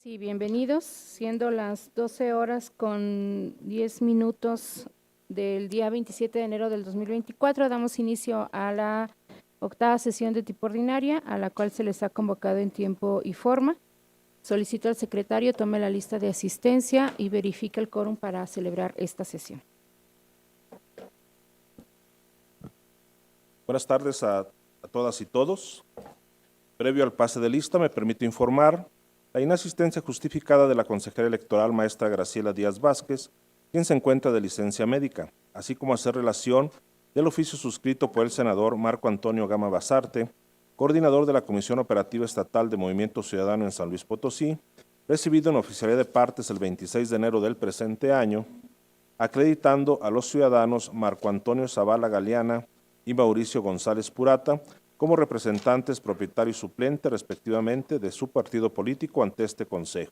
Sí, bienvenidos. Siendo las 12 horas con 10 minutos del día 27 de enero del 2024, damos inicio a la octava sesión de tipo ordinaria, a la cual se les ha convocado en tiempo y forma. Solicito al secretario tome la lista de asistencia y verifique el quórum para celebrar esta sesión. Buenas tardes a todas y todos. Previo al pase de lista, me permito informar la inasistencia justificada de la consejera electoral maestra Graciela Díaz Vázquez, quien se encuentra de licencia médica, así como hacer relación del oficio suscrito por el senador Marco Antonio Gama Basarte, coordinador de la Comisión Operativa Estatal de Movimiento Ciudadano en San Luis Potosí, recibido en oficialía de partes el 26 de enero del presente año, acreditando a los ciudadanos Marco Antonio Zavala Galeana y Mauricio González Purata como representantes propietario y suplente respectivamente de su partido político ante este Consejo.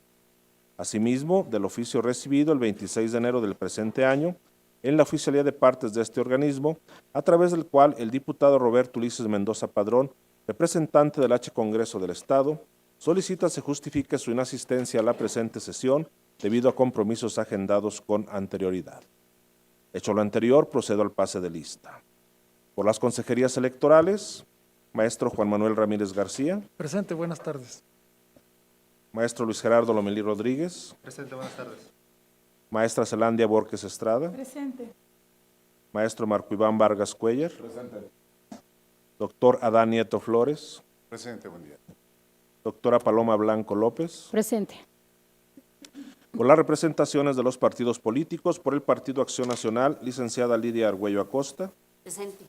Asimismo, del oficio recibido el 26 de enero del presente año, en la oficialía de partes de este organismo, a través del cual el diputado Roberto Ulises Mendoza Padrón, representante del H. Congreso del Estado, solicita se justifique su inasistencia a la presente sesión debido a compromisos agendados con anterioridad. Hecho lo anterior, procedo al pase de lista. Por las consejerías electorales, maestro Juan Manuel Ramírez García. Presente, buenas tardes. Maestro Luis Gerardo Lomelí Rodríguez. Presente, buenas tardes. Maestra Zelandia Borges Estrada. Presente. Maestro Marco Iván Vargas Cuellar. Presente. Doctor Adán Nieto Flores. Presente, buen día. Doctora Paloma Blanco López. Presente. Por las representaciones de los partidos políticos, por el Partido Acción Nacional, licenciada Lidia Argüello Acosta. Presente.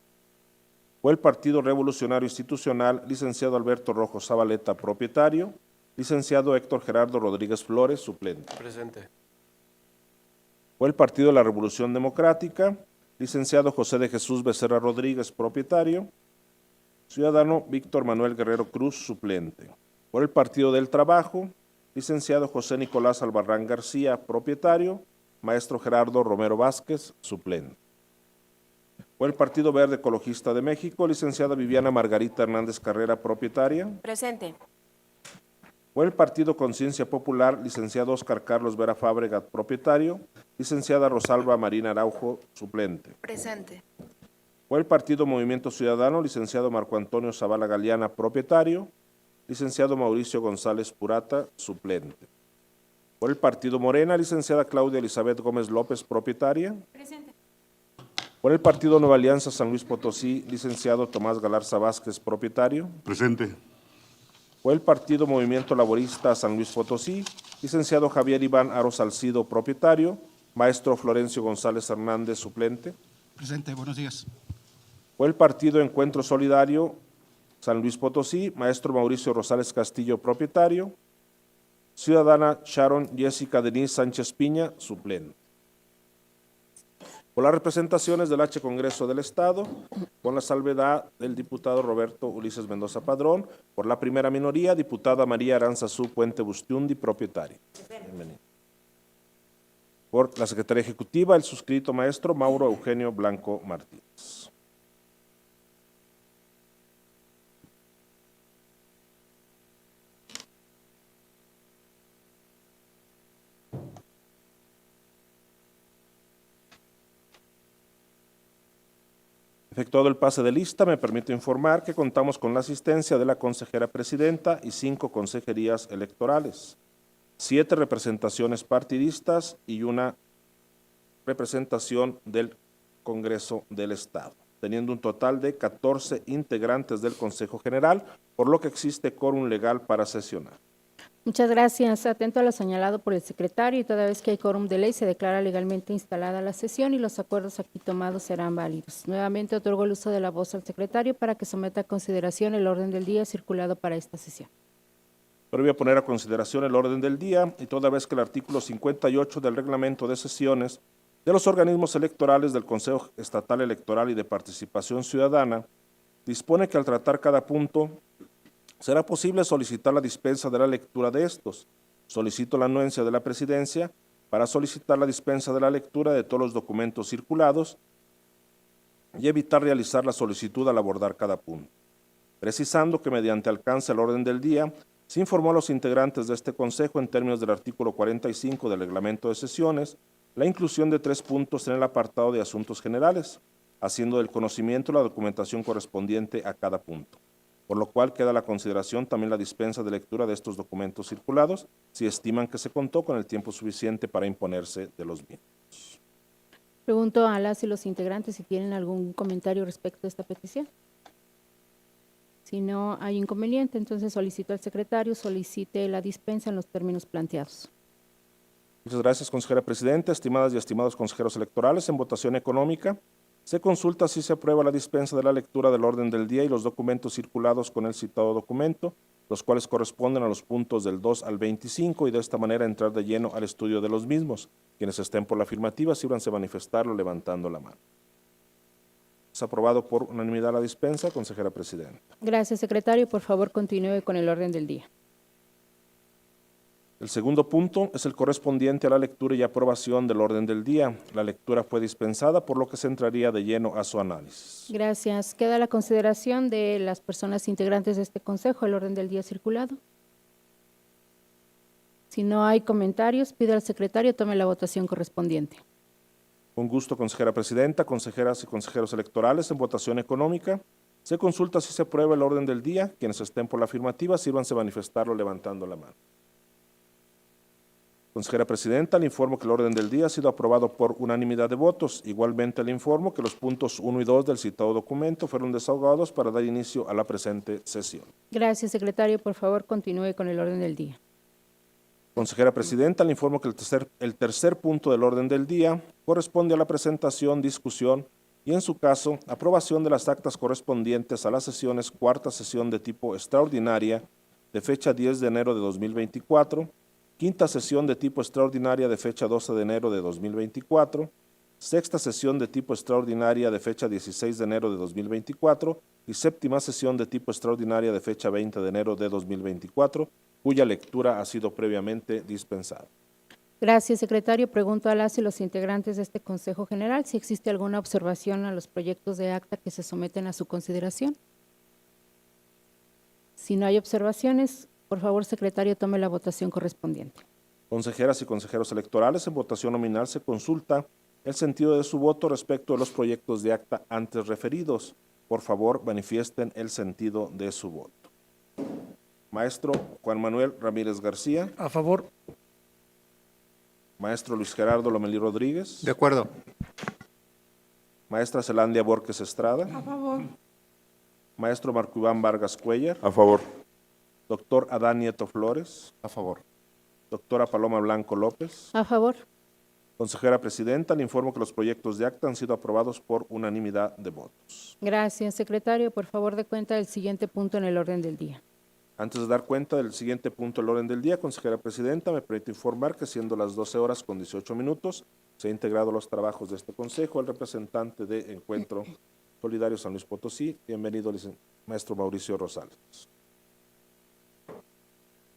Por el Partido Revolucionario Institucional, licenciado Alberto Rojo Zabaleta, propietario. Licenciado Héctor Gerardo Rodríguez Flores, suplente. Presente. Por el Partido de la Revolución Democrática, licenciado José de Jesús Becerra Rodríguez, propietario. Ciudadano Víctor Manuel Guerrero Cruz, suplente. Por el Partido del Trabajo, licenciado José Nicolás Albarrán García, propietario. Maestro Gerardo Romero Vázquez, suplente. Por el Partido Verde Ecologista de México, licenciada Viviana Margarita Hernández Carrera, propietaria. Presente. Por el Partido Conciencia Popular, licenciado Óscar Carlos Vera Fábregat, propietario. Licenciada Rosalba Marina Araujo, suplente. Presente. Por el Partido Movimiento Ciudadano, licenciado Marco Antonio Zavala Galeana, propietario. Licenciado Mauricio González Purata, suplente. Por el Partido Morena, licenciada Claudia Elizabeth Gómez López, propietaria. Presente. Por el Partido Nueva Alianza San Luis Potosí, licenciado Tomás Galarza Vázquez, propietario. Presente. Por el Partido Movimiento Laborista San Luis Potosí, licenciado Javier Iván Aro Salcido, propietario. Maestro Florencio González Hernández, suplente. Presente, buenos días. Por el Partido Encuentro Solidario San Luis Potosí, maestro Mauricio Rosales Castillo, propietario. Ciudadana Sharon Jessica Denise Sánchez Piña, suplente. Por las representaciones del H. Congreso del Estado, con la salvedad del diputado Roberto Ulises Mendoza Padrón, por la primera minoría, diputada María Aranzazú Puente Bustiundi, propietaria. Bienvenido. Por la Secretaría Ejecutiva, el suscrito maestro Mauro Eugenio Blanco Martínez. Efectuado el pase de lista, me permito informar que contamos con la asistencia de la consejera presidenta y 5 consejerías electorales, 7 representaciones partidistas y 1 representación del Congreso del Estado, teniendo un total de 14 integrantes del Consejo General, por lo que existe quórum legal para sesionar. Muchas gracias. Atento a lo señalado por el secretario y toda vez que hay quórum de ley se declara legalmente instalada la sesión y los acuerdos aquí tomados serán válidos. Nuevamente otorgo el uso de la voz al secretario para que someta a consideración el orden del día circulado para esta sesión. Pero voy a poner a consideración el orden del día y toda vez que el artículo 58 del reglamento de sesiones de los organismos electorales del Consejo Estatal Electoral y de Participación Ciudadana dispone que al tratar cada punto será posible solicitar la dispensa de la lectura de estos. Solicito la anuencia de la presidencia para solicitar la dispensa de la lectura de todos los documentos circulados y evitar realizar la solicitud al abordar cada punto. Precisando que mediante alcance al orden del día Se informó a los integrantes de este Consejo, en términos del artículo 45 del Reglamento de Sesiones, la inclusión de 3 puntos en el apartado de Asuntos Generales, haciendo del conocimiento la documentación correspondiente a cada punto, por lo cual queda a la consideración también la dispensa de lectura de estos documentos circulados, si estiman que se contó con el tiempo suficiente para imponerse de los mismos. Pregunto a las y los integrantes si tienen algún comentario respecto a esta petición. Si no hay inconveniente, entonces solicito al secretario solicite la dispensa en los términos planteados. Muchas gracias, consejera presidenta. Estimadas y estimados consejeros electorales, en votación económica, se consulta si se aprueba la dispensa de la lectura del orden del día y los documentos circulados con el citado documento, los cuales corresponden a los puntos del 2 al 25, y de esta manera entrar de lleno al estudio de los mismos. Quienes estén por la afirmativa, síbranse manifestarlo levantando la mano. Es aprobado por unanimidad la dispensa, consejera presidenta. Gracias, secretario. Por favor, continúe con el orden del día. El segundo punto es el correspondiente a la lectura y aprobación del orden del día. La lectura fue dispensada, por lo que se entraría de lleno a su análisis. Gracias. Queda a la consideración de las personas integrantes de este consejo el orden del día circulado. Si no hay comentarios, pido al secretario tome la votación correspondiente. Con gusto, consejera presidenta, consejeras y consejeros electorales, en votación económica, se consulta si se aprueba el orden del día. Quienes estén por la afirmativa, sírvanse manifestarlo levantando la mano. Consejera presidenta, le informo que el orden del día ha sido aprobado por unanimidad de votos. Igualmente le informo que los puntos 1 y 2 del citado documento fueron desahogados para dar inicio a la presente sesión. Gracias, secretario. Por favor, continúe con el orden del día. Consejera presidenta, le informo que el tercer punto del orden del día corresponde a la presentación, discusión y, en su caso, aprobación de las actas correspondientes a las sesiones cuarta sesión de tipo extraordinaria de fecha 10 de enero de 2024, quinta sesión de tipo extraordinaria de fecha 12 de enero de 2024, sexta sesión de tipo extraordinaria de fecha 16 de enero de 2024 y séptima sesión de tipo extraordinaria de fecha 20 de enero de 2024, cuya lectura ha sido previamente dispensada. Gracias, secretario. Pregunto a las y los integrantes de este Consejo General si existe alguna observación a los proyectos de acta que se someten a su consideración. Si no hay observaciones, por favor, secretario, tome la votación correspondiente. Consejeras y consejeros electorales, en votación nominal se consulta el sentido de su voto respecto de los proyectos de acta antes referidos. Por favor, manifiesten el sentido de su voto. Maestro Juan Manuel Ramírez García. A favor. Maestro Luis Gerardo Lomelí Rodríguez. De acuerdo. Maestra Zelandia Borges Estrada. A favor. Maestro Marco Iván Vargas Cuellar. A favor. Doctor Adán Nieto Flores. A favor. Doctora Paloma Blanco López. A favor. Consejera presidenta, le informo que los proyectos de acta han sido aprobados por unanimidad de votos. Gracias, secretario. Por favor, dé cuenta del siguiente punto en el orden del día. Antes de dar cuenta del siguiente punto del orden del día, consejera presidenta, me permito informar que, siendo las 12 horas con 18 minutos, se ha integrado a los trabajos de este consejo el representante de Encuentro Solidario San Luis Potosí. Bienvenido, maestro Mauricio Rosales.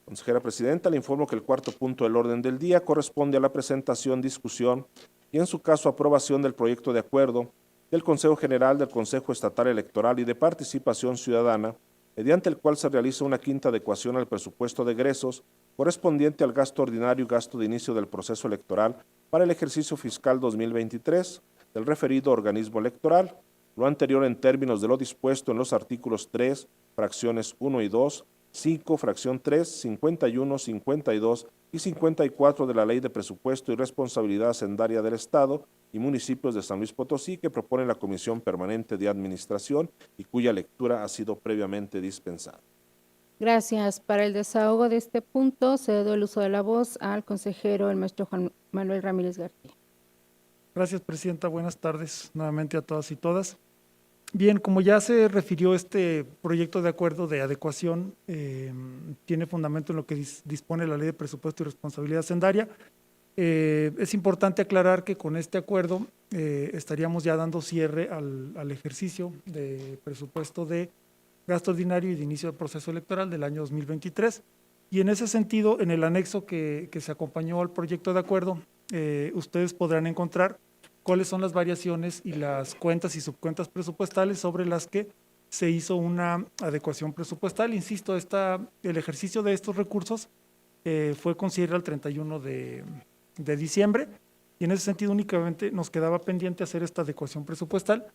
Consejera presidenta, le informo que el cuarto punto del orden del día corresponde a la presentación, discusión y, en su caso, aprobación del proyecto de acuerdo del Consejo General del Consejo Estatal Electoral y de Participación Ciudadana, mediante el cual se realiza una quinta adecuación al presupuesto de egresos correspondiente al gasto ordinario y gasto de inicio del proceso electoral para el ejercicio fiscal 2023 del referido organismo electoral, lo anterior en términos de lo dispuesto en los artículos 3, fracciones 1 y 2, 5, fracción 3, 51, 52 y 54 de la Ley de Presupuesto y Responsabilidad Hacendaria del Estado y Municipios de San Luis Potosí, que propone la Comisión Permanente de Administración y cuya lectura ha sido previamente dispensada. Gracias. Para el desahogo de este punto, cedo el uso de la voz al consejero, el maestro Juan Manuel Ramírez García. Gracias, presidenta. Buenas tardes nuevamente a todas y todas. Bien, como ya se refirió, este proyecto de acuerdo de adecuación tiene fundamento en lo que dispone la Ley de Presupuesto y Responsabilidad Hacendaria. Es importante aclarar que con este acuerdo estaríamos ya dando cierre al ejercicio de presupuesto de gasto ordinario y de inicio del proceso electoral del año 2023. Y en ese sentido, en el anexo que se acompañó al proyecto de acuerdo, ustedes podrán encontrar cuáles son las variaciones y las cuentas y subcuentas presupuestales sobre las que se hizo una adecuación presupuestal. Insisto, el ejercicio de estos recursos fue considerado el 31 de diciembre, y en ese sentido únicamente nos quedaba pendiente hacer esta adecuación presupuestal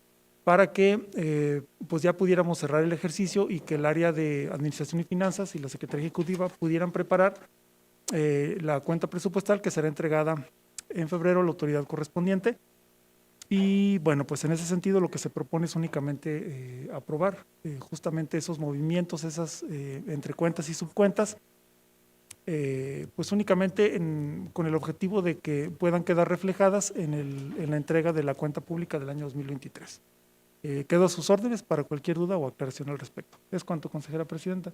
para que pues ya pudiéramos cerrar el ejercicio y que el área de Administración y Finanzas y la Secretaría Ejecutiva pudieran preparar la cuenta presupuestal, que será entregada en febrero a la autoridad correspondiente. Y bueno, pues en ese sentido lo que se propone es únicamente aprobar justamente esos movimientos, esas entre cuentas y subcuentas, pues únicamente con el objetivo de que puedan quedar reflejadas en la entrega de la cuenta pública del año 2023. Quedo a sus órdenes para cualquier duda o aclaración al respecto. Es cuanto, consejera presidenta.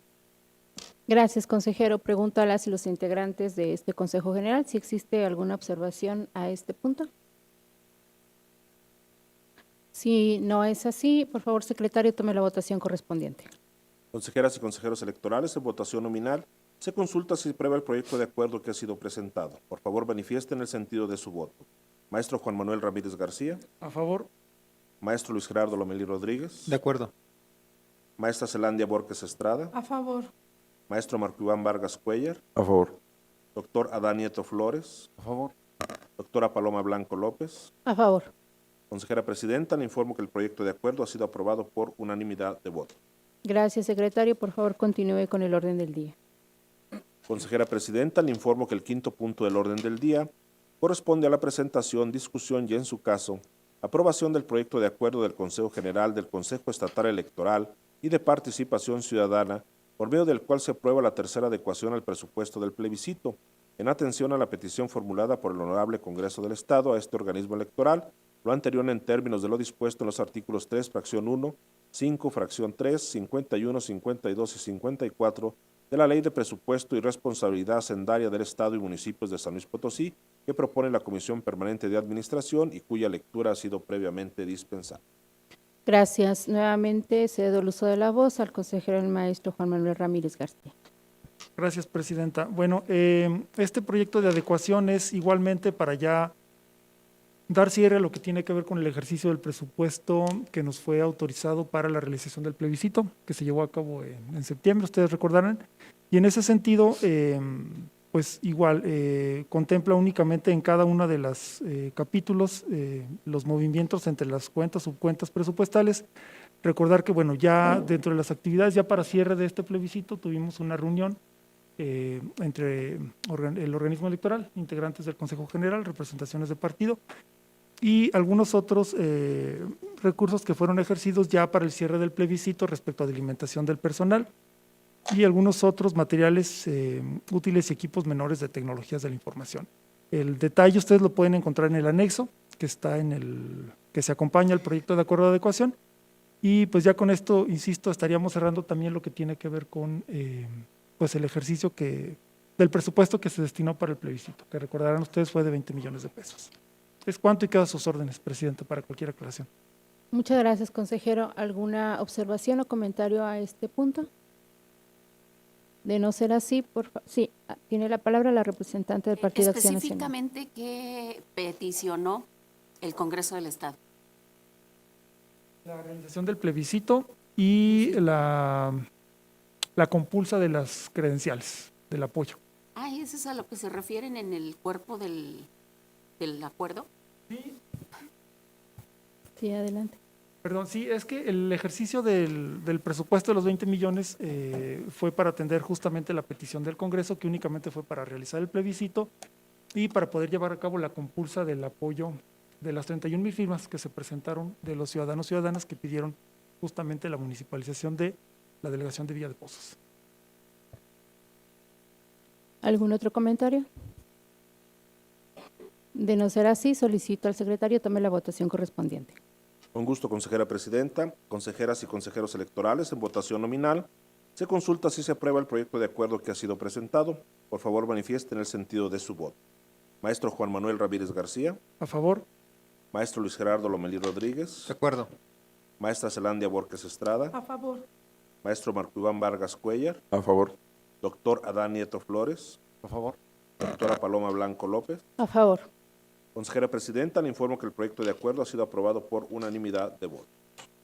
Gracias, consejero. Pregunto a las y los integrantes de este Consejo General si existe alguna observación a este punto. Si no es así, por favor, secretario, tome la votación correspondiente. Consejeras y consejeros electorales, en votación nominal, se consulta si aprueba el proyecto de acuerdo que ha sido presentado. Por favor, manifiesten el sentido de su voto. Maestro Juan Manuel Ramírez García. A favor. Maestro Luis Gerardo Lomelí Rodríguez. De acuerdo. Maestra Zelandia Borges Estrada. A favor. Maestro Marco Iván Vargas Cuellar. A favor. Doctor Adán Nieto Flores. A favor. Doctora Paloma Blanco López. A favor. Consejera presidenta, le informo que el proyecto de acuerdo ha sido aprobado por unanimidad de voto. Gracias, secretario. Por favor, continúe con el orden del día. Consejera presidenta, le informo que el quinto punto del orden del día corresponde a la presentación, discusión y, en su caso, aprobación del proyecto de acuerdo del Consejo General del Consejo Estatal Electoral y de Participación Ciudadana, por medio del cual se aprueba la tercera adecuación al presupuesto del plebiscito, en atención a la petición formulada por el Honorable Congreso del Estado a este organismo electoral, lo anterior en términos de lo dispuesto en los artículos 3, fracción 1, 5, fracción 3, 51, 52 y 54 de la Ley de Presupuesto y Responsabilidad Hacendaria del Estado y Municipios de San Luis Potosí, que propone la Comisión Permanente de Administración y cuya lectura ha sido previamente dispensada. Gracias. Nuevamente cedo el uso de la voz al consejero el maestro Juan Manuel Ramírez García. Gracias, presidenta. Bueno, este proyecto de adecuación es igualmente para ya dar cierre a lo que tiene que ver con el ejercicio del presupuesto que nos fue autorizado para la realización del plebiscito, que se llevó a cabo en septiembre, ustedes recordarán. Y en ese sentido, pues igual, contempla únicamente en cada uno de los capítulos los movimientos entre las cuentas, subcuentas presupuestales. Recordar que, bueno, ya dentro de las actividades, ya para cierre de este plebiscito, tuvimos una reunión entre el organismo electoral, integrantes del Consejo General, representaciones de partido y algunos otros recursos que fueron ejercidos ya para el cierre del plebiscito respecto a alimentación del personal y algunos otros materiales útiles y equipos menores de tecnologías de la información. El detalle ustedes lo pueden encontrar en el anexo que está que se acompaña al proyecto de acuerdo de adecuación, y pues ya con esto, insisto, estaríamos cerrando también lo que tiene que ver con pues el ejercicio del presupuesto que se destinó para el plebiscito, que recordarán ustedes fue de 20 millones de pesos. Es cuanto y queda a sus órdenes, presidente, para cualquier aclaración. Muchas gracias, consejero. ¿Alguna observación o comentario a este punto? De no ser así, por favor. Sí, tiene la palabra la representante del Partido Acción Nacional. Específicamente, ¿qué peticionó el Congreso del Estado? La realización del plebiscito y la compulsa de las credenciales, del apoyo. Ah, ¿eso es a lo que se refieren en el cuerpo del acuerdo? Sí, adelante. Perdón, sí, es que el ejercicio del presupuesto de los 20 millones fue para atender justamente la petición del Congreso, que únicamente fue para realizar el plebiscito y para poder llevar a cabo la compulsa del apoyo de las 31,000 firmas que se presentaron de los ciudadanos y ciudadanas que pidieron justamente la municipalización de la delegación de Villa de Pozos. ¿Algún otro comentario? De no ser así, solicito al secretario tome la votación correspondiente. Con gusto, consejera presidenta, consejeras y consejeros electorales, en votación nominal, se consulta si se aprueba el proyecto de acuerdo que ha sido presentado. Por favor, manifiesten el sentido de su voto. Maestro Juan Manuel Ramírez García. A favor. Maestro Luis Gerardo Lomelí Rodríguez. De acuerdo. Maestra Zelandia Borges Estrada. A favor. Maestro Marco Iván Vargas Cuellar. A favor. Doctor Adán Nieto Flores. A favor. Doctora Paloma Blanco López. A favor. Consejera presidenta, le informo que el proyecto de acuerdo ha sido aprobado por unanimidad de votos.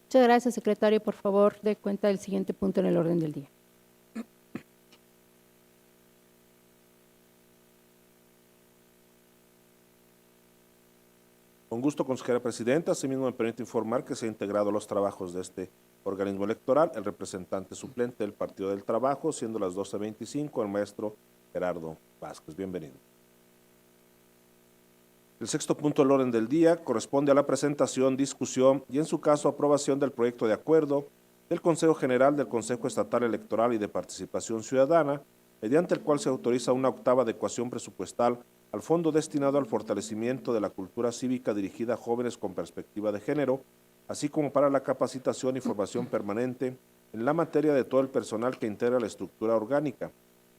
Muchas gracias, secretario. Por favor, dé cuenta del siguiente punto en el orden del día. Con gusto, consejera presidenta. Asimismo, me permite informar que se ha integrado a los trabajos de este organismo electoral el representante suplente del Partido del Trabajo, siendo las 12:25, el maestro Gerardo Vázquez. Bienvenido. El sexto punto del orden del día corresponde a la presentación, discusión y, en su caso, aprobación del proyecto de acuerdo del Consejo General del Consejo Estatal Electoral y de Participación Ciudadana, mediante el cual se autoriza una octava adecuación presupuestal al fondo destinado al fortalecimiento de la cultura cívica dirigida a jóvenes con perspectiva de género, así como para la capacitación y formación permanente en la materia de todo el personal que integra la estructura orgánica,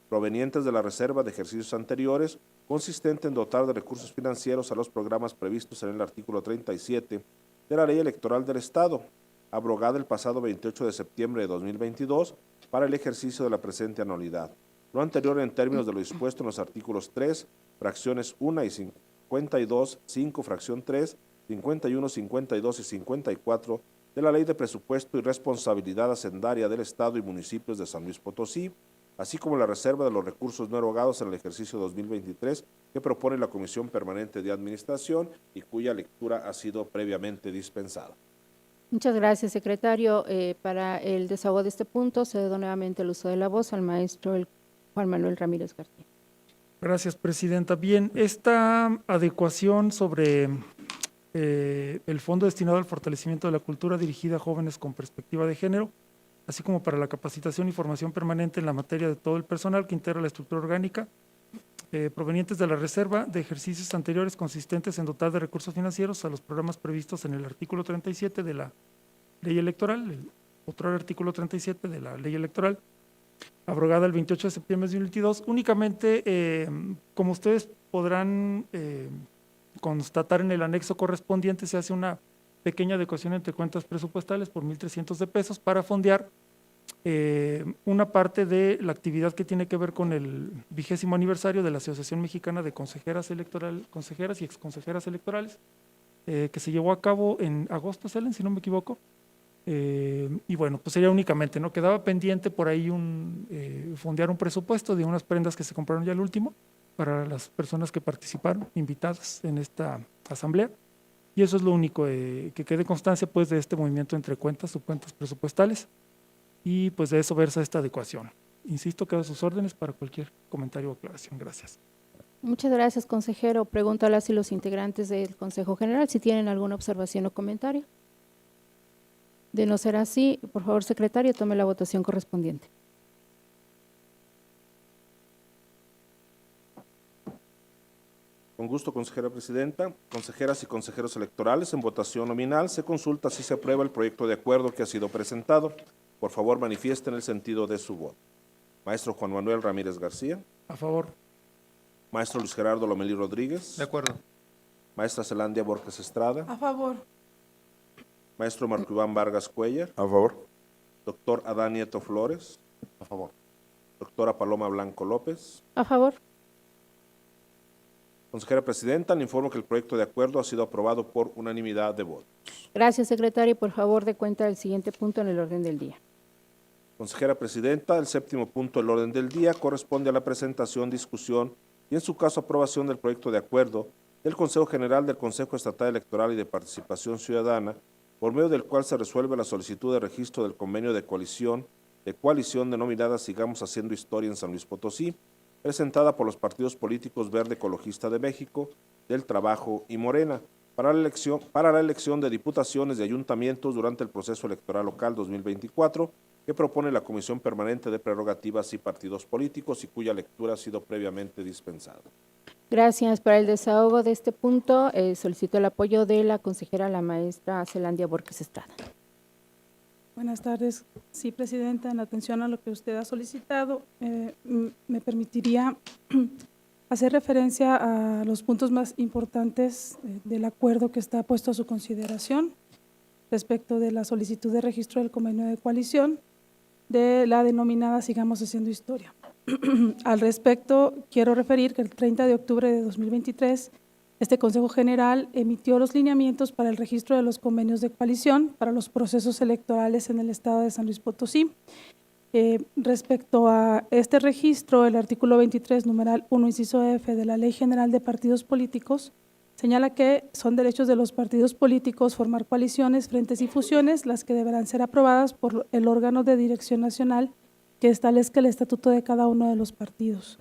provenientes de la reserva de ejercicios anteriores, consistente en dotar de recursos financieros a los programas previstos en el artículo 37 de la Ley Electoral del Estado, abrogada el pasado 28 de septiembre de 2022 para el ejercicio de la presente anualidad. Lo anterior en términos de lo dispuesto en los artículos 3, fracciones 1 y 52, 5, fracción 3, 51, 52 y 54 de la Ley de Presupuesto y Responsabilidad Hacendaria del Estado y Municipios de San Luis Potosí, así como la reserva de los recursos no erogados en el ejercicio 2023 que propone la Comisión Permanente de Administración y cuya lectura ha sido previamente dispensada. Muchas gracias, secretario. Para el desahogo de este punto, cedo nuevamente el uso de la voz al maestro Juan Manuel Ramírez García. Gracias, presidenta. Bien, esta adecuación sobre el fondo destinado al fortalecimiento de la cultura dirigida a jóvenes con perspectiva de género, así como para la capacitación y formación permanente en la materia de todo el personal que integra la estructura orgánica, provenientes de la reserva de ejercicios anteriores consistentes en dotar de recursos financieros a los programas previstos en el artículo 37 de la Ley Electoral, el otro artículo 37 de la Ley Electoral, abrogada el 28 de septiembre de 2022. Únicamente, como ustedes podrán constatar en el anexo correspondiente, se hace una pequeña adecuación entre cuentas presupuestales por 1,300 de pesos para fondear una parte de la actividad que tiene que ver con el 20º aniversario de la Asociación Mexicana de Consejeras y Exconsejeras Electorales, que se llevó a cabo en agosto, Selen, si no me equivoco. Y bueno, pues sería únicamente, ¿no? Quedaba pendiente por ahí fondear un presupuesto de unas prendas que se compraron ya al último para las personas que participaron, invitadas en esta asamblea. Y eso es lo único, que quede constancia pues de este movimiento entre cuentas, subcuentas presupuestales, y pues de eso versa esta adecuación. Insisto, quedo a sus órdenes para cualquier comentario o aclaración. Gracias. Muchas gracias, consejero. Pregunto a las y los integrantes del Consejo General si tienen alguna observación o comentario. De no ser así, por favor, secretario, tome la votación correspondiente. Con gusto, consejera presidenta. Consejeras y consejeros electorales, en votación nominal se consulta si se aprueba el proyecto de acuerdo que ha sido presentado. Por favor, manifiesten el sentido de su voto. Maestro Juan Manuel Ramírez García. A favor. Maestro Luis Gerardo Lomelí Rodríguez. De acuerdo. Maestra Zelandia Borges Estrada. A favor. Maestro Marco Iván Vargas Cuellar. A favor. Doctor Adán Nieto Flores. A favor. Doctora Paloma Blanco López. A favor. Consejera presidenta, le informo que el proyecto de acuerdo ha sido aprobado por unanimidad de votos. Gracias, secretario. Por favor, dé cuenta del siguiente punto en el orden del día. Consejera presidenta, el séptimo punto del orden del día corresponde a la presentación, discusión y, en su caso, aprobación del proyecto de acuerdo del Consejo General del Consejo Estatal Electoral y de Participación Ciudadana, por medio del cual se resuelve la solicitud de registro del convenio de coalición denominada Sigamos Haciendo Historia en San Luis Potosí, presentada por los partidos políticos Verde Ecologista de México, del Trabajo y Morena, para la elección de diputaciones y ayuntamientos durante el proceso electoral local 2024, que propone la Comisión Permanente de Prerrogativas y Partidos Políticos y cuya lectura ha sido previamente dispensada. Gracias. Para el desahogo de este punto, solicito el apoyo de la consejera, la maestra Zelandia Borges Estrada. Buenas tardes. Sí, presidenta, en atención a lo que usted ha solicitado, me permitiría hacer referencia a los puntos más importantes del acuerdo que está puesto a su consideración respecto de la solicitud de registro del convenio de coalición de la denominada Sigamos Haciendo Historia. Al respecto, quiero referir que el 30 de octubre de 2023 Este Consejo General emitió los lineamientos para el registro de los convenios de coalición para los procesos electorales en el estado de San Luis Potosí. Respecto a este registro, el artículo 23, numeral 1, inciso F de la Ley General de Partidos Políticos señala que son derechos de los partidos políticos formar coaliciones, frentes y fusiones, las que deberán ser aprobadas por el órgano de dirección nacional que establezca el estatuto de cada uno de los partidos.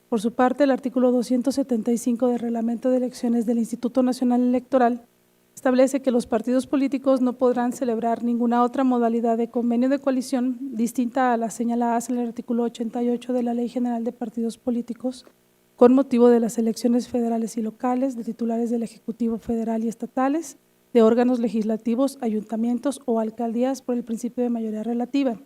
Por su parte, el artículo 275 del Reglamento de Elecciones del Instituto Nacional Electoral establece que los partidos políticos no podrán celebrar ninguna otra modalidad de convenio de coalición distinta a las señaladas en el artículo 88 de la Ley General de Partidos Políticos con motivo de las elecciones federales y locales, de titulares del Ejecutivo Federal y estatales, de órganos legislativos, ayuntamientos o alcaldías por el principio de mayoría relativa.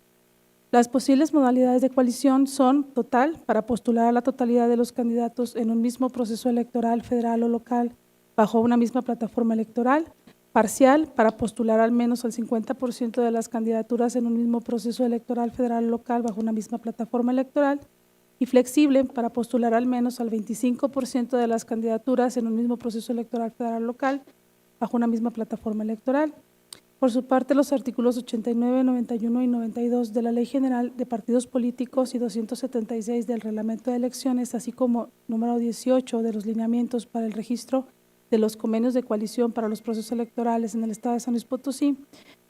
Las posibles modalidades de coalición son total, para postular a la totalidad de los candidatos en un mismo proceso electoral federal o local bajo una misma plataforma electoral; parcial, para postular al menos al 50% de las candidaturas en un mismo proceso electoral federal o local bajo una misma plataforma electoral; y flexible, para postular al menos al 25% de las candidaturas en un mismo proceso electoral federal o local bajo una misma plataforma electoral. Por su parte, los artículos 89, 91 y 92 de la Ley General de Partidos Políticos y 276 del Reglamento de Elecciones, así como número 18 de los lineamientos para el registro de los convenios de coalición para los procesos electorales en el estado de San Luis Potosí,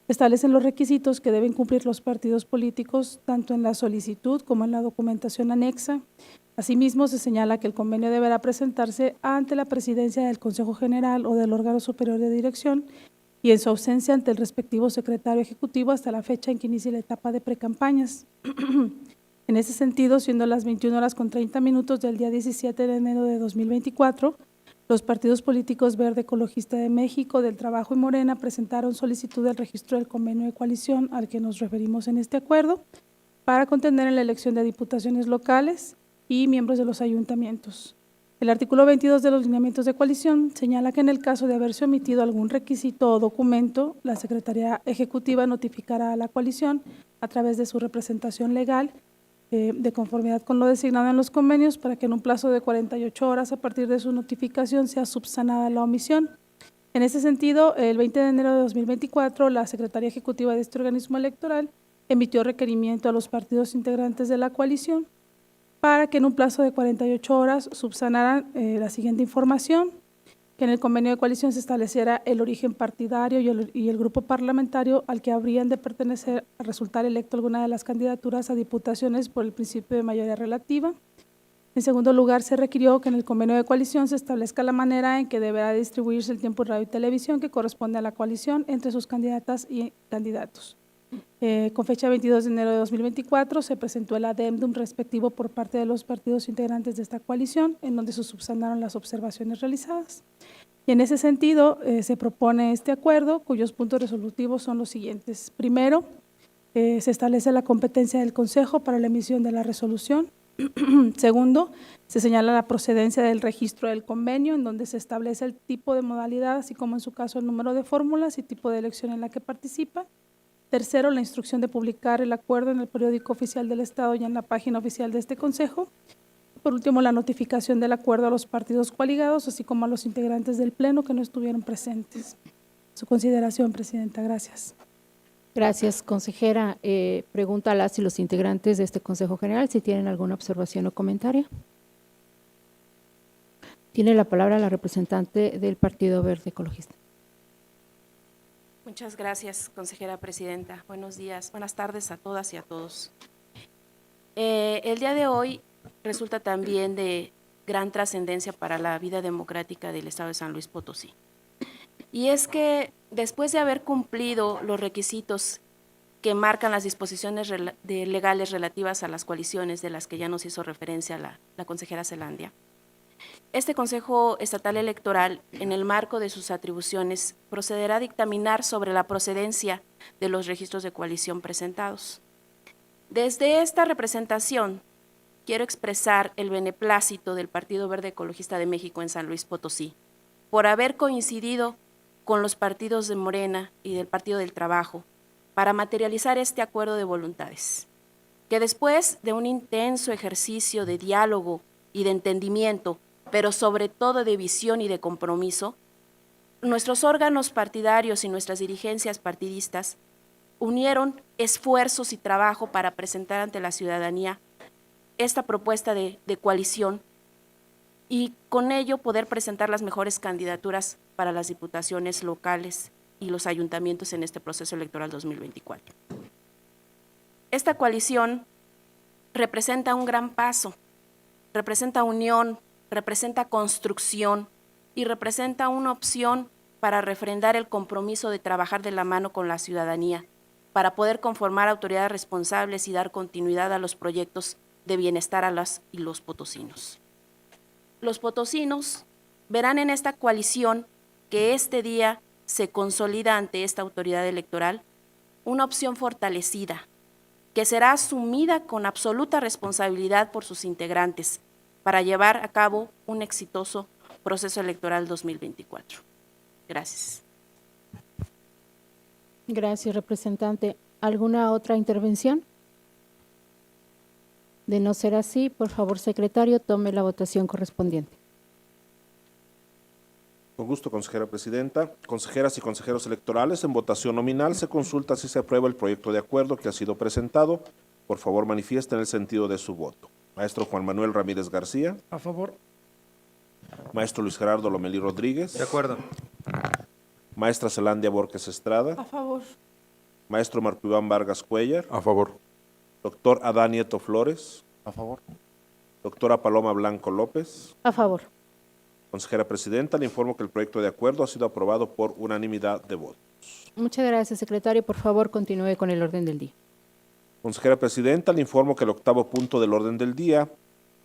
establecen los requisitos que deben cumplir los partidos políticos tanto en la solicitud como en la documentación anexa. Asimismo, se señala que el convenio deberá presentarse ante la presidencia del Consejo General o del órgano superior de dirección y en su ausencia ante el respectivo secretario ejecutivo hasta la fecha en que inicie la etapa de precampañas. En ese sentido, siendo las 21:30 del día 17 de enero de 2024, los partidos políticos Verde Ecologista de México, del Trabajo y Morena presentaron solicitud del registro del convenio de coalición al que nos referimos en este acuerdo para contender en la elección de diputaciones locales y miembros de los ayuntamientos. El artículo 22 de los lineamientos de coalición señala que en el caso de haberse omitido algún requisito o documento, la Secretaría Ejecutiva notificará a la coalición a través de su representación legal de conformidad con lo designado en los convenios para que en un plazo de 48 horas a partir de su notificación sea subsanada la omisión. En ese sentido, el 20 de enero de 2024, la Secretaría Ejecutiva de este organismo electoral emitió requerimiento a los partidos integrantes de la coalición para que en un plazo de 48 horas subsanaran la siguiente información: que en el convenio de coalición se estableciera el origen partidario y el grupo parlamentario al que habrían de pertenecer a resultar electo alguna de las candidaturas a diputaciones por el principio de mayoría relativa. En segundo lugar, se requirió que en el convenio de coalición se establezca la manera en que deberá distribuirse el tiempo en radio y televisión que corresponde a la coalición entre sus candidatas y candidatos. Con fecha 22 de enero de 2024 se presentó el adendum respectivo por parte de los partidos integrantes de esta coalición, en donde se subsanaron las observaciones realizadas. Y en ese sentido se propone este acuerdo, cuyos puntos resolutivos son los siguientes. Primero, se establece la competencia del Consejo para la emisión de la resolución. Segundo, se señala la procedencia del registro del convenio, en donde se establece el tipo de modalidad, así como en su caso el número de fórmulas y tipo de elección en la que participa. Tercero, la instrucción de publicar el acuerdo en el periódico oficial del Estado y en la página oficial de este Consejo. Por último, la notificación del acuerdo a los partidos coaligados, así como a los integrantes del Pleno que no estuvieron presentes. Su consideración, Presidenta. Gracias. Gracias, consejera. Pregunta a las y los integrantes de este Consejo General si tienen alguna observación o comentario. Tiene la palabra la representante del Partido Verde Ecologista. Muchas gracias, consejera presidenta. Buenos días, buenas tardes a todas y a todos. El día de hoy resulta también de gran trascendencia para la vida democrática del Estado de San Luis Potosí. Y es que después de haber cumplido los requisitos que marcan las disposiciones legales relativas a las coaliciones de las que ya nos hizo referencia la consejera Zelandia, este Consejo Estatal Electoral, en el marco de sus atribuciones, procederá a dictaminar sobre la procedencia de los registros de coalición presentados. Desde esta representación, quiero expresar el beneplácito del Partido Verde Ecologista de México en San Luis Potosí por haber coincidido con los partidos de Morena y del Partido del Trabajo para materializar este acuerdo de voluntades, que después de un intenso ejercicio de diálogo y de entendimiento pero sobre todo de visión y de compromiso, nuestros órganos partidarios y nuestras dirigencias partidistas unieron esfuerzos y trabajo para presentar ante la ciudadanía esta propuesta de coalición y con ello poder presentar las mejores candidaturas para las diputaciones locales y los ayuntamientos en este proceso electoral 2024. Esta coalición representa un gran paso, representa unión, representa construcción y representa una opción para refrendar el compromiso de trabajar de la mano con la ciudadanía, para poder conformar autoridades responsables y dar continuidad a los proyectos de bienestar a las y los potosinos. Los potosinos verán en esta coalición que este día se consolida ante esta autoridad electoral una opción fortalecida, que será asumida con absoluta responsabilidad por sus integrantes para llevar a cabo un exitoso proceso electoral 2024. Gracias. Gracias, representante. ¿Alguna otra intervención? De no ser así, por favor, secretario, tome la votación correspondiente. Con gusto, consejera presidenta. Consejeras y consejeros electorales, en votación nominal se consulta si se aprueba el proyecto de acuerdo que ha sido presentado. Por favor, manifiesten el sentido de su voto. Maestro Juan Manuel Ramírez García. A favor. Maestro Luis Gerardo Lomelí Rodríguez. De acuerdo. Maestra Zelandia Borges Estrada. A favor. Maestro Marco Iván Vargas Cuellar. A favor. Doctor Adán Nieto Flores. A favor. Doctora Paloma Blanco López. A favor. Consejera presidenta, le informo que el proyecto de acuerdo ha sido aprobado por unanimidad de votos. Muchas gracias, secretario. Por favor, continúe con el orden del día. Consejera presidenta, le informo que el octavo punto del orden del día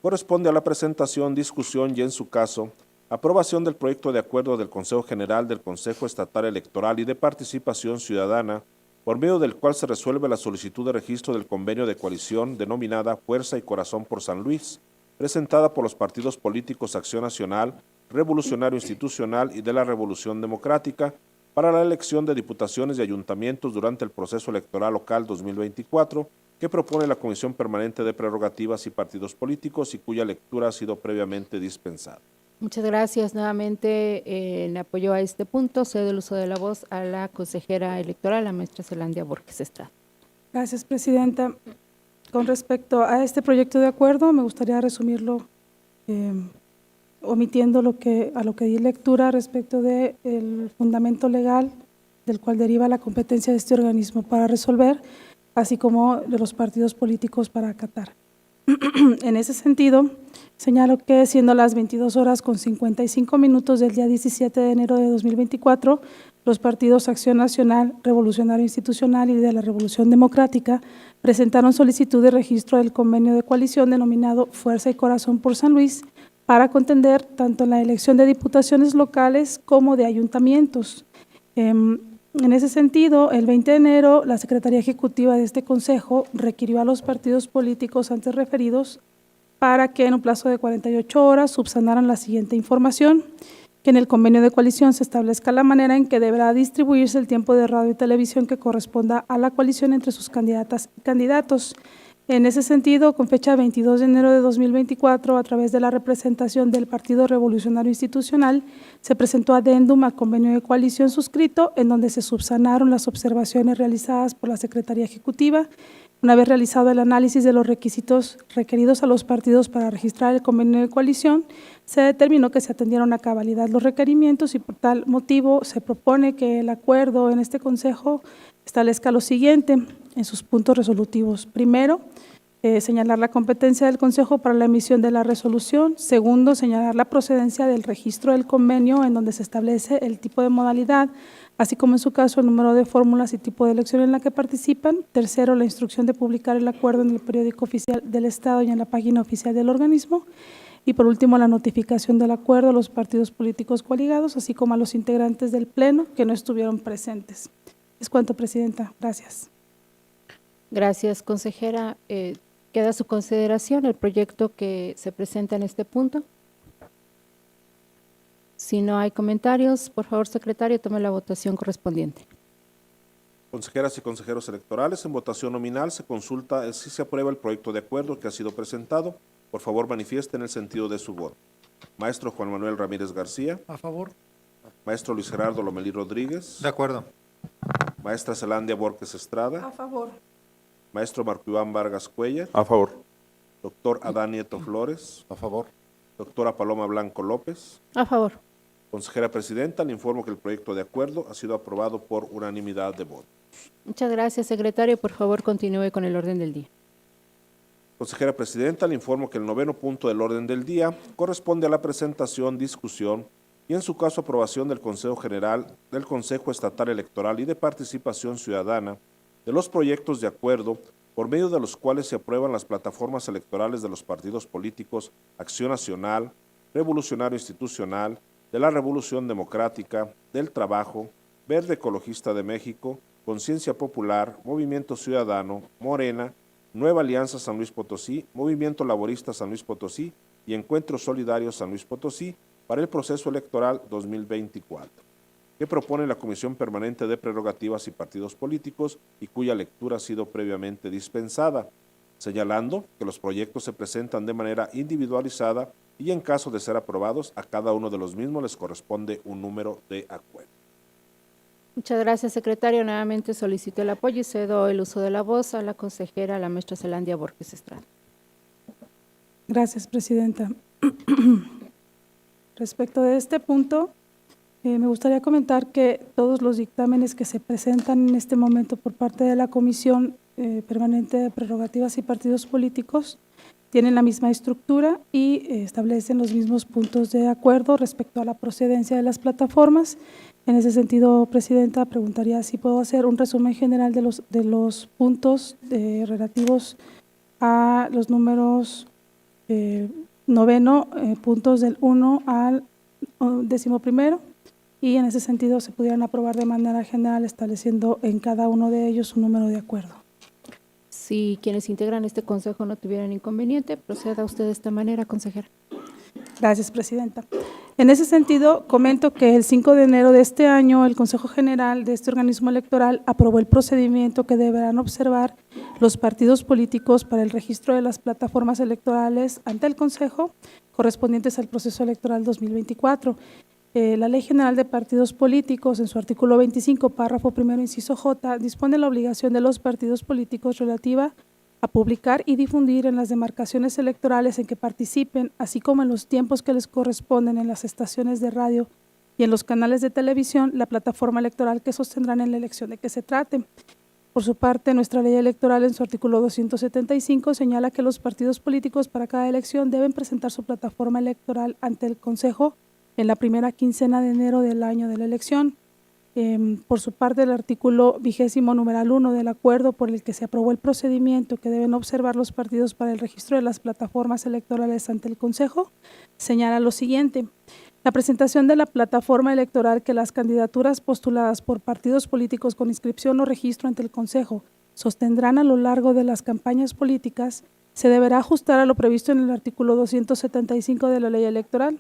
corresponde a la presentación, discusión y, en su caso, aprobación del proyecto de acuerdo del Consejo General del Consejo Estatal Electoral y de Participación Ciudadana, por medio del cual se resuelve la solicitud de registro del convenio de coalición denominada Fuerza y Corazón por San Luis, presentada por los partidos políticos Acción Nacional, Revolucionario Institucional y de la Revolución Democrática para la elección de diputaciones y ayuntamientos durante el proceso electoral local 2024, que propone la Comisión Permanente de Prerrogativas y Partidos Políticos y cuya lectura ha sido previamente dispensada. Muchas gracias. Nuevamente, en apoyo a este punto, cedo el uso de la voz a la consejera electoral, la maestra Zelandia Borges Estrada. Gracias, presidenta. Con respecto a este proyecto de acuerdo, me gustaría resumirlo omitiendo a lo que di lectura respecto del fundamento legal del cual deriva la competencia de este organismo para resolver, así como de los partidos políticos para acatar. En ese sentido, señalo que siendo las 22:55 del día 17 de enero de 2024, los partidos Acción Nacional, Revolucionario Institucional y de la Revolución Democrática presentaron solicitud de registro del convenio de coalición denominado Fuerza y Corazón por San Luis para contender tanto en la elección de diputaciones locales como de ayuntamientos. En ese sentido, el 20 de enero, la Secretaría Ejecutiva de este Consejo requirió a los partidos políticos antes referidos para que en un plazo de 48 horas subsanaran la siguiente información: que en el convenio de coalición se establezca la manera en que deberá distribuirse el tiempo de radio y televisión que corresponda a la coalición entre sus candidatas y candidatos. En ese sentido, con fecha 22 de enero de 2024, a través de la representación del Partido Revolucionario Institucional, se presentó adendum al convenio de coalición suscrito, en donde se subsanaron las observaciones realizadas por la Secretaría Ejecutiva. Una vez realizado el análisis de los requisitos requeridos a los partidos para registrar el convenio de coalición, se determinó que se atendieron a cabalidad los requerimientos y por tal motivo se propone que el acuerdo en este Consejo establezca lo siguiente en sus puntos resolutivos. Primero, señalar la competencia del Consejo para la emisión de la resolución. Segundo, señalar la procedencia del registro del convenio en donde se establece el tipo de modalidad, así como en su caso el número de fórmulas y tipo de elección en la que participan. Tercero, la instrucción de publicar el acuerdo en el periódico oficial del Estado y en la página oficial del organismo. Y por último, la notificación del acuerdo a los partidos políticos coaligados, así como a los integrantes del Pleno que no estuvieron presentes. Es cuanto, presidenta. Gracias. Gracias, consejera. Queda a su consideración el proyecto que se presenta en este punto. Si no hay comentarios, por favor, secretario, tome la votación correspondiente. Consejeras y consejeros electorales, en votación nominal se consulta si se aprueba el proyecto de acuerdo que ha sido presentado. Por favor, manifiesten el sentido de su voto. Maestro Juan Manuel Ramírez García. A favor. Maestro Luis Gerardo Lomelí Rodríguez. De acuerdo. Maestra Zelandia Borges Estrada. A favor. Maestro Marco Iván Vargas Cuellar. A favor. Doctor Adán Nieto Flores. A favor. Doctora Paloma Blanco López. A favor. Consejera Presidenta, le informo que el proyecto de acuerdo ha sido aprobado por unanimidad de votos. Muchas gracias, secretario. Por favor, continúe con el orden del día. Consejera Presidenta, le informo que el 9º punto del orden del día corresponde a la presentación, discusión y en su caso aprobación del Consejo General del Consejo Estatal Electoral y de Participación Ciudadana de los proyectos de acuerdo por medio de los cuales se aprueban las plataformas electorales de los partidos políticos Acción Nacional, Revolucionario Institucional, de la Revolución Democrática, del Trabajo, Verde Ecologista de México, Conciencia Popular, Movimiento Ciudadano, Morena, Nueva Alianza San Luis Potosí, Movimiento Laborista San Luis Potosí y Encuentro Solidario San Luis Potosí para el proceso electoral 2024, que propone la Comisión Permanente de Prerrogativas y Partidos Políticos y cuya lectura ha sido previamente dispensada, señalando que los proyectos se presentan de manera individualizada y en caso de ser aprobados, a cada uno de los mismos les corresponde un número de acuerdo. Muchas gracias, secretario. Nuevamente solicito el apoyo y cedo el uso de la voz a la consejera, la maestra Zelandia Borges Estrada. Gracias, presidenta. Respecto de este punto, me gustaría comentar que todos los dictámenes que se presentan en este momento por parte de la Comisión Permanente de Prerrogativas y Partidos Políticos tienen la misma estructura y establecen los mismos puntos de acuerdo respecto a la procedencia de las plataformas. En ese sentido, presidenta, preguntaría si puedo hacer un resumen general de los puntos relativos a los números noveno, puntos del 1 al 11º, y en ese sentido se pudieran aprobar de manera general estableciendo en cada uno de ellos un número de acuerdo. Si quienes integran este consejo no tuvieran inconveniente, proceda usted de esta manera, consejera. Gracias, presidenta. En ese sentido, comento que el 5 de enero de este año, el Consejo General de este organismo electoral aprobó el procedimiento que deberán observar los partidos políticos para el registro de las plataformas electorales ante el Consejo correspondientes al proceso electoral 2024. La Ley General de Partidos Políticos, en su artículo 25, párrafo primero, inciso J, dispone la obligación de los partidos políticos relativa a publicar y difundir en las demarcaciones electorales en que participen, así como en los tiempos que les corresponden en las estaciones de radio y en los canales de televisión, la plataforma electoral que sostendrán en la elección de que se trate. Por su parte, nuestra ley electoral, en su artículo 275, señala que los partidos políticos para cada elección deben presentar su plataforma electoral ante el Consejo en la primera quincena de enero del año de la elección. Por su parte, el artículo 20, numeral 1 del acuerdo por el que se aprobó el procedimiento que deben observar los partidos para el registro de las plataformas electorales ante el Consejo, señala lo siguiente: la presentación de la plataforma electoral que las candidaturas postuladas por partidos políticos con inscripción o registro ante el Consejo sostendrán a lo largo de las campañas políticas se deberá ajustar a lo previsto en el artículo 275 de la Ley Electoral.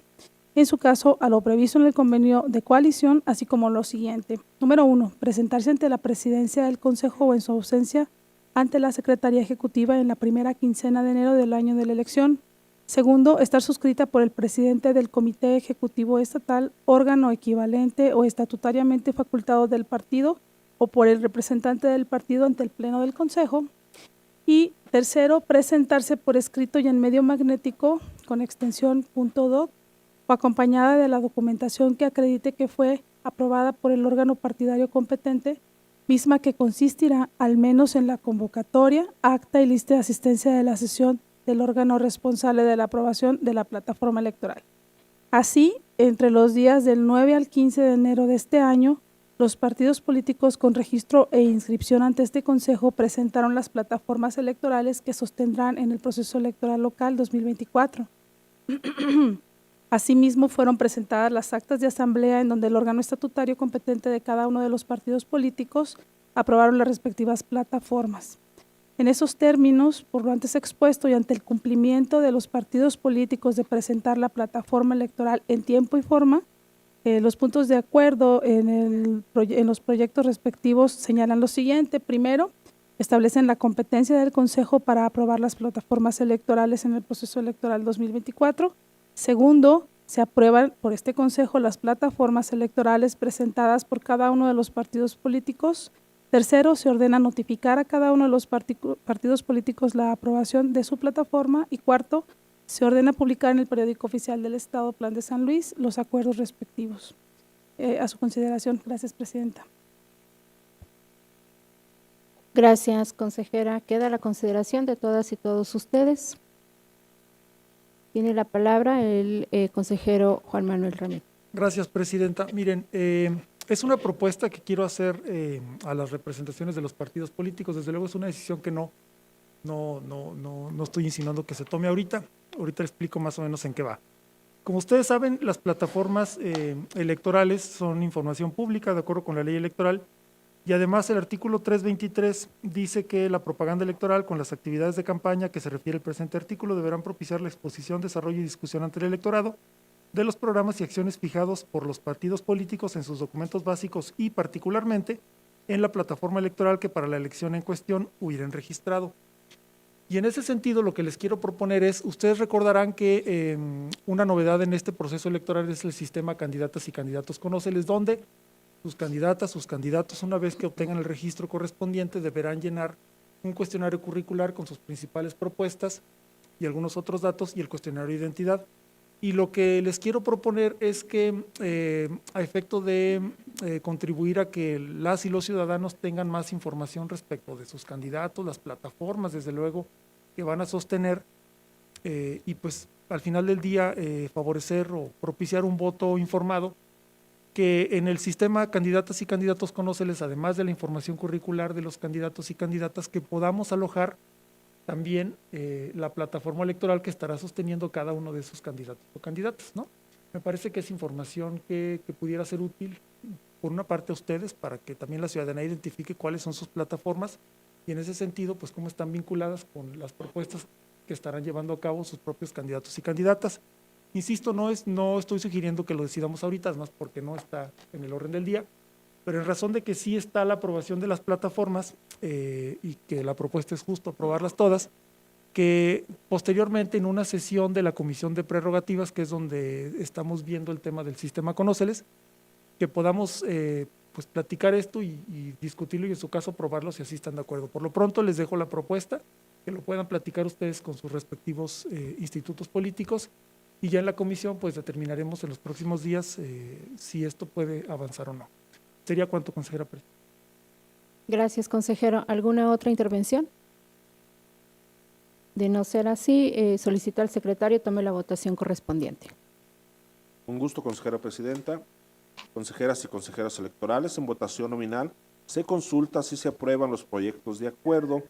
En su caso, a lo previsto en el convenio de coalición, así como lo siguiente. Número 1. Presentarse ante la presidencia del Consejo o en su ausencia ante la Secretaría Ejecutiva en la primera quincena de enero del año de la elección. Segundo, estar suscrita por el presidente del Comité Ejecutivo Estatal, órgano equivalente o estatutariamente facultado del partido o por el representante del partido ante el Pleno del Consejo. Y tercero, presentarse por escrito y en medio magnético con extensión .dot o acompañada de la documentación que acredite que fue aprobada por el órgano partidario competente, misma que consistirá al menos en la convocatoria, acta y lista de asistencia de la sesión del órgano responsable de la aprobación de la plataforma electoral. Así, entre los días del 9 al 15 de enero de este año, los partidos políticos con registro e inscripción ante este Consejo presentaron las plataformas electorales que sostendrán en el proceso electoral local 2024. Asimismo, fueron presentadas las actas de asamblea en donde el órgano estatutario competente de cada uno de los partidos políticos aprobaron las respectivas plataformas. En esos términos, por lo antes expuesto y ante el cumplimiento de los partidos políticos de presentar la plataforma electoral en tiempo y forma, los puntos de acuerdo en los proyectos respectivos señalan lo siguiente. Primero, establecen la competencia del Consejo para aprobar las plataformas electorales en el proceso electoral 2024. Segundo, se aprueban por este Consejo las plataformas electorales presentadas por cada uno de los partidos políticos. Tercero, se ordena notificar a cada uno de los partidos políticos la aprobación de su plataforma. Y cuarto, se ordena publicar en el periódico oficial del Estado, Plan de San Luis, los acuerdos respectivos. A su consideración. Gracias, presidenta. Gracias, consejera. Queda la consideración de todas y todos ustedes. Tiene la palabra el consejero Juan Manuel Ramírez. Gracias, presidenta. Miren, es una propuesta que quiero hacer a las representaciones de los partidos políticos. Desde luego es una decisión que no estoy insinuando que se tome ahorita. Ahorita explico más o menos en qué va. Como ustedes saben, las plataformas electorales son información pública de acuerdo con la ley electoral, y además el artículo 323 dice que la propaganda electoral con las actividades de campaña que se refiere el presente artículo deberán propiciar la exposición, desarrollo y discusión ante el electorado de los programas y acciones fijados por los partidos políticos en sus documentos básicos y particularmente en la plataforma electoral que para la elección en cuestión hubieran registrado. Y en ese sentido lo que les quiero proponer es, ustedes recordarán que una novedad en este proceso electoral es el sistema candidatas y candidatos conóceles, donde sus candidatas, sus candidatos, una vez que obtengan el registro correspondiente, deberán llenar un cuestionario curricular con sus principales propuestas y algunos otros datos y el cuestionario de identidad. Y lo que les quiero proponer es que a efecto de contribuir a que las y los ciudadanos tengan más información respecto de sus candidatos, las plataformas, desde luego, que van a sostener, y pues al final del día favorecer o propiciar un voto informado, que en el sistema candidatas y candidatos conóceles, además de la información curricular de los candidatos y candidatas, que podamos alojar también la plataforma electoral que estará sosteniendo cada uno de esos candidatos o candidatas, ¿no? Me parece que es información que pudiera ser útil, por una parte a ustedes, para que también la ciudadanía identifique cuáles son sus plataformas y en ese sentido, pues cómo están vinculadas con las propuestas que estarán llevando a cabo sus propios candidatos y candidatas. Insisto, no estoy sugiriendo que lo decidamos ahorita, es más porque no está en el orden del día, pero en razón de que sí está la aprobación de las plataformas y que la propuesta es justo aprobarlas todas, que posteriormente en una sesión de la Comisión de Prerrogativas, que es donde estamos viendo el tema del sistema Conóceles, que podamos pues platicar esto y discutirlo y en su caso aprobarlo si así están de acuerdo. Por lo pronto les dejo la propuesta, que lo puedan platicar ustedes con sus respectivos institutos políticos y ya en la comisión pues determinaremos en los próximos días si esto puede avanzar o no. Sería cuanto, consejera. Gracias, consejero. ¿Alguna otra intervención? De no ser así, solicito al secretario tome la votación correspondiente. Un gusto, consejera presidenta. Consejeras y consejeros electorales, en votación nominal se consulta si se aprueban los proyectos de acuerdo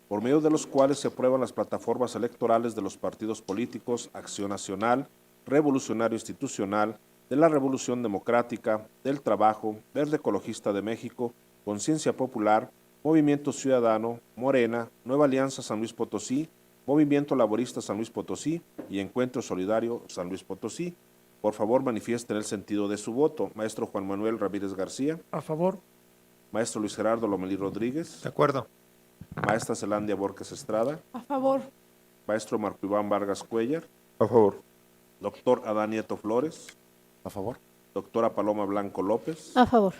por medio de los cuales se aprueban las plataformas electorales de los partidos políticos Acción Nacional, Revolucionario Institucional, de la Revolución Democrática, del Trabajo, Verde Ecologista de México, Conciencia Popular, Movimiento Ciudadano, Morena, Nueva Alianza San Luis Potosí, Movimiento Laborista San Luis Potosí y Encuentro Solidario San Luis Potosí. Por favor, manifiesten el sentido de su voto. Maestro Juan Manuel Ramírez García. A favor. Maestro Luis Gerardo Lomelí Rodríguez. De acuerdo. Maestra Zelandia Borges Estrada. A favor. Maestro Marco Iván Vargas Cuellar. A favor. Doctor Adán Nieto Flores. A favor. Doctora Paloma Blanco López. A favor.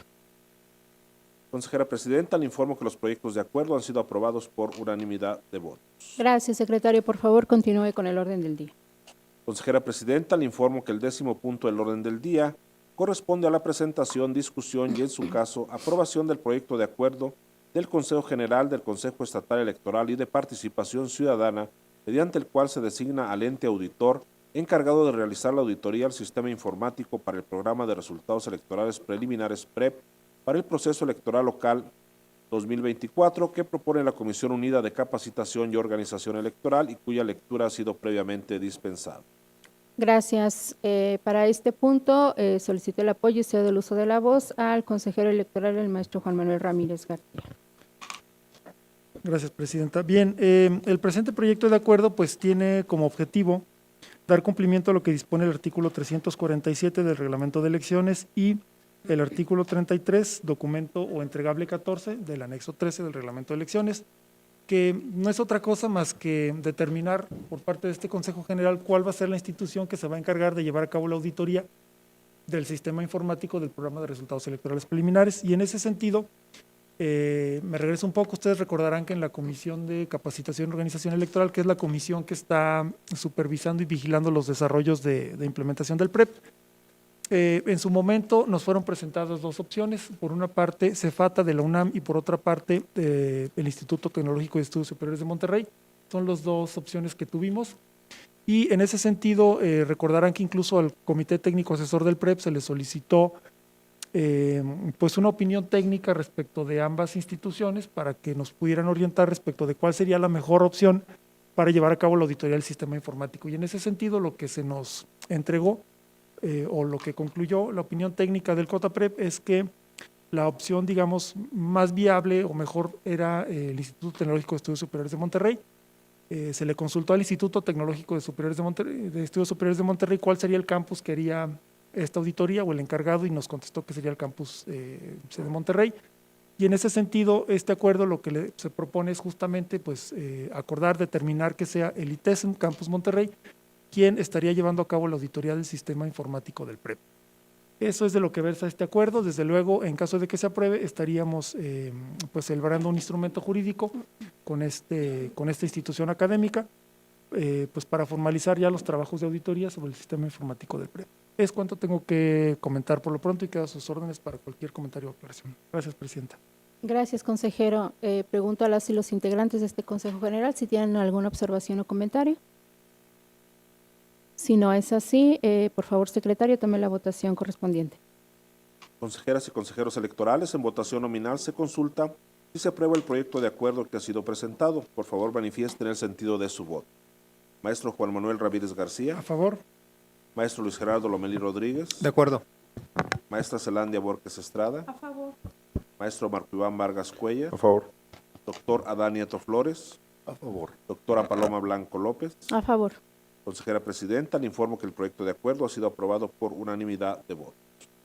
Consejera presidenta, le informo que los proyectos de acuerdo han sido aprobados por unanimidad de votos. Gracias, secretario. Por favor, continúe con el orden del día. Consejera presidenta, le informo que el 10º punto del orden del día corresponde a la presentación, discusión y, en su caso, aprobación del proyecto de acuerdo del Consejo General del Consejo Estatal Electoral y de Participación Ciudadana, mediante el cual se designa al ente auditor encargado de realizar la auditoría al sistema informático para el programa de resultados electorales preliminares PREP para el proceso electoral local 2024 que propone la Comisión Unida de Capacitación y Organización Electoral y cuya lectura ha sido previamente dispensada. Gracias. Para este punto solicito el apoyo y cedo el uso de la voz al consejero electoral, el maestro Juan Manuel Ramírez García. Gracias, presidenta. Bien, el presente proyecto de acuerdo pues tiene como objetivo dar cumplimiento a lo que dispone el artículo 347 del Reglamento de Elecciones y el artículo 33, documento o entregable 14 del anexo 13 del Reglamento de Elecciones, que no es otra cosa más que determinar por parte de este Consejo General cuál va a ser la institución que se va a encargar de llevar a cabo la auditoría del sistema informático del programa de resultados electorales preliminares. Y en ese sentido, me regreso un poco, ustedes recordarán que en la Comisión de Capacitación y Organización Electoral, que es la comisión que está supervisando y vigilando los desarrollos de implementación del PREP, en su momento nos fueron presentadas dos opciones, por una parte CEFATA de la UNAM y por otra parte el Instituto Tecnológico de Estudios Superiores de Monterrey. Son las dos opciones que tuvimos. Y en ese sentido, recordarán que incluso al Comité Técnico Asesor del PREP se le solicitó pues una opinión técnica respecto de ambas instituciones para que nos pudieran orientar respecto de cuál sería la mejor opción para llevar a cabo la auditoría del sistema informático. Y en ese sentido, lo que se nos entregó o lo que concluyó la opinión técnica del COTAPREP es que la opción, digamos, más viable o mejor era el Instituto Tecnológico de Estudios Superiores de Monterrey. Se le consultó al Instituto Tecnológico de Estudios Superiores de Monterrey cuál sería el campus que haría esta auditoría o el encargado, y nos contestó que sería el campus de Monterrey. Y en ese sentido, este acuerdo lo que se propone es justamente pues, acordar, determinar que sea el ITESM Campus Monterrey quien estaría llevando a cabo la auditoría del sistema informático del PREP. Eso es de lo que versa este acuerdo. Desde luego, en caso de que se apruebe, estaríamos pues celebrando un instrumento jurídico con esta institución académica pues para formalizar ya los trabajos de auditoría sobre el sistema informático del PREP. Es cuanto tengo que comentar por lo pronto y quedo a sus órdenes para cualquier comentario o aclaración. Gracias, presidenta. Gracias, consejero. Pregunto a las y los integrantes de este Consejo General si tienen alguna observación o comentario. Si no es así, por favor, secretario, tome la votación correspondiente. Consejeras y consejeros electorales, en votación nominal se consulta si se aprueba el proyecto de acuerdo que ha sido presentado. Por favor, manifiesten el sentido de su voto. Maestro Juan Manuel Ramírez García. A favor. Maestro Luis Gerardo Lomelí Rodríguez. De acuerdo. Maestra Zelandia Borges Estrada. A favor. Maestro Marco Iván Vargas Cuella. A favor. Doctor Adán Nieto Flores. A favor. Doctora Paloma Blanco López. A favor. Consejera Presidenta, le informo que el proyecto de acuerdo ha sido aprobado por unanimidad de votos.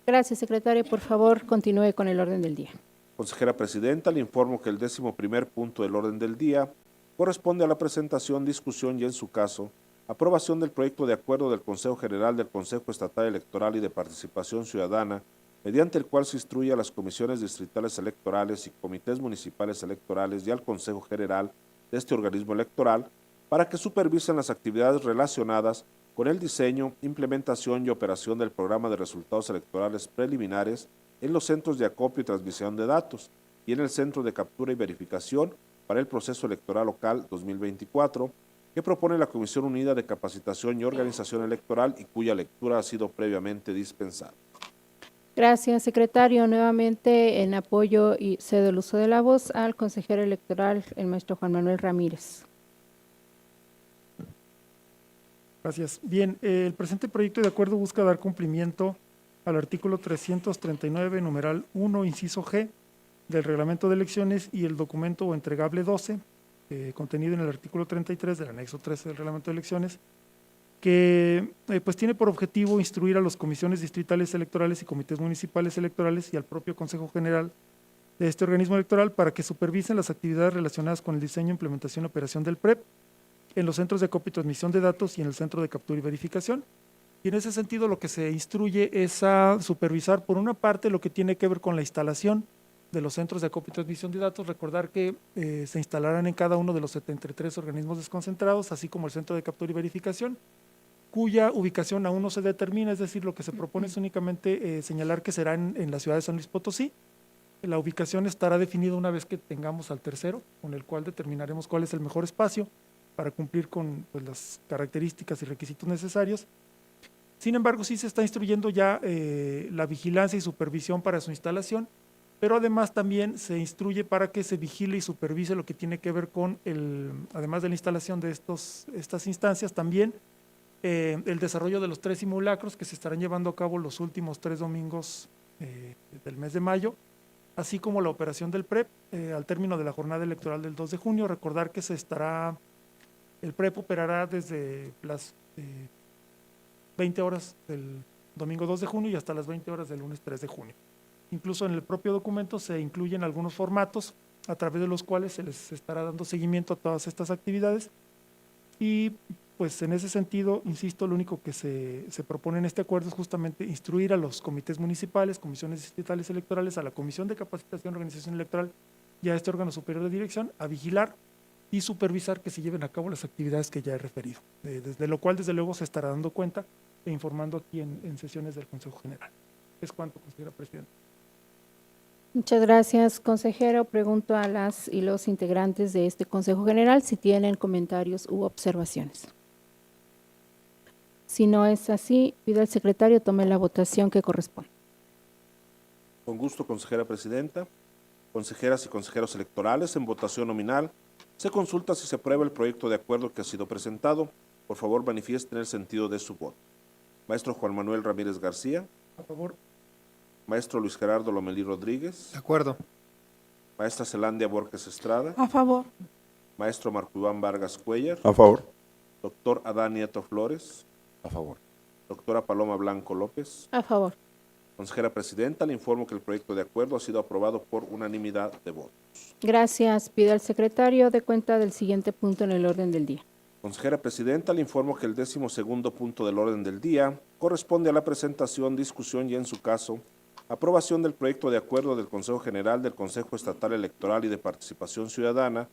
Gracias, secretario. Por favor, continúe con el orden del día. Consejera Presidenta, le informo que el 11º punto del orden del día corresponde a la presentación, discusión y, en su caso, aprobación del proyecto de acuerdo del Consejo General del Consejo Estatal Electoral y de Participación Ciudadana, mediante el cual se instruye a las comisiones distritales electorales y comités municipales electorales y al Consejo General de este organismo electoral para que supervisen las actividades relacionadas con el diseño, implementación y operación del programa de resultados electorales preliminares en los centros de acopio y transmisión de datos y en el Centro de Captura y Verificación para el Proceso Electoral Local 2024, que propone la Comisión Unida de Capacitación y Organización Electoral y cuya lectura ha sido previamente dispensada. Gracias, secretario. Nuevamente, en apoyo y cedo el uso de la voz al consejero electoral, el maestro Juan Manuel Ramírez. Gracias. Bien, el presente proyecto de acuerdo busca dar cumplimiento al artículo 339, numeral 1, inciso G, del Reglamento de Elecciones y el documento o entregable 12, contenido en el artículo 33 del anexo 13 del Reglamento de Elecciones, que pues tiene por objetivo instruir a las comisiones distritales electorales y comités municipales electorales y al propio Consejo General de este organismo electoral para que supervisen las actividades relacionadas con el diseño, implementación y operación del PREP en los centros de acopio y transmisión de datos y en el centro de captura y verificación. Y en ese sentido lo que se instruye es a supervisar por una parte lo que tiene que ver con la instalación de los centros de acopio y transmisión de datos. Recordar que se instalarán en cada uno de los 73 organismos desconcentrados, así como el centro de captura y verificación, cuya ubicación aún no se determina, es decir, lo que se propone es únicamente señalar que será en la ciudad de San Luis Potosí. La ubicación estará definida una vez que tengamos al tercero, con el cual determinaremos cuál es el mejor espacio para cumplir con pues, las características y requisitos necesarios. Sin embargo, sí se está instruyendo ya la vigilancia y supervisión para su instalación, pero además también se instruye para que se vigile y supervise lo que tiene que ver con, además de la instalación de estas instancias, también el desarrollo de los 3 simulacros que se estarán llevando a cabo los últimos 3 domingos del mes de mayo, así como la operación del PREP al término de la jornada electoral del 2 de junio. Recordar que el PREP operará desde las 20 horas del domingo 2 de junio y hasta las 20 horas del lunes 3 de junio. Incluso en el propio documento se incluyen algunos formatos a través de los cuales se les estará dando seguimiento a todas estas actividades. Y pues en ese sentido, insisto, lo único que se propone en este acuerdo es justamente instruir a los comités municipales, comisiones distritales electorales, a la Comisión de Capacitación y Organización Electoral y a este órgano superior de dirección a vigilar y supervisar que se lleven a cabo las actividades que ya he referido, desde lo cual desde luego se estará dando cuenta e informando aquí en sesiones del Consejo General. Es cuanto, consejera presidenta. Muchas gracias, consejero. Pregunto a las y los integrantes de este Consejo General si tienen comentarios u observaciones. Si no es así, pido al secretario tome la votación que corresponde. Con gusto, consejera presidenta. Consejeras y consejeros electorales, en votación nominal, se consulta si se aprueba el proyecto de acuerdo que ha sido presentado. Por favor, manifiesten el sentido de su voto. Maestro Juan Manuel Ramírez García. A favor. Maestro Luis Gerardo Lomelí Rodríguez. De acuerdo. Maestra Zelandia Borges Estrada. A favor. Maestro Marco Iván Vargas Cuellar. A favor. Doctor Adán Nieto Flores. A favor. Doctora Paloma Blanco López. A favor. Consejera presidenta, le informo que el proyecto de acuerdo ha sido aprobado por unanimidad de votos. Gracias. Pido al secretario de cuenta del siguiente punto en el orden del día. Consejera presidenta, le informo que el 12º punto del orden del día corresponde a la presentación, discusión y, en su caso, aprobación del proyecto de acuerdo del Consejo General del Consejo Estatal Electoral y de Participación Ciudadana,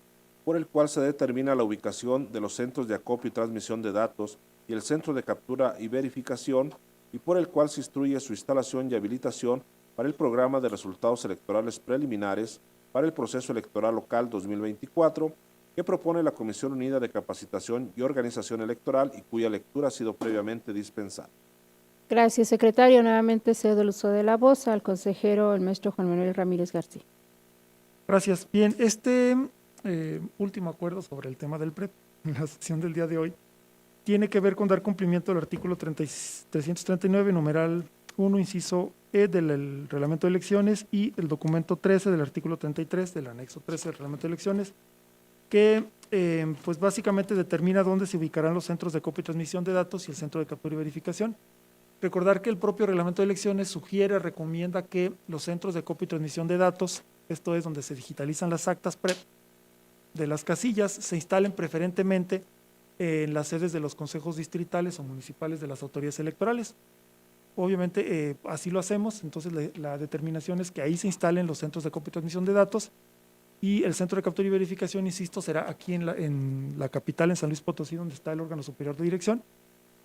por el cual se determina la ubicación de los centros de acopio y transmisión de datos y el centro de captura y verificación, y por el cual se instruye su instalación y habilitación para el programa de resultados electorales preliminares para el proceso electoral local 2024, que propone la Comisión Unida de Capacitación y Organización Electoral y cuya lectura ha sido previamente dispensada. Gracias, secretario. Nuevamente cedo el uso de la voz al consejero, el maestro Juan Manuel Ramírez García. Gracias. Bien, este último acuerdo sobre el tema del PREP, en la sesión del día de hoy, tiene que ver con dar cumplimiento al artículo 339, numeral 1, inciso E del Reglamento de Elecciones y el documento 13 del artículo 33 del anexo 13 del Reglamento de Elecciones, que pues básicamente determina dónde se ubicarán los centros de copia y transmisión de datos y el centro de captura y verificación. Recordar que el propio Reglamento de Elecciones sugiere, recomienda que los centros de copia y transmisión de datos, esto es donde se digitalizan las actas PREP de las casillas, se instalen preferentemente en las sedes de los consejos distritales o municipales de las autoridades electorales. Obviamente así lo hacemos, entonces la determinación es que ahí se instalen los centros de copia y transmisión de datos y el centro de captura y verificación, insisto, será aquí en la capital, en San Luis Potosí, donde está el órgano superior de dirección,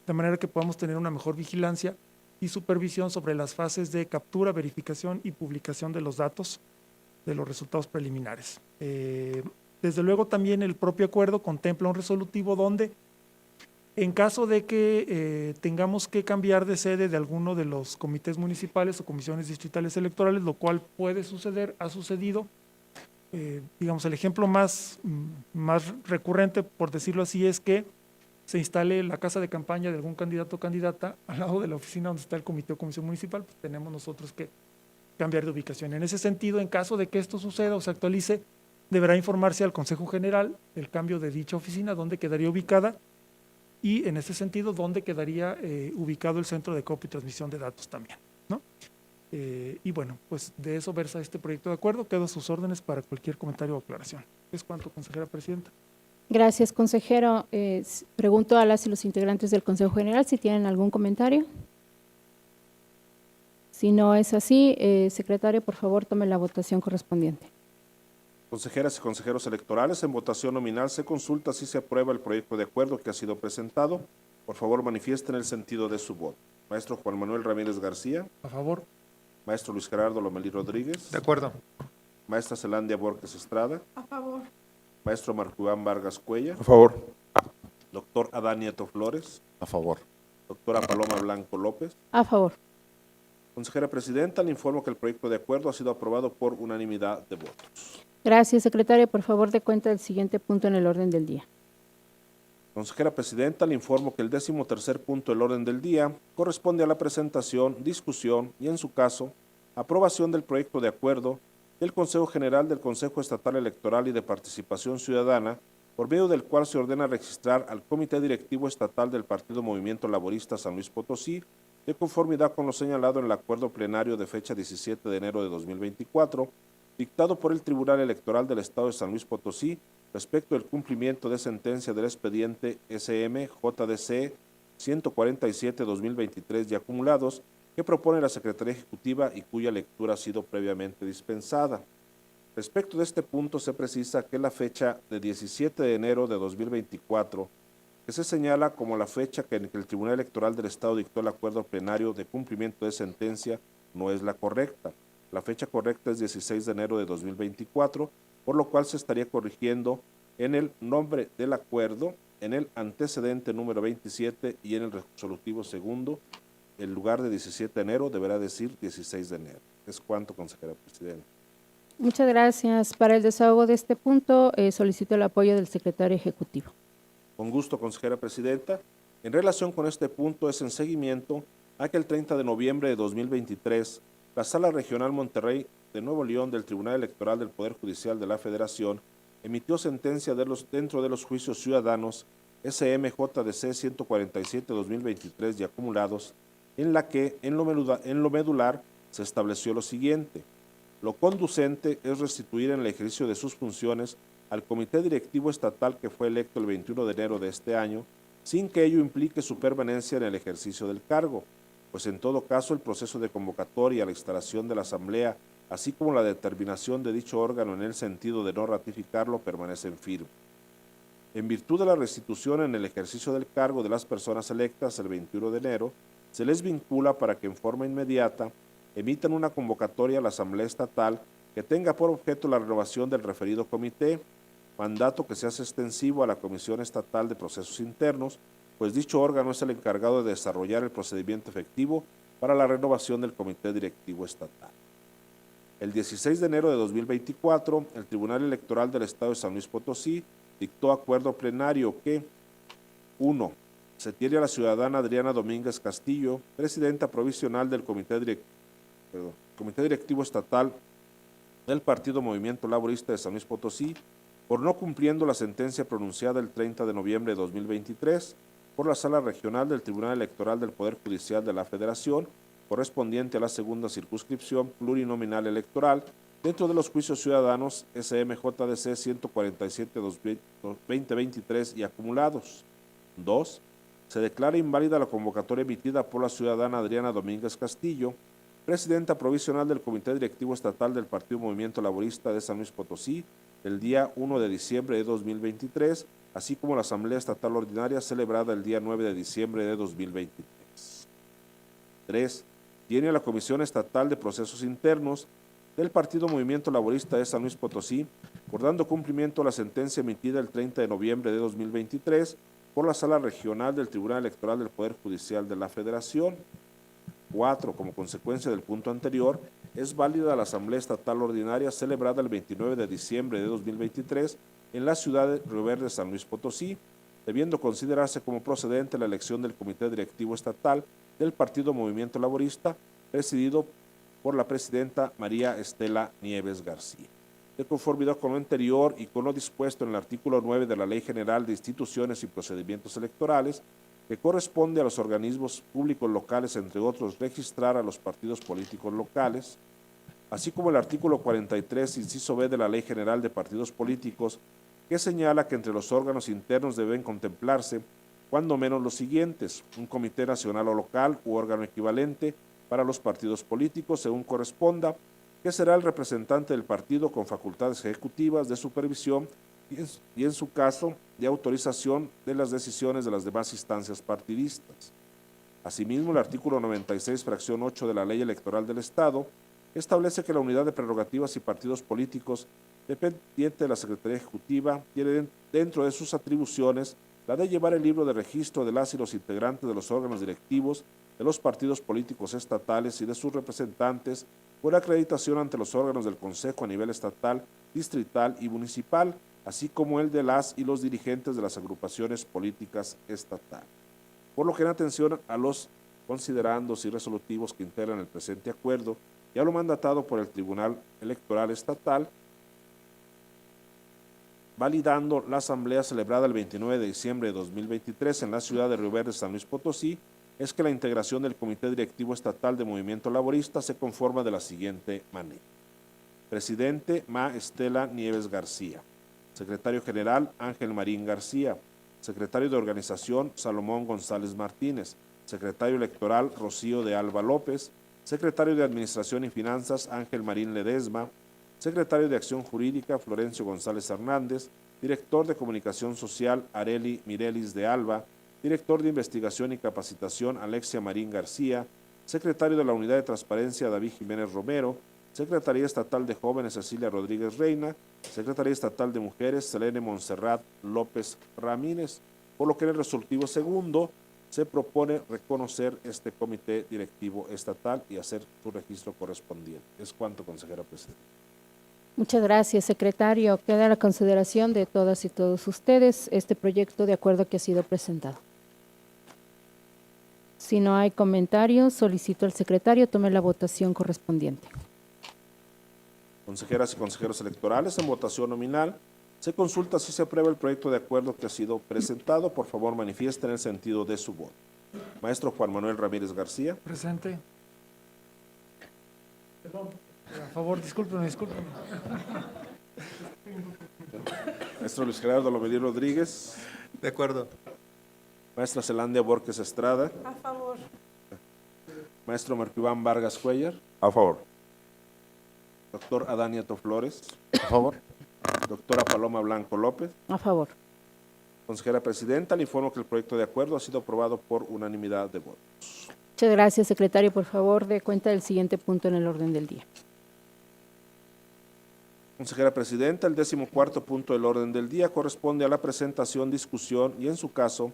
de manera que podamos tener una mejor vigilancia y supervisión sobre las fases de captura, verificación y publicación de los datos de los resultados preliminares. Desde luego también el propio acuerdo contempla un resolutivo donde en caso de que tengamos que cambiar de sede de alguno de los comités municipales o comisiones distritales electorales, lo cual puede suceder, ha sucedido, digamos el ejemplo más recurrente, por decirlo así, es que se instale la casa de campaña de algún candidato o candidata al lado de la oficina donde está el comité o comisión municipal, pues tenemos nosotros que cambiar de ubicación. En ese sentido, en caso de que esto suceda o se actualice, deberá informarse al Consejo General el cambio de dicha oficina, dónde quedaría ubicada y en ese sentido, dónde quedaría ubicado el centro de copia y transmisión de datos también, ¿no? Y bueno, pues de eso versa este proyecto de acuerdo. Quedo a sus órdenes para cualquier comentario o aclaración. Es cuanto, consejera presidenta. Gracias, consejero. Pregunto a las y los integrantes del Consejo General si tienen algún comentario. Si no es así, secretario, por favor, tome la votación correspondiente. Consejeras y consejeros electorales, en votación nominal se consulta si se aprueba el proyecto de acuerdo que ha sido presentado. Por favor, manifiesten el sentido de su voto. Maestro Juan Manuel Ramírez García. A favor. Maestro Luis Gerardo Lomelí Rodríguez. De acuerdo. Maestra Zelandia Borges Estrada. A favor. Maestro Marco Iván Vargas Cuellar. A favor. Doctor Adán Nieto Flores. A favor. Doctora Paloma Blanco López. A favor. Consejera presidenta, le informo que el proyecto de acuerdo ha sido aprobado por unanimidad de votos. Gracias, secretario. Por favor, dé cuenta del siguiente punto en el orden del día. Consejera presidenta, le informo que el 13º punto del orden del día corresponde a la presentación, discusión y, en su caso, aprobación del proyecto de acuerdo del Consejo General del Consejo Estatal Electoral y de Participación Ciudadana, por medio del cual se ordena registrar al Comité Directivo Estatal del Partido Movimiento Laborista San Luis Potosí, de conformidad con lo señalado en el acuerdo plenario de fecha 17 de enero de 2024, dictado por el Tribunal Electoral del Estado de San Luis Potosí respecto del cumplimiento de sentencia del expediente SM-JDC 147-2023 y acumulados que propone la Secretaría Ejecutiva y cuya lectura ha sido previamente dispensada. Respecto de este punto, se precisa que la fecha de 17 de enero de 2024, que se señala como la fecha en que el Tribunal Electoral del Estado dictó el acuerdo plenario de cumplimiento de sentencia, no es la correcta. La fecha correcta es 16 de enero de 2024, por lo cual se estaría corrigiendo en el nombre del acuerdo, en el antecedente número 27 y en el resolutivo segundo, en lugar de 17 de enero deberá decir 16 de enero. Es cuanto, consejera presidenta. Muchas gracias. Para el desahogo de este punto, solicito el apoyo del secretario ejecutivo. Con gusto, consejera presidenta. En relación con este punto, es en seguimiento a que el 30 de noviembre de 2023, la Sala Regional Monterrey de Nuevo León del Tribunal Electoral del Poder Judicial de la Federación emitió sentencia dentro de los juicios ciudadanos SMJDC 147-2023 y acumulados, en la que en lo medular se estableció lo siguiente. Lo conducente es restituir en el ejercicio de sus funciones al Comité Directivo Estatal que fue electo el 21 de enero de este año, sin que ello implique su permanencia en el ejercicio del cargo, pues en todo caso el proceso de convocatoria a la instalación de la Asamblea, así como la determinación de dicho órgano en el sentido de no ratificarlo, permanecen firmes. En virtud de la restitución en el ejercicio del cargo de las personas electas el 21 de enero, se les vincula para que en forma inmediata emitan una convocatoria a la Asamblea Estatal que tenga por objeto la renovación del referido comité, mandato que se hace extensivo a la Comisión Estatal de Procesos Internos, pues dicho órgano es el encargado de desarrollar el procedimiento efectivo para la renovación del Comité Directivo Estatal. El 16 de enero de 2024, el Tribunal Electoral del Estado de San Luis Potosí dictó acuerdo plenario que 1. Se tiene a la ciudadana Adriana Domínguez Castillo, presidenta provisional del Comité Directivo Estatal del Partido Movimiento Laborista de San Luis Potosí, por no cumpliendo la sentencia pronunciada el 30 de noviembre de 2023 por la Sala Regional del Tribunal Electoral del Poder Judicial de la Federación, correspondiente a la segunda circunscripción plurinominal electoral, dentro de los juicios ciudadanos SMJDC 147-2023 y acumulados. 2. Se declara inválida la convocatoria emitida por la ciudadana Adriana Domínguez Castillo, presidenta provisional del Comité Directivo Estatal del Partido Movimiento Laborista de San Luis Potosí, el día 1 de diciembre de 2023, así como la Asamblea Estatal Ordinaria celebrada el día 9 de diciembre de 2023. 3. Tiene a la Comisión Estatal de Procesos Internos del Partido Movimiento Laborista de San Luis Potosí, por dando cumplimiento a la sentencia emitida el 30 de noviembre de 2023 por la Sala Regional del Tribunal Electoral del Poder Judicial de la Federación. 4. Como consecuencia del punto anterior, es válida la Asamblea Estatal Ordinaria celebrada el 29 de diciembre de 2023 en la ciudad de Río Verde, San Luis Potosí, debiendo considerarse como procedente la elección del Comité Directivo Estatal del Partido Movimiento Laborista, presidido por la presidenta María Estela Nieves García. De conformidad con lo anterior y con lo dispuesto en el artículo 9 de la Ley General de Instituciones y Procedimientos Electorales, que corresponde a los organismos públicos locales, entre otros, registrar a los partidos políticos locales, así como el artículo 43, inciso B de la Ley General de Partidos Políticos, que señala que entre los órganos internos deben contemplarse, cuando menos los siguientes: un comité nacional o local u órgano equivalente para los partidos políticos, según corresponda, que será el representante del partido con facultades ejecutivas de supervisión y en su caso de autorización de las decisiones de las demás instancias partidistas. Asimismo, el artículo 96, fracción 8 de la Ley Electoral del Estado establece que la unidad de prerrogativas y partidos políticos dependiente de la Secretaría Ejecutiva tiene dentro de sus atribuciones la de llevar el libro de registro de las y los integrantes de los órganos directivos de los partidos políticos estatales y de sus representantes por acreditación ante los órganos del Consejo a nivel estatal, distrital y municipal, así como el de las y los dirigentes de las agrupaciones políticas estatales. Por lo que en atención a los considerandos y resolutivos que integran el presente acuerdo y a lo mandatado por el Tribunal Electoral Estatal, validando la asamblea celebrada el 29 de diciembre de 2023 en la ciudad de Río Verde, San Luis Potosí, es que la integración del Comité Directivo Estatal de Movimiento Laborista se conforma de la siguiente manera. Presidente, Ma Estela Nieves García. Secretario General, Ángel Marín García. Secretario de Organización, Salomón González Martínez. Secretario Electoral, Rocío de Alba López. Secretario de Administración y Finanzas, Ángel Marín Ledesma. Secretario de Acción Jurídica, Florencio González Hernández. Director de Comunicación Social, Areli Mirelis de Alba. Director de Investigación y Capacitación, Alexia Marín García. Secretario de la Unidad de Transparencia, David Jiménez Romero. Secretaría Estatal de Jóvenes, Cecilia Rodríguez Reina. Secretaría Estatal de Mujeres, Selene Montserrat López Ramírez. Por lo que en el resolutivo segundo se propone reconocer este comité directivo estatal y hacer su registro correspondiente. Es cuanto, consejera presidenta. Muchas gracias, secretario. Queda a la consideración de todas y todos ustedes este proyecto de acuerdo que ha sido presentado. Si no hay comentarios, solicito al secretario tome la votación correspondiente. Consejeras y consejeros electorales, en votación nominal, se consulta si se aprueba el proyecto de acuerdo que ha sido presentado. Por favor, manifiesten el sentido de su voto. Maestro Juan Manuel Ramírez García. Presente. Perdón, a favor, discúlpenme. Maestro Luis Gerardo Lomelí Rodríguez. De acuerdo. Maestra Zelandia Borges Estrada. A favor. Maestro Marco Iván Vargas Cuellar. A favor. Doctor Adán Nieto Flores. A favor. Doctora Paloma Blanco López. A favor. Consejera presidenta, le informo que el proyecto de acuerdo ha sido aprobado por unanimidad de votos. Muchas gracias, secretario. Por favor, dé cuenta del siguiente punto en el orden del día. Consejera presidenta, el 14º punto del orden del día corresponde a la presentación, discusión y, en su caso,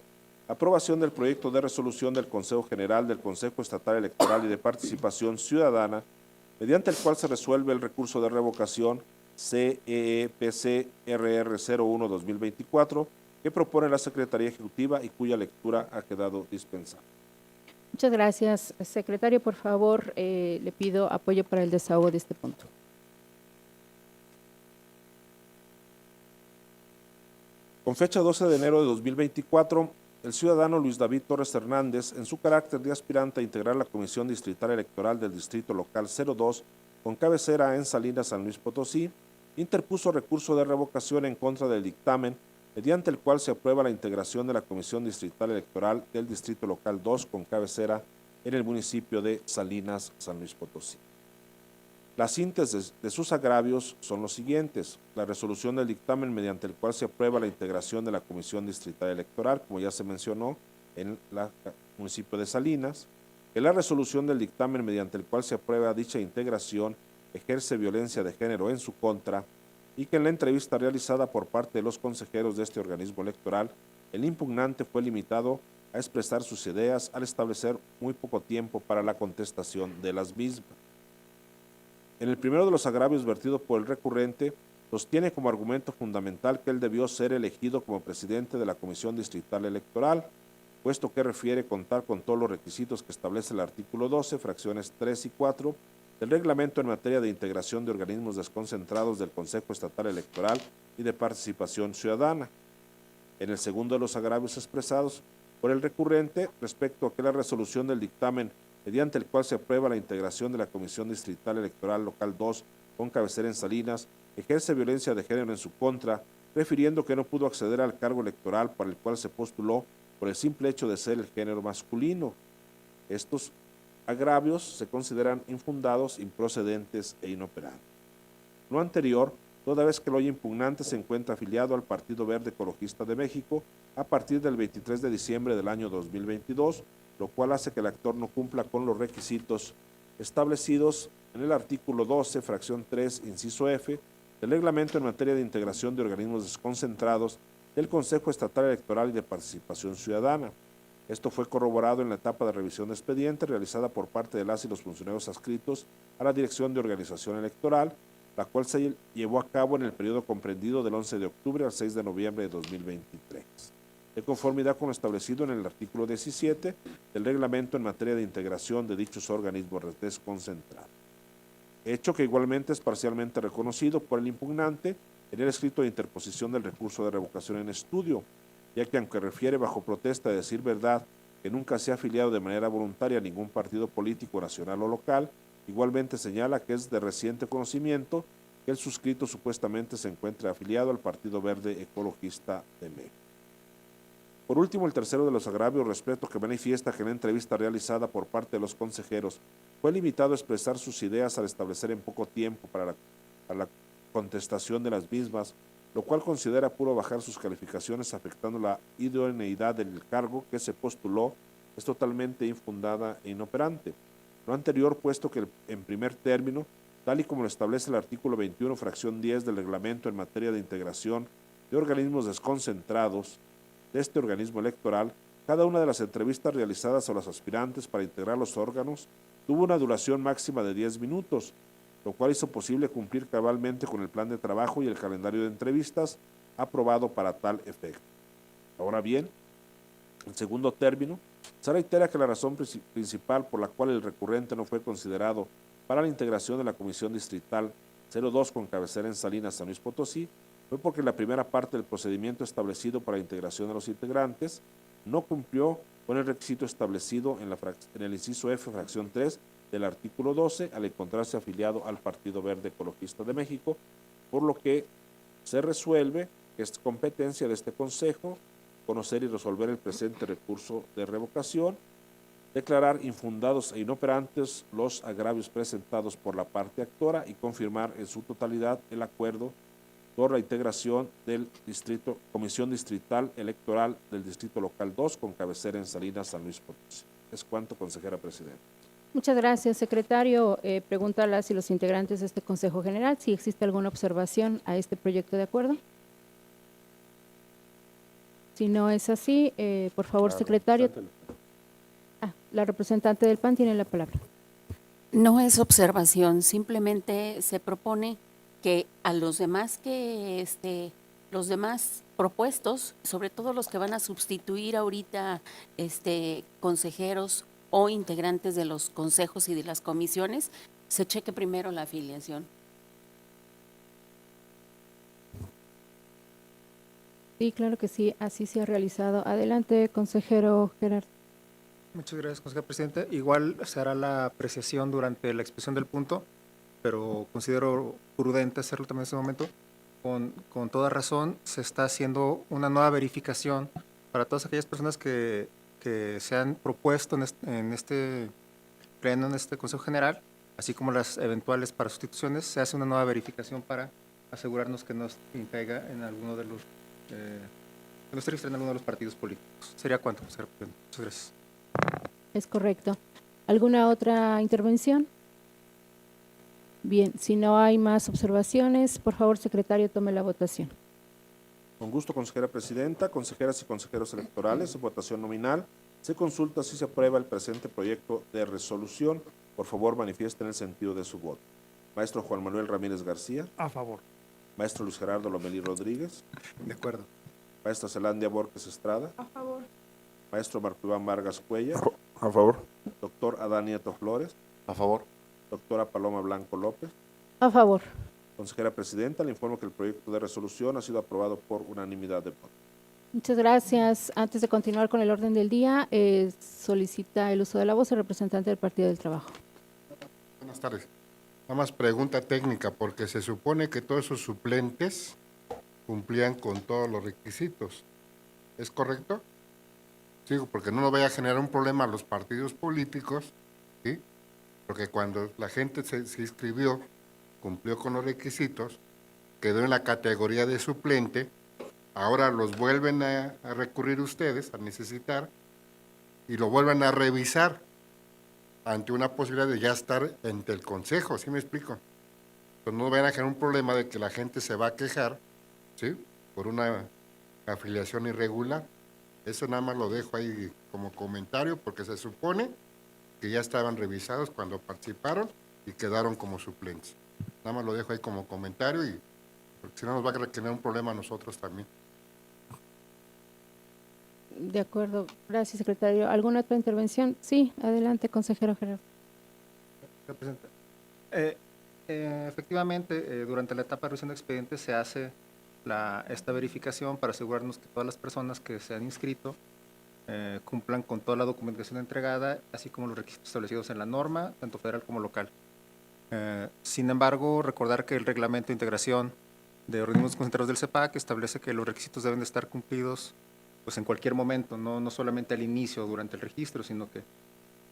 aprobación del proyecto de resolución del Consejo General del Consejo Estatal Electoral y de Participación Ciudadana, mediante el cual se resuelve el recurso de revocación CEEPC RR01-2024 que propone la Secretaría Ejecutiva y cuya lectura ha quedado dispensada. Muchas gracias, secretario. Por favor, le pido apoyo para el desahogo de este punto. Con fecha 12 de enero de 2024, el ciudadano Luis David Torres Hernández, en su carácter de aspirante a integrar la Comisión Distrital Electoral del Distrito Local 02, con cabecera en Salinas, San Luis Potosí, interpuso recurso de revocación en contra del dictamen, mediante el cual se aprueba la integración de la Comisión Distrital Electoral del Distrito Local 2, con cabecera en el municipio de Salinas, San Luis Potosí. Las síntesis de sus agravios son los siguientes: la resolución del dictamen mediante el cual se aprueba la integración de la Comisión Distrital Electoral, como ya se mencionó, en el municipio de Salinas; que la resolución del dictamen mediante el cual se aprueba dicha integración ejerce violencia de género en su contra, y que en la entrevista realizada por parte de los consejeros de este organismo electoral, el impugnante fue limitado a expresar sus ideas al establecer muy poco tiempo para la contestación de las mismas. En el primero de los agravios vertido por el recurrente, sostiene como argumento fundamental que él debió ser elegido como presidente de la Comisión Distrital Electoral, puesto que refiere contar con todos los requisitos que establece el artículo 12, fracciones 3 y 4, del reglamento en materia de integración de organismos desconcentrados del Consejo Estatal Electoral y de Participación Ciudadana. En el segundo de los agravios expresados por el recurrente, respecto a que la resolución del dictamen mediante el cual se aprueba la integración de la Comisión Distrital Electoral Local 2 con cabecera en Salinas, ejerce violencia de género en su contra, refiriendo que no pudo acceder al cargo electoral para el cual se postuló por el simple hecho de ser el género masculino. Estos agravios se consideran infundados, improcedentes e inoperados. Lo anterior, toda vez que el hoy impugnante se encuentra afiliado al Partido Verde Ecologista de México a partir del 23 de diciembre del año 2022, lo cual hace que el actor no cumpla con los requisitos establecidos en el artículo 12, fracción 3, inciso F, del reglamento en materia de integración de organismos desconcentrados del Consejo Estatal Electoral y de Participación Ciudadana. Esto fue corroborado en la etapa de revisión de expediente realizada por parte de las y los funcionarios adscritos a la Dirección de Organización Electoral, la cual se llevó a cabo en el periodo comprendido del 11 de octubre al 6 de noviembre de 2023. De conformidad con lo establecido en el artículo 17 del reglamento en materia de integración de dichos organismos desconcentrados. Hecho que igualmente es parcialmente reconocido por el impugnante en el escrito de interposición del recurso de revocación en estudio, ya que aunque refiere bajo protesta de decir verdad que nunca se ha afiliado de manera voluntaria a ningún partido político nacional o local, igualmente señala que es de reciente conocimiento que el suscrito supuestamente se encuentre afiliado al Partido Verde Ecologista de México. Por último, el tercero de los agravios, respeto que manifiesta que en la entrevista realizada por parte de los consejeros fue limitado a expresar sus ideas al establecer en poco tiempo para la contestación de las mismas, lo cual considera puro bajar sus calificaciones afectando la idoneidad del cargo que se postuló, es totalmente infundada e inoperante. Lo anterior, puesto que en primer término, tal y como lo establece el artículo 21, fracción 10 del reglamento en materia de integración de organismos desconcentrados de este organismo electoral, cada una de las entrevistas realizadas a los aspirantes para integrar los órganos tuvo una duración máxima de 10 minutos, lo cual hizo posible cumplir cabalmente con el plan de trabajo y el calendario de entrevistas aprobado para tal efecto. Ahora bien, en segundo término, se reitera que la razón principal por la cual el recurrente no fue considerado para la integración de la Comisión Distrital 02 con cabecera en Salinas, San Luis Potosí, fue porque la primera parte del procedimiento establecido para la integración de los integrantes no cumplió con el requisito establecido en el inciso F, fracción 3 del artículo 12, al encontrarse afiliado al Partido Verde Ecologista de México, por lo que se resuelve que es competencia de este Consejo conocer y resolver el presente recurso de revocación, declarar infundados e inoperantes los agravios presentados por la parte actora y confirmar en su totalidad el acuerdo por la integración del Comisión Distrital Electoral del Distrito Local 2 con cabecera en Salinas, San Luis Potosí. Es cuanto, consejera presidenta. Muchas gracias, secretario. Pregunto a las y los integrantes de este Consejo General si existe alguna observación a este proyecto de acuerdo. Si no es así, por favor, secretario. La representante del PAN tiene la palabra. No es observación, simplemente se propone que a los demás los demás propuestos, sobre todo los que van a sustituir ahorita consejeros o integrantes de los consejos y de las comisiones, se cheque primero la afiliación. Sí, claro que sí, así se ha realizado. Adelante, consejero Gerardo. Muchas gracias, consejera presidenta. Igual se hará la apreciación durante la exposición del punto, pero considero prudente hacerlo también en este momento. Con toda razón, se está haciendo una nueva verificación para todas aquellas personas que se han propuesto en este pleno, en este Consejo General, así como las eventuales para sustituciones. Se hace una nueva verificación para asegurarnos que no caiga en alguno de los que no esté registrado en alguno de los partidos políticos. Sería cuanto, consejera presidenta. Muchas gracias. Es correcto. ¿Alguna otra intervención? Bien, si no hay más observaciones, por favor, secretario, tome la votación. Con gusto, consejera presidenta, consejeras y consejeros electorales, en votación nominal, se consulta si se aprueba el presente proyecto de resolución. Por favor, manifiesten el sentido de su voto. Maestro Juan Manuel Ramírez García. A favor. Maestro Luis Gerardo Lomelí Rodríguez. De acuerdo. Maestra Zelandia Borges Estrada. A favor. Maestro Marco Iván Vargas Cuellar. A favor. Doctor Adán Nieto Flores. A favor. Doctora Paloma Blanco López. A favor. Consejera presidenta, le informo que el proyecto de resolución ha sido aprobado por unanimidad de votos. Muchas gracias. Antes de continuar con el orden del día, solicita el uso de la voz el representante del Partido del Trabajo. Buenas tardes. Nada más pregunta técnica, porque se supone que todos esos suplentes cumplían con todos los requisitos. ¿Es correcto? Sigo, porque no nos vaya a generar un problema a los partidos políticos, ¿sí? Porque cuando la gente se inscribió, cumplió con los requisitos, quedó en la categoría de suplente, ahora los vuelven a recurrir ustedes, a necesitar, y lo vuelven a revisar ante una posibilidad de ya estar ante el Consejo, ¿sí me explico? Entonces no vayan a generar un problema de que la gente se va a quejar, ¿sí? Por una afiliación irregular. Eso nada más lo dejo ahí como comentario, porque se supone que ya estaban revisados cuando participaron y quedaron como suplentes. Nada más lo dejo ahí como comentario, y porque si no nos va a generar un problema a nosotros también. De acuerdo. Gracias, secretario. ¿Alguna otra intervención? Sí, adelante, consejero Gerardo. Representa. Efectivamente, durante la etapa de revisión de expedientes se hace esta verificación para asegurarnos que todas las personas que se han inscrito cumplan con toda la documentación entregada, así como los requisitos establecidos en la norma, tanto federal como local. Sin embargo, recordar que el reglamento de integración de organismos concentrados del CEPAC establece que los requisitos deben de estar cumplidos pues, en cualquier momento, no solamente al inicio durante el registro, sino que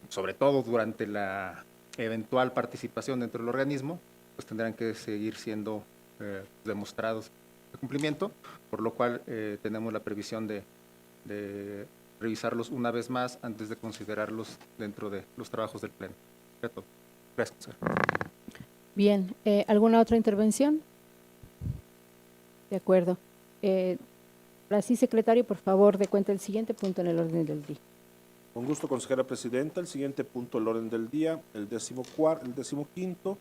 sobre todo durante la eventual participación dentro del organismo, pues tendrán que seguir siendo demostrados de cumplimiento, por lo cual tenemos la previsión de revisarlos una vez más antes de considerarlos dentro de los trabajos del Pleno. Gracias, consejero. Bien, ¿alguna otra intervención? De acuerdo. Así, secretario, por favor, dé cuenta el siguiente punto en el orden del día. Con gusto, consejera presidenta. El siguiente punto del orden del día, el 15º,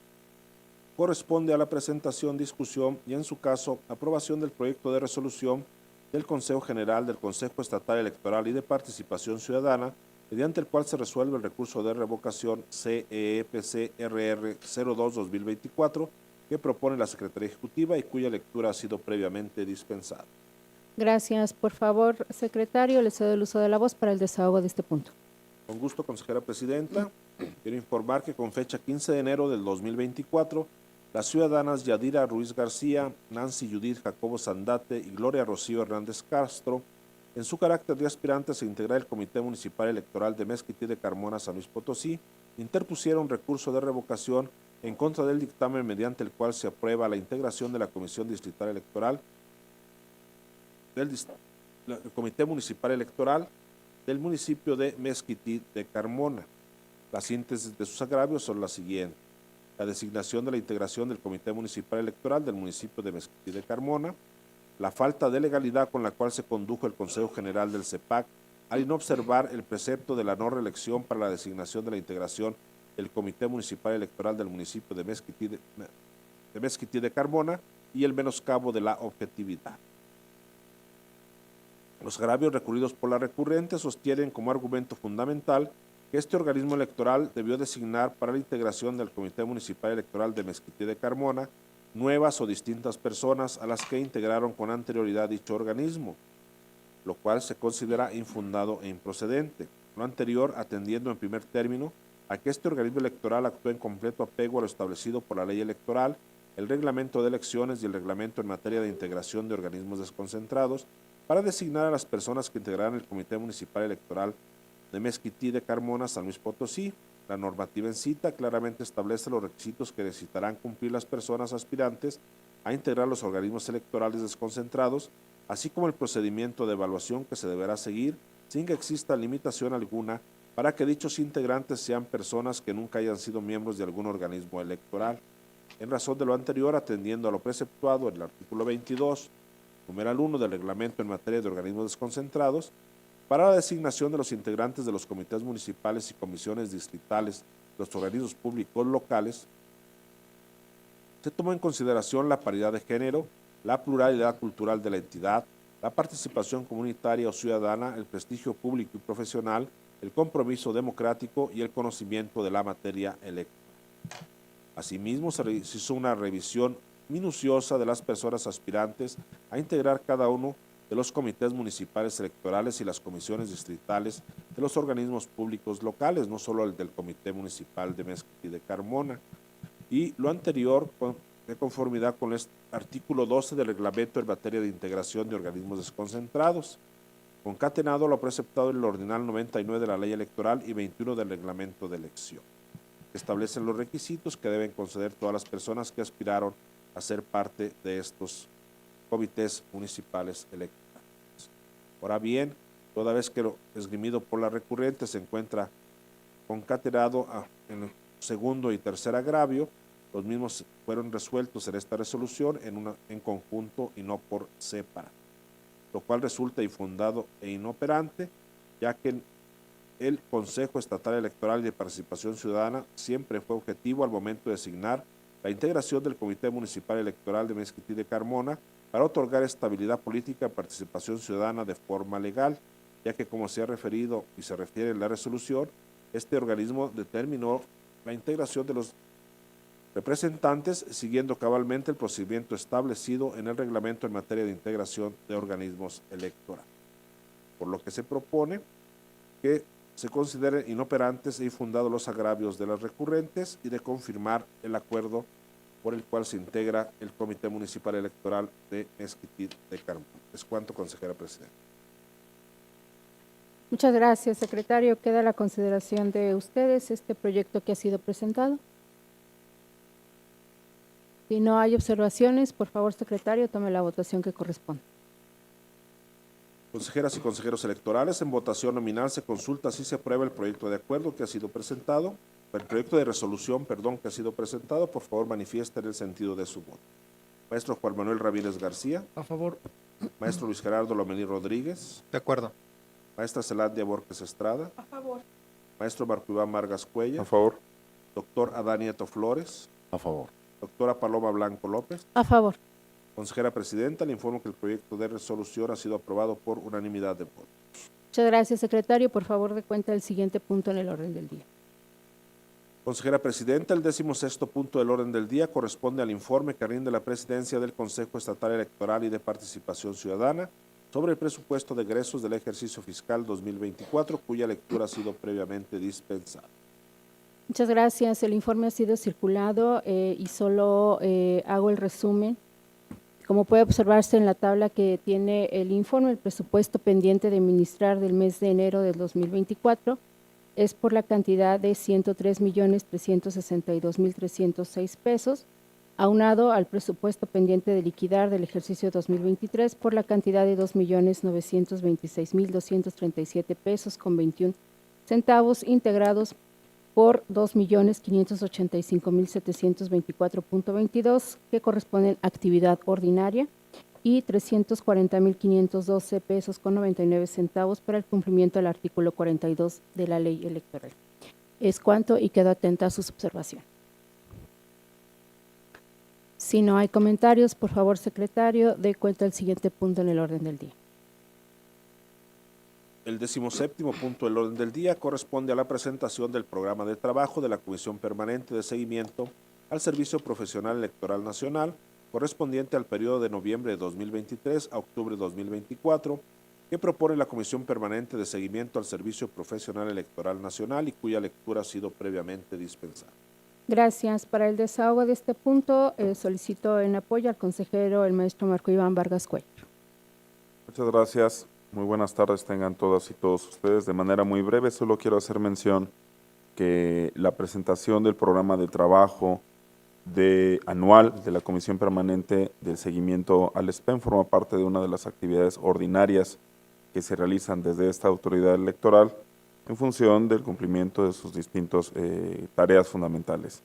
corresponde a la presentación, discusión y, en su caso, aprobación del proyecto de resolución del Consejo General del Consejo Estatal Electoral y de Participación Ciudadana, mediante el cual se resuelve el recurso de revocación CEPC-RR 02-2024 que propone la Secretaría Ejecutiva y cuya lectura ha sido previamente dispensada. Gracias. Por favor, secretario, le cedo el uso de la voz para el desahogo de este punto. Con gusto, consejera presidenta. Quiero informar que con fecha 15 de enero del 2024, las ciudadanas Yadira Ruiz García, Nancy Judith Jacobo Sandate y Gloria Rocío Hernández Castro, en su carácter de aspirantes a integrar el Comité Municipal Electoral de Mezquití de Carmona, San Luis Potosí, interpusieron recurso de revocación en contra del dictamen mediante el cual se aprueba la integración de la Comisión Distrital Electoral del Comité Municipal Electoral del municipio de Mezquití de Carmona. Las síntesis de sus agravios son las siguientes: la designación de la integración del Comité Municipal Electoral del municipio de Mezquití de Carmona, la falta de legalidad con la cual se condujo el Consejo General del CEPAC al inobservar el precepto de la no reelección para la designación de la integración del Comité Municipal Electoral del municipio de Mezquití de Carmona y el menoscabo de la objetividad. Los agravios recurridos por la recurrente sostienen como argumento fundamental que este organismo electoral debió designar para la integración del Comité Municipal Electoral de Mezquití de Carmona nuevas o distintas personas a las que integraron con anterioridad dicho organismo, lo cual se considera infundado e improcedente. Lo anterior atendiendo en primer término a que este organismo electoral actúa en completo apego a lo establecido por la ley electoral, el reglamento de elecciones y el reglamento en materia de integración de organismos desconcentrados para designar a las personas que integrarán el Comité Municipal Electoral de Mezquití de Carmona, San Luis Potosí. La normativa en cita claramente establece los requisitos que necesitarán cumplir las personas aspirantes a integrar los organismos electorales desconcentrados, así como el procedimiento de evaluación que se deberá seguir sin que exista limitación alguna para que dichos integrantes sean personas que nunca hayan sido miembros de algún organismo electoral. En razón de lo anterior, atendiendo a lo preceptuado en el artículo 22, numeral 1 del reglamento en materia de organismos desconcentrados, para la designación de los integrantes de los comités municipales y comisiones distritales de los organismos públicos locales, se tomó en consideración la paridad de género, la pluralidad cultural de la entidad, la participación comunitaria o ciudadana, el prestigio público y profesional, el compromiso democrático y el conocimiento de la materia electoral. Asimismo, se hizo una revisión minuciosa de las personas aspirantes a integrar cada uno de los comités municipales electorales y las comisiones distritales de los organismos públicos locales, no solo el del Comité Municipal de Mezquití de Carmona. Y lo anterior, de conformidad con el artículo 12 del reglamento en materia de integración de organismos desconcentrados, concatenado lo preceptado en el ordinal 99 de la ley electoral y 21 del reglamento de elección. Establecen los requisitos que deben conceder todas las personas que aspiraron a ser parte de estos comités municipales electorales. Ahora bien, toda vez que lo esgrimido por la recurrente se encuentra concatenado en el segundo y tercer agravio, los mismos fueron resueltos en esta resolución en conjunto y no por separado, lo cual resulta infundado e inoperante, ya que el Consejo Estatal Electoral y de Participación Ciudadana siempre fue objetivo al momento de designar la integración del Comité Municipal Electoral de Mezquití de Carmona para otorgar estabilidad política y participación ciudadana de forma legal, ya que, como se ha referido y se refiere en la resolución, este organismo determinó la integración de los representantes siguiendo cabalmente el procedimiento establecido en el reglamento en materia de integración de organismos electorales. Por lo que se propone que se consideren inoperantes e infundados los agravios de las recurrentes y de confirmar el acuerdo por el cual se integra el Comité Municipal Electoral de Mezquitic de Carmona. Es cuanto, consejera presidenta. Muchas gracias, secretario. Queda a la consideración de ustedes este proyecto que ha sido presentado. Si no hay observaciones, por favor, secretario, tome la votación que corresponde. Consejeras y consejeros electorales, en votación nominal se consulta si se aprueba el proyecto de acuerdo que ha sido presentado, el proyecto de resolución, que ha sido presentado. Por favor, manifiesten el sentido de su voto. Maestro Juan Manuel Ramírez García. A favor. Maestro Luis Gerardo Lomelí Rodríguez. De acuerdo. Maestra Zelandia Borges Estrada. A favor. Maestro Marco Iván Vargas Cuellar. A favor. Doctor Adán Nieto Flores. A favor. Doctora Paloma Blanco López. A favor. Consejera presidenta, le informo que el proyecto de resolución ha sido aprobado por unanimidad de votos. Muchas gracias, secretario. Por favor, dé cuenta del siguiente punto en el orden del día. Consejera presidenta, el 16º punto del orden del día corresponde al informe que rinde la presidencia del Consejo Estatal Electoral y de Participación Ciudadana sobre el presupuesto de egresos del ejercicio fiscal 2024, cuya lectura ha sido previamente dispensada. Muchas gracias. El informe ha sido circulado y solo hago el resumen. Como puede observarse en la tabla que tiene el informe, el presupuesto pendiente de administrar del mes de enero del 2024 es por la cantidad de 103.362.306 pesos, aunado al presupuesto pendiente de liquidar del ejercicio 2023 por la cantidad de 2.926.237 pesos con 21 centavos, integrados por 2.585.724.22, que corresponden a actividad ordinaria, y 340.512 pesos con 99 centavos para el cumplimiento del artículo 42 de la Ley Electoral. Es cuanto y quedo atenta a sus observaciones. Si no hay comentarios, por favor, secretario, dé cuenta del siguiente punto en el orden del día. El 17º punto del orden del día corresponde a la presentación del programa de trabajo de la Comisión Permanente de Seguimiento al Servicio Profesional Electoral Nacional, correspondiente al periodo de noviembre de 2023 a octubre de 2024, que propone la Comisión Permanente de Seguimiento al Servicio Profesional Electoral Nacional y cuya lectura ha sido previamente dispensada. Gracias. Para el desahogo de este punto, solicito en apoyo al consejero, el maestro Marco Iván Vargas Cuellar. Muchas gracias. Muy buenas tardes tengan todas y todos ustedes. De manera muy breve, solo quiero hacer mención que la presentación del programa de trabajo anual de la Comisión Permanente del Seguimiento al SPEN forma parte de una de las actividades ordinarias que se realizan desde esta autoridad electoral en función del cumplimiento de sus distintas tareas fundamentales.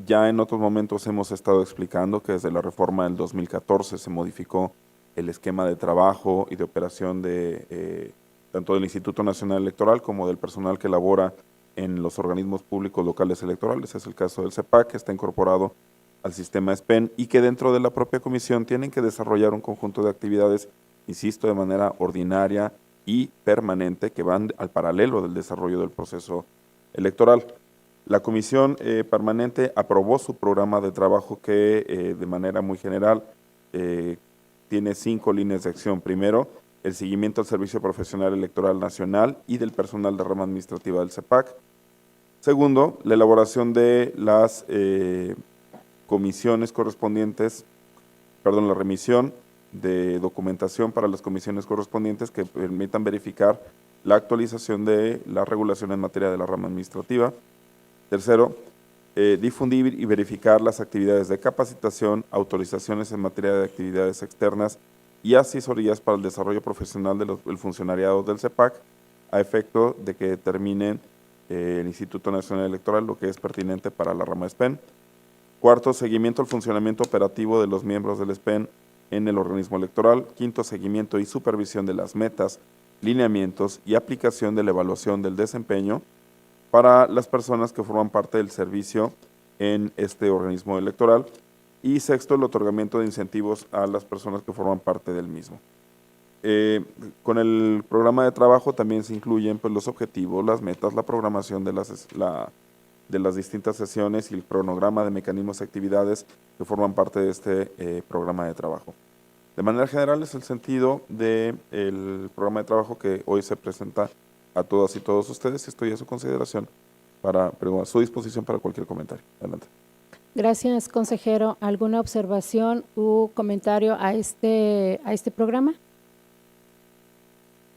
Ya en otros momentos hemos estado explicando que desde la reforma del 2014 se modificó el esquema de trabajo y de operación de tanto del Instituto Nacional Electoral como del personal que labora en los organismos públicos locales electorales. Es el caso del CEPAC, que está incorporado al sistema SPEN y que dentro de la propia comisión tienen que desarrollar un conjunto de actividades, insisto, de manera ordinaria y permanente, que van al paralelo del desarrollo del proceso electoral. La comisión permanente aprobó su programa de trabajo que de manera muy general tiene 5 líneas de acción. Primero, el seguimiento al Servicio Profesional Electoral Nacional y del personal de rama administrativa del CEPAC. Segundo, la elaboración de las comisiones correspondientes, la remisión de documentación para las comisiones correspondientes que permitan verificar la actualización de la regulación en materia de la rama administrativa. Tercero, difundir y verificar las actividades de capacitación, autorizaciones en materia de actividades externas y asesorías para el desarrollo profesional del funcionariado del CEPAC a efecto de que determinen el Instituto Nacional Electoral lo que es pertinente para la rama SPEN. Cuarto, seguimiento al funcionamiento operativo de los miembros del SPEN en el organismo electoral. Quinto, seguimiento y supervisión de las metas, lineamientos y aplicación de la evaluación del desempeño para las personas que forman parte del servicio en este organismo electoral. Y sexto, el otorgamiento de incentivos a las personas que forman parte del mismo. Con el programa de trabajo también se incluyen pues, los objetivos, las metas, la programación de las distintas sesiones y el cronograma de mecanismos y actividades que forman parte de este programa de trabajo. De manera general es el sentido del programa de trabajo que hoy se presenta a todas y todos ustedes y estoy a su consideración, a su disposición para cualquier comentario. Adelante. Gracias, consejero. ¿Alguna observación u comentario a este programa?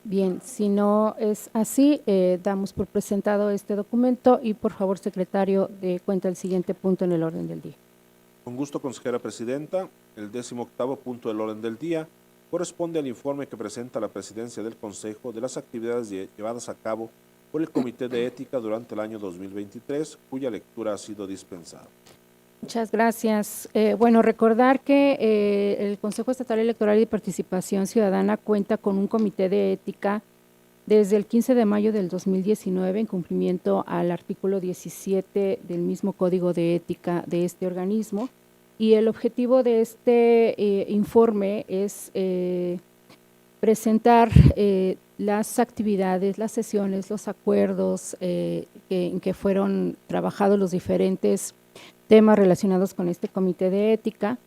Bien, si no es así, damos por presentado este documento y por favor, secretario, de cuenta el siguiente punto en el orden del día. Con gusto, consejera presidenta. El 18º punto del orden del día corresponde al informe que presenta la presidencia del Consejo de las actividades llevadas a cabo por el Comité de Ética durante el año 2023, cuya lectura ha sido dispensada. Muchas gracias. Bueno, recordar que el Consejo Estatal Electoral y de Participación Ciudadana cuenta con un comité de ética desde el 15 de mayo del 2019 en cumplimiento al artículo 17 del mismo Código de Ética de este organismo. Y el objetivo de este informe es presentar las actividades, las sesiones, los acuerdos en que fueron trabajados los diferentes temas relacionados con este comité de ética,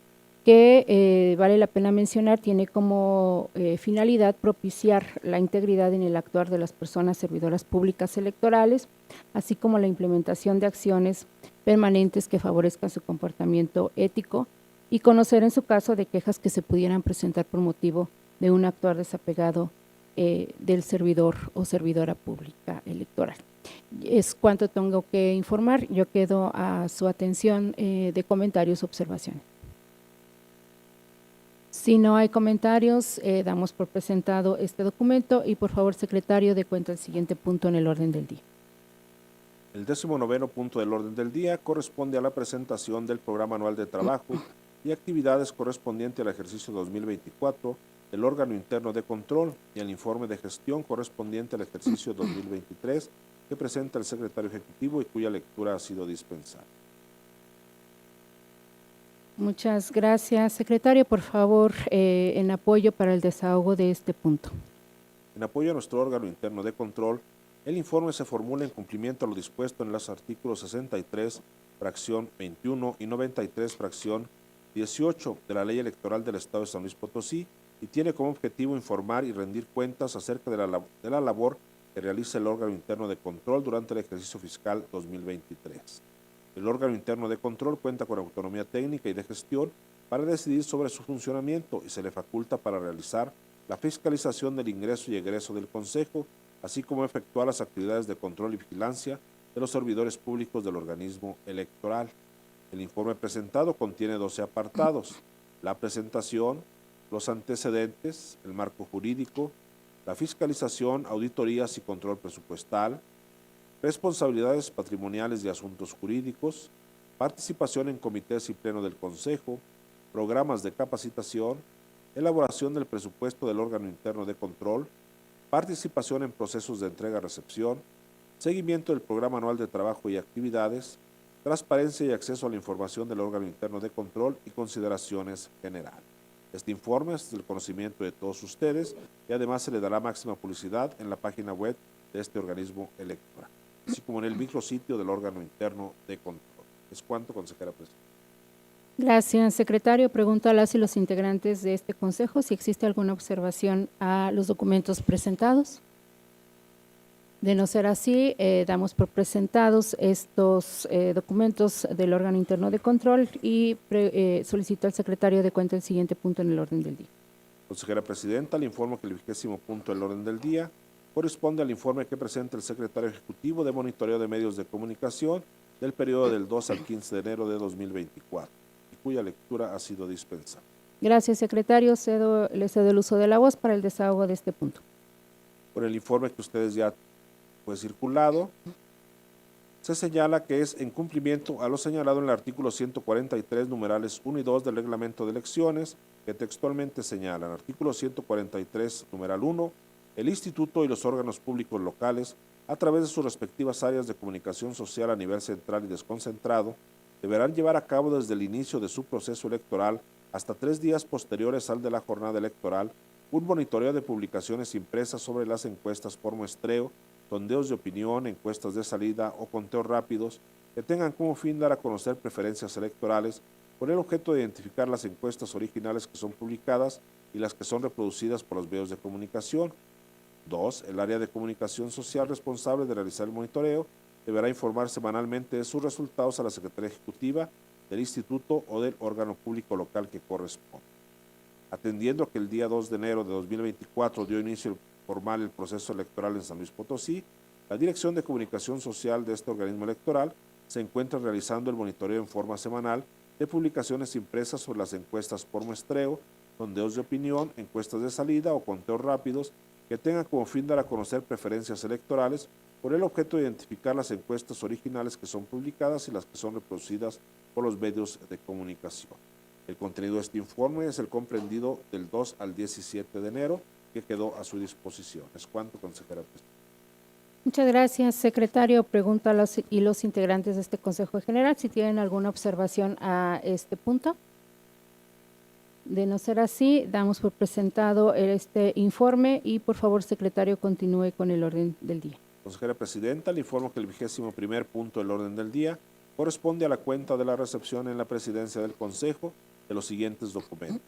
que vale la pena mencionar, tiene como finalidad propiciar la integridad en el actuar de las personas servidoras públicas electorales, así como la implementación de acciones permanentes que favorezcan su comportamiento ético y conocer en su caso de quejas que se pudieran presentar por motivo de un actuar desapegado del servidor o servidora pública electoral. Es cuanto tengo que informar. Yo quedo a su atención de comentarios o observaciones. Si no hay comentarios, damos por presentado este documento y por favor, secretario, de cuenta el siguiente punto en el orden del día. El 19º punto del orden del día corresponde a la presentación del Programa Anual de Trabajo y actividades correspondiente al ejercicio 2024 del órgano interno de control y al informe de gestión correspondiente al ejercicio 2023 que presenta el secretario ejecutivo y cuya lectura ha sido dispensada. Muchas gracias. Secretario, por favor, en apoyo para el desahogo de este punto. En apoyo a nuestro órgano interno de control, el informe se formula en cumplimiento a lo dispuesto en los artículos 63, fracción 21 y 93, fracción 18 de la Ley Electoral del Estado de San Luis Potosí y tiene como objetivo informar y rendir cuentas acerca de la labor que realiza el órgano interno de control durante el ejercicio fiscal 2023. El órgano interno de control cuenta con autonomía técnica y de gestión para decidir sobre su funcionamiento y se le faculta para realizar la fiscalización del ingreso y egreso del Consejo, así como efectuar las actividades de control y vigilancia de los servidores públicos del organismo electoral. El informe presentado contiene 12 apartados: la presentación, los antecedentes, el marco jurídico, la fiscalización, auditorías y control presupuestal, responsabilidades patrimoniales y asuntos jurídicos, participación en comités y pleno del Consejo, programas de capacitación, elaboración del presupuesto del órgano interno de control, participación en procesos de entrega-recepción, seguimiento del programa anual de trabajo y actividades, transparencia y acceso a la información del órgano interno de control y consideraciones generales. Este informe es del conocimiento de todos ustedes y además se le dará máxima publicidad en la página web de este organismo electoral, así como en el micrositio del órgano interno de control. Es cuanto, consejera presidenta. Gracias, secretario. Pregunto a las y los integrantes de este consejo si existe alguna observación a los documentos presentados. De no ser así, damos por presentados estos documentos del órgano interno de control y solicito al secretario de cuenta el siguiente punto en el orden del día. Consejera presidenta, le informo que el 20º punto del orden del día corresponde al informe que presenta el secretario ejecutivo de monitoreo de medios de comunicación del periodo del 2 al 15 de enero de 2024, y cuya lectura ha sido dispensada. Gracias, secretario. Le cedo el uso de la voz para el desahogo de este punto. Por el informe que ustedes ya fue circulado, se señala que es en cumplimiento a lo señalado en el artículo 143, numerales 1 y 2 del reglamento de elecciones, que textualmente señalan: artículo 143, numeral 1, el Instituto y los órganos públicos locales, a través de sus respectivas áreas de comunicación social a nivel central y desconcentrado, deberán llevar a cabo desde el inicio de su proceso electoral hasta 3 días posteriores al de la jornada electoral un monitoreo de publicaciones impresas sobre las encuestas por muestreo, sondeos de opinión, encuestas de salida o conteos rápidos que tengan como fin dar a conocer preferencias electorales con el objeto de identificar las encuestas originales que son publicadas y las que son reproducidas por los medios de comunicación. 2. El área de comunicación social responsable de realizar el monitoreo deberá informar semanalmente de sus resultados a la Secretaría Ejecutiva del Instituto o del órgano público local que corresponda. Atendiendo que el día 2 de enero de 2024 dio inicio formal el proceso electoral en San Luis Potosí, la Dirección de Comunicación Social de este organismo electoral se encuentra realizando el monitoreo en forma semanal de publicaciones impresas sobre las encuestas por muestreo, sondeos de opinión, encuestas de salida o conteos rápidos que tengan como fin dar a conocer preferencias electorales por el objeto de identificar las encuestas originales que son publicadas y las que son reproducidas por los medios de comunicación. El contenido de este informe es el comprendido del 2 al 17 de enero que quedó a su disposición. Es cuanto, consejera presidenta. Muchas gracias, secretario. Pregunto a los integrantes de este Consejo General si tienen alguna observación a este punto. De no ser así, damos por presentado este informe y por favor, secretario, continúe con el orden del día. Consejera presidenta, le informo que el 21º punto del orden del día corresponde a la cuenta de la recepción en la presidencia del Consejo de los siguientes documentos.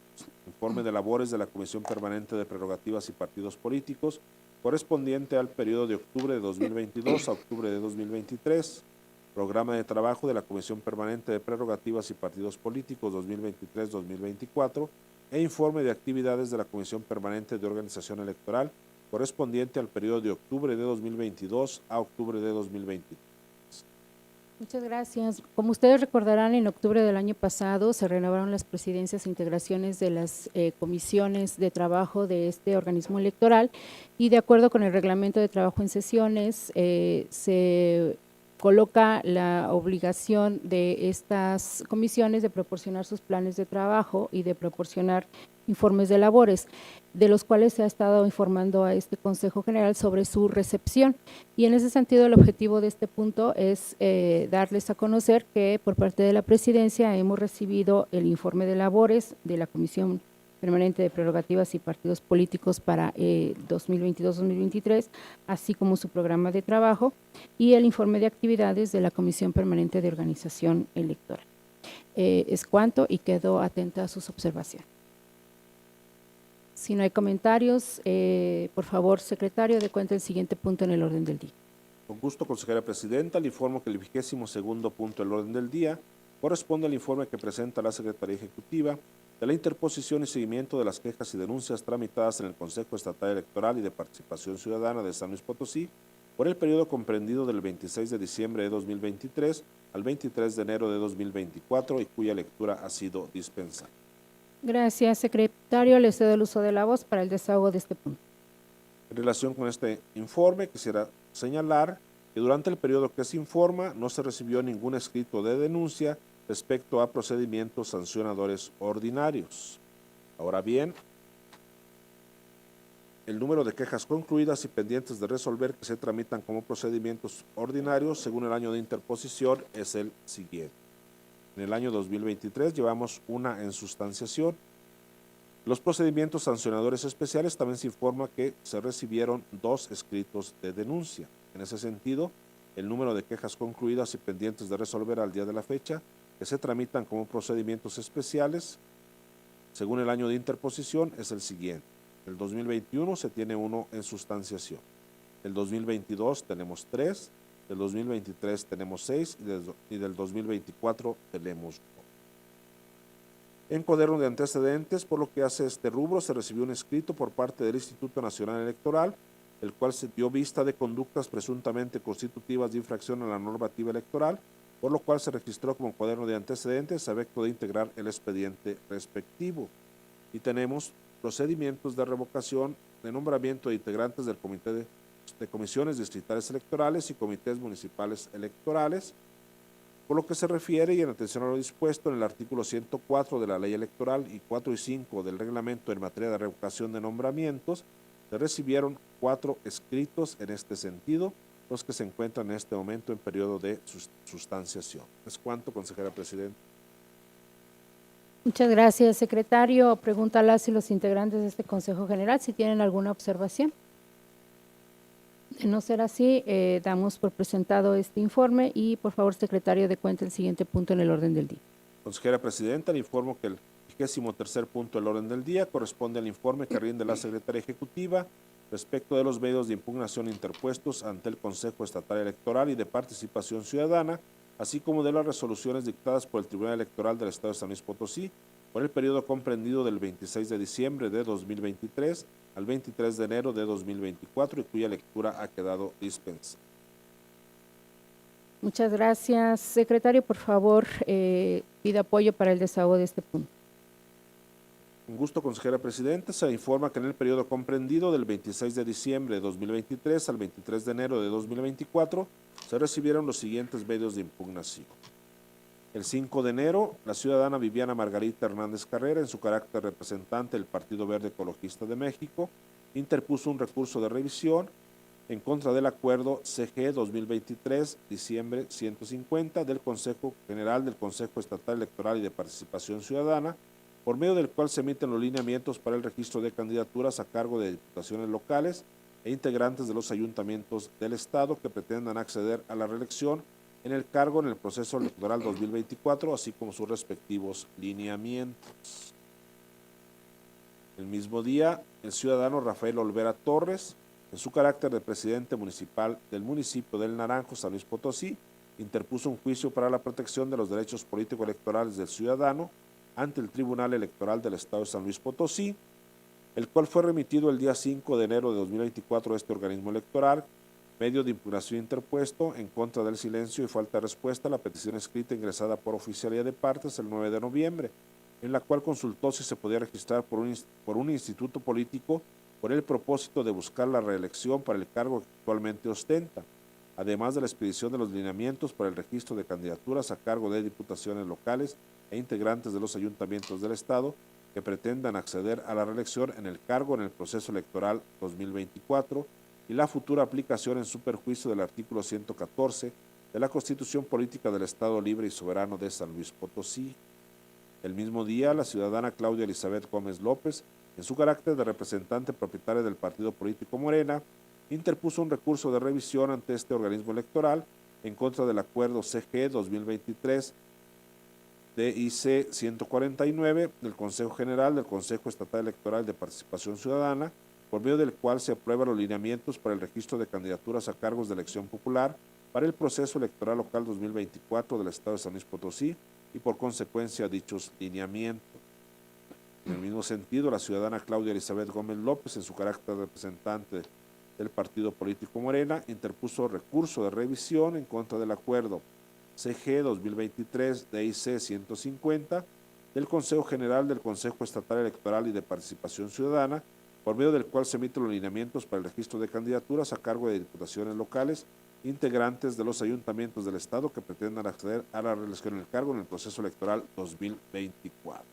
Informe de labores de la Comisión Permanente de Prerrogativas y Partidos Políticos correspondiente al periodo de octubre de 2022 a octubre de 2023. Programa de trabajo de la Comisión Permanente de Prerrogativas y Partidos Políticos 2023-2024 e informe de actividades de la Comisión Permanente de Organización Electoral correspondiente al periodo de octubre de 2022 a octubre de 2023. Muchas gracias. Como ustedes recordarán, en octubre del año pasado se renovaron las presidencias e integraciones de las comisiones de trabajo de este organismo electoral y de acuerdo con el reglamento de trabajo en sesiones se coloca la obligación de estas comisiones de proporcionar sus planes de trabajo y de proporcionar informes de labores, de los cuales se ha estado informando a este Consejo General sobre su recepción. Y en ese sentido, el objetivo de este punto es darles a conocer que por parte de la Presidencia hemos recibido el informe de labores de la Comisión Permanente de Prerrogativas y Partidos Políticos para 2022-2023, así como su programa de trabajo y el informe de actividades de la Comisión Permanente de Organización Electoral. Es cuanto y quedo atenta a sus observaciones. Si no hay comentarios, por favor, secretario, dé cuenta el siguiente punto en el orden del día. Con gusto, consejera presidenta, le informo que el 22º punto del orden del día corresponde al informe que presenta la Secretaría Ejecutiva de la interposición y seguimiento de las quejas y denuncias tramitadas en el Consejo Estatal Electoral y de Participación Ciudadana de San Luis Potosí por el periodo comprendido del 26 de diciembre de 2023 al 23 de enero de 2024 y cuya lectura ha sido dispensada. Gracias, secretario. Le cedo el uso de la voz para el desahogo de este punto. En relación con este informe, quisiera señalar que durante el periodo que se informa no se recibió ningún escrito de denuncia respecto a procedimientos sancionadores ordinarios. Ahora bien, el número de quejas concluidas y pendientes de resolver que se tramitan como procedimientos ordinarios según el año de interposición es el siguiente. En el año 2023 llevamos una en sustanciación. Los procedimientos sancionadores especiales también se informa que se recibieron 2 escritos de denuncia. En ese sentido, el número de quejas concluidas y pendientes de resolver al día de la fecha que se tramitan como procedimientos especiales según el año de interposición es el siguiente. El 2021 se tiene 1 en sustanciación. El 2022 tenemos 3. Del 2023 tenemos 6 y del 2024 tenemos 2. En cuaderno de antecedentes, por lo que hace este rubro, se recibió un escrito por parte del Instituto Nacional Electoral, el cual se dio vista de conductas presuntamente constitutivas de infracción a la normativa electoral, por lo cual se registró como cuaderno de antecedentes a efecto de integrar el expediente respectivo. Y tenemos procedimientos de revocación de nombramiento de integrantes del Comité de Comisiones Distritales Electorales y Comités Municipales Electorales, por lo que se refiere y en atención a lo dispuesto en el artículo 104 de la Ley Electoral y 4 y 5 del Reglamento en materia de revocación de nombramientos, se recibieron 4 escritos en este sentido, los que se encuentran en este momento en periodo de sustanciación. Es cuanto, consejera presidenta. Muchas gracias, secretario. Pregunta a las y los integrantes de este Consejo General si tienen alguna observación. De no ser así, damos por presentado este informe y, por favor, secretario, dé cuenta el siguiente punto en el orden del día. Consejera presidenta, le informo que el 23º punto del orden del día corresponde al informe que rinde la Secretaría Ejecutiva respecto de los medios de impugnación interpuestos ante el Consejo Estatal Electoral y de Participación Ciudadana, así como de las resoluciones dictadas por el Tribunal Electoral del Estado de San Luis Potosí por el periodo comprendido del 26 de diciembre de 2023 al 23 de enero de 2024 y cuya lectura ha quedado dispensada. Muchas gracias. Secretario, por favor, pida apoyo para el desahogo de este punto. Con gusto, consejera presidenta. Se informa que en el periodo comprendido del 26 de diciembre de 2023 al 23 de enero de 2024 se recibieron los siguientes medios de impugnación. El 5 de enero, la ciudadana Viviana Margarita Hernández Carrera, en su carácter representante del Partido Verde Ecologista de México, interpuso un recurso de revisión en contra del acuerdo CG 2023, diciembre 150 del Consejo General del Consejo Estatal Electoral y de Participación Ciudadana, por medio del cual se emiten los lineamientos para el registro de candidaturas a cargo de diputaciones locales e integrantes de los ayuntamientos del Estado que pretendan acceder a la reelección en el cargo en el proceso electoral 2024, así como sus respectivos lineamientos. El mismo día, el ciudadano Rafael Olvera Torres, en su carácter de presidente municipal del municipio del Naranjo, San Luis Potosí, interpuso un juicio para la protección de los derechos político-electorales del ciudadano ante el Tribunal Electoral del Estado de San Luis Potosí, el cual fue remitido el día 5 de enero de 2024 a este organismo electoral, medio de impugnación interpuesto en contra del silencio y falta de respuesta a la petición escrita ingresada por oficialía de partes el 9 de noviembre, en la cual consultó si se podía registrar por un instituto político por el propósito de buscar la reelección para el cargo que actualmente ostenta, además de la expedición de los lineamientos para el registro de candidaturas a cargo de diputaciones locales e integrantes de los ayuntamientos del Estado que pretendan acceder a la reelección en el cargo en el proceso electoral 2024 y la futura aplicación en su perjuicio del artículo 114 de la Constitución Política del Estado Libre y Soberano de San Luis Potosí. El mismo día, la ciudadana Claudia Elizabeth Gómez López, en su carácter de representante propietaria del partido político Morena, interpuso un recurso de revisión ante este organismo electoral en contra del acuerdo CG 2023 DIC 149 del Consejo General del Consejo Estatal Electoral de Participación Ciudadana, por medio del cual se aprueban los lineamientos para el registro de candidaturas a cargos de elección popular para el proceso electoral local 2024 del Estado de San Luis Potosí y por consecuencia dichos lineamientos. En el mismo sentido, la ciudadana Claudia Elizabeth Gómez López, en su carácter de representante del partido político Morena, interpuso recurso de revisión en contra del acuerdo CG 2023 DIC 150 del Consejo General del Consejo Estatal Electoral y de Participación Ciudadana, por medio del cual se emiten los lineamientos para el registro de candidaturas a cargo de diputaciones locales, integrantes de los ayuntamientos del Estado que pretendan acceder a la reelección en el cargo en el proceso electoral 2024.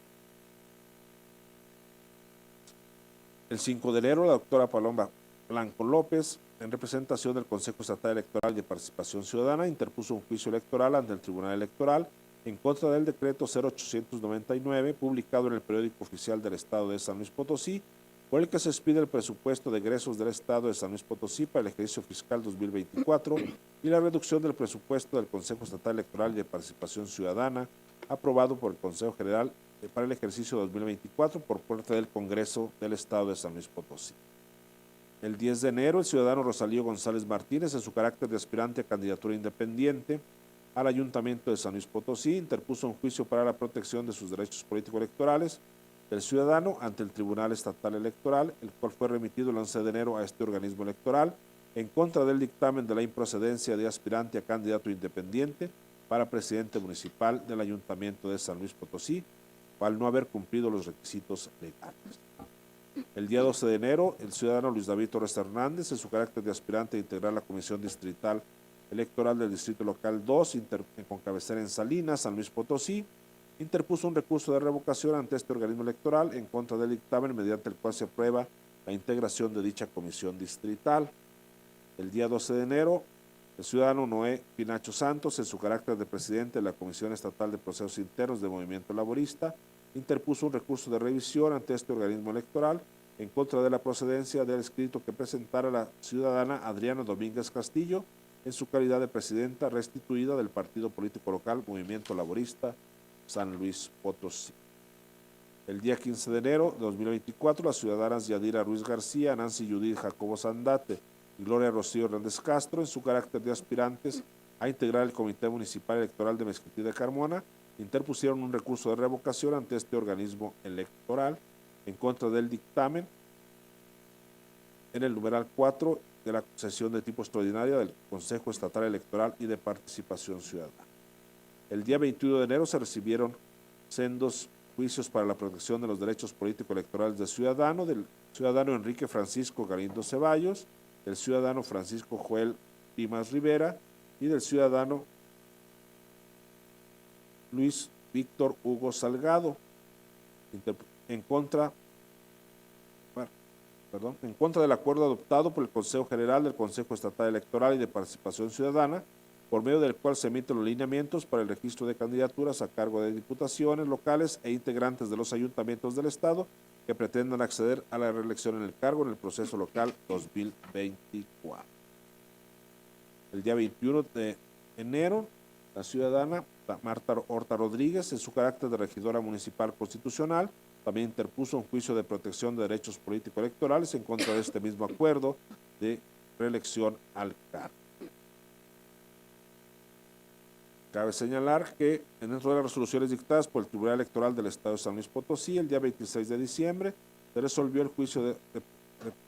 El 5 de enero, la doctora Paloma Blanco López, en representación del Consejo Estatal Electoral y de Participación Ciudadana, interpuso un juicio electoral ante el Tribunal Electoral en contra del decreto 0899, publicado en el periódico oficial del Estado de San Luis Potosí, por el que se expide el presupuesto de egresos del Estado de San Luis Potosí para el ejercicio fiscal 2024 y la reducción del presupuesto del Consejo Estatal Electoral y de Participación Ciudadana, aprobado por el Consejo General para el ejercicio 2024 por parte del Congreso del Estado de San Luis Potosí. El 10 de enero, el ciudadano Rosalío González Martínez, en su carácter de aspirante a candidatura independiente al Ayuntamiento de San Luis Potosí, interpuso un juicio para la protección de sus derechos político-electorales del ciudadano ante el Tribunal Estatal Electoral, el cual fue remitido el 11 de enero a este organismo electoral en contra del dictamen de la improcedencia de aspirante a candidato independiente para presidente municipal del Ayuntamiento de San Luis Potosí, al no haber cumplido los requisitos legales. El día 12 de enero, el ciudadano Luis David Torres Hernández, en su carácter de aspirante a integrar la Comisión Distrital Electoral del Distrito Local 2, con cabecera en Salinas, San Luis Potosí, interpuso un recurso de revocación ante este organismo electoral en contra del dictamen mediante el cual se aprueba la integración de dicha comisión distrital. El día 12 de enero, el ciudadano Noé Pinacho Santos, en su carácter de presidente de la Comisión Estatal de Procesos Internos de Movimiento Laborista, interpuso un recurso de revisión ante este organismo electoral en contra de la procedencia del escrito que presentara la ciudadana Adriana Domínguez Castillo en su calidad de presidenta restituida del partido político local Movimiento Laborista San Luis Potosí. El día 15 de enero de 2024, las ciudadanas Yadira Ruiz García, Nancy Judith Jacobo Sandate y Gloria Rocío Hernández Castro, en su carácter de aspirantes a integrar el Comité Municipal Electoral de Mezquití de Carmona, interpusieron un recurso de revocación ante este organismo electoral en contra del dictamen en el numeral 4 de la sesión de tipo extraordinaria del Consejo Estatal Electoral y de Participación Ciudadana. El día 21 de enero se recibieron sendos juicios para la protección de los derechos político-electorales del ciudadano Enrique Francisco Galindo Ceballos, del ciudadano Francisco Joel Dimas Rivera y del ciudadano Luis Víctor Hugo Salgado, en contra del acuerdo adoptado por el Consejo General del Consejo Estatal Electoral y de Participación Ciudadana, por medio del cual se emiten los lineamientos para el registro de candidaturas a cargo de diputaciones locales e integrantes de los ayuntamientos del Estado que pretendan acceder a la reelección en el cargo en el proceso local 2024. El día 21 de enero, la ciudadana Marta Horta Rodríguez, en su carácter de regidora municipal constitucional, también interpuso un juicio de protección de derechos político-electorales en contra de este mismo acuerdo de reelección al cargo. Cabe señalar que dentro de las resoluciones dictadas por el Tribunal Electoral del Estado de San Luis Potosí, el día 26 de diciembre, se resolvió el juicio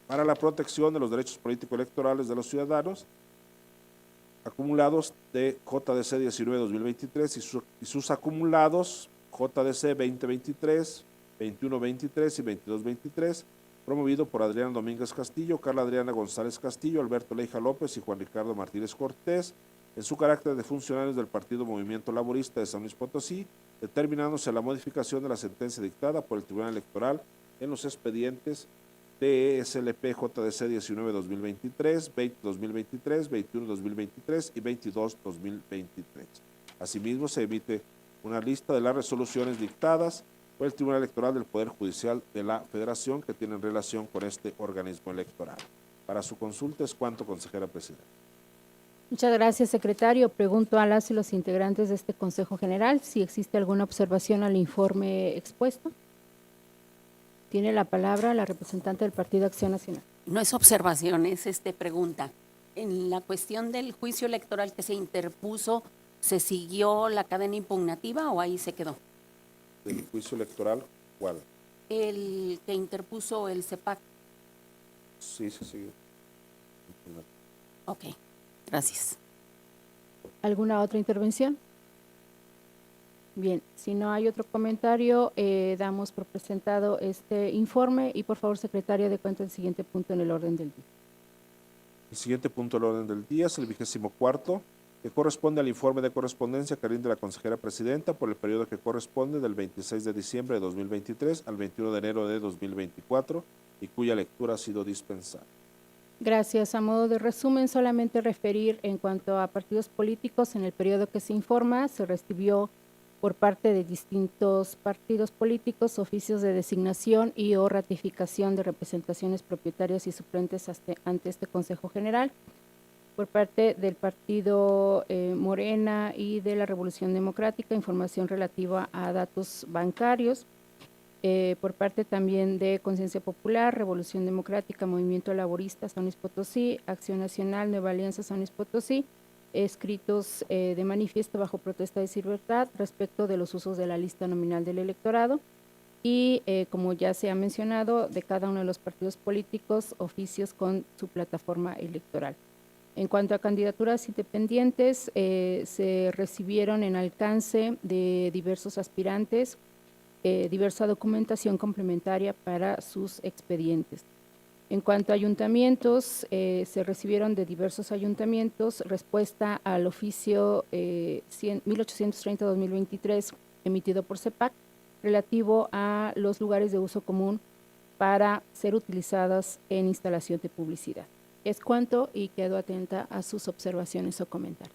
para la protección de los derechos político-electorales de los ciudadanos acumulados de JDC 19-2023 y sus acumulados JDC 2023, 21-23 y 22-23, promovido por Adriana Domínguez Castillo, Carla Adriana González Castillo, Alberto Leija López y Juan Ricardo Martínez Cortés, en su carácter de funcionarios del Partido Movimiento Laborista de San Luis Potosí, determinándose la modificación de la sentencia dictada por el Tribunal Electoral en los expedientes TESLP JDC 19-2023, 20-2023, 21-2023 y 22-2023. Asimismo, se emite una lista de las resoluciones dictadas por el Tribunal Electoral del Poder Judicial de la Federación que tienen relación con este organismo electoral. Para su consulta es cuanto, consejera presidenta. Muchas gracias, secretario. Pregunto a las y los integrantes de este Consejo General si existe alguna observación al informe expuesto. Tiene la palabra la representante del Partido Acción Nacional. No es observación, es pregunta. En la cuestión del juicio electoral que se interpuso, ¿se siguió la cadena impugnativa o ahí se quedó? ¿Del juicio electoral cuál? El que interpuso el CEPAC. Sí, se siguió. Ok, gracias. ¿Alguna otra intervención? Bien, si no hay otro comentario, damos por presentado este informe y por favor, secretario, dé cuenta del siguiente punto en el orden del día. El siguiente punto del orden del día es el 24º, que corresponde al informe de correspondencia que rinde la consejera presidenta por el periodo que corresponde del 26 de diciembre de 2023 al 21 de enero de 2024 y cuya lectura ha sido dispensada. Gracias. A modo de resumen, solamente referir en cuanto a partidos políticos, en el periodo que se informa, se recibió por parte de distintos partidos políticos oficios de designación y o ratificación de representaciones propietarias y suplentes ante este Consejo General. Por parte del partido Morena y de la Revolución Democrática, información relativa a datos bancarios. Por parte también de Conciencia Popular, Revolución Democrática, Movimiento Laborista, San Luis Potosí, Acción Nacional, Nueva Alianza, San Luis Potosí, escritos de manifiesto bajo protesta de libertad respecto de los usos de la lista nominal del electorado y, como ya se ha mencionado, de cada uno de los partidos políticos, oficios con su plataforma electoral. En cuanto a candidaturas independientes, se recibieron en alcance de diversos aspirantes diversa documentación complementaria para sus expedientes. En cuanto a ayuntamientos, se recibieron de diversos ayuntamientos respuesta al oficio 1830-2023 emitido por CEPAC relativo a los lugares de uso común para ser utilizadas en instalación de publicidad. Es cuanto y quedo atenta a sus observaciones o comentarios.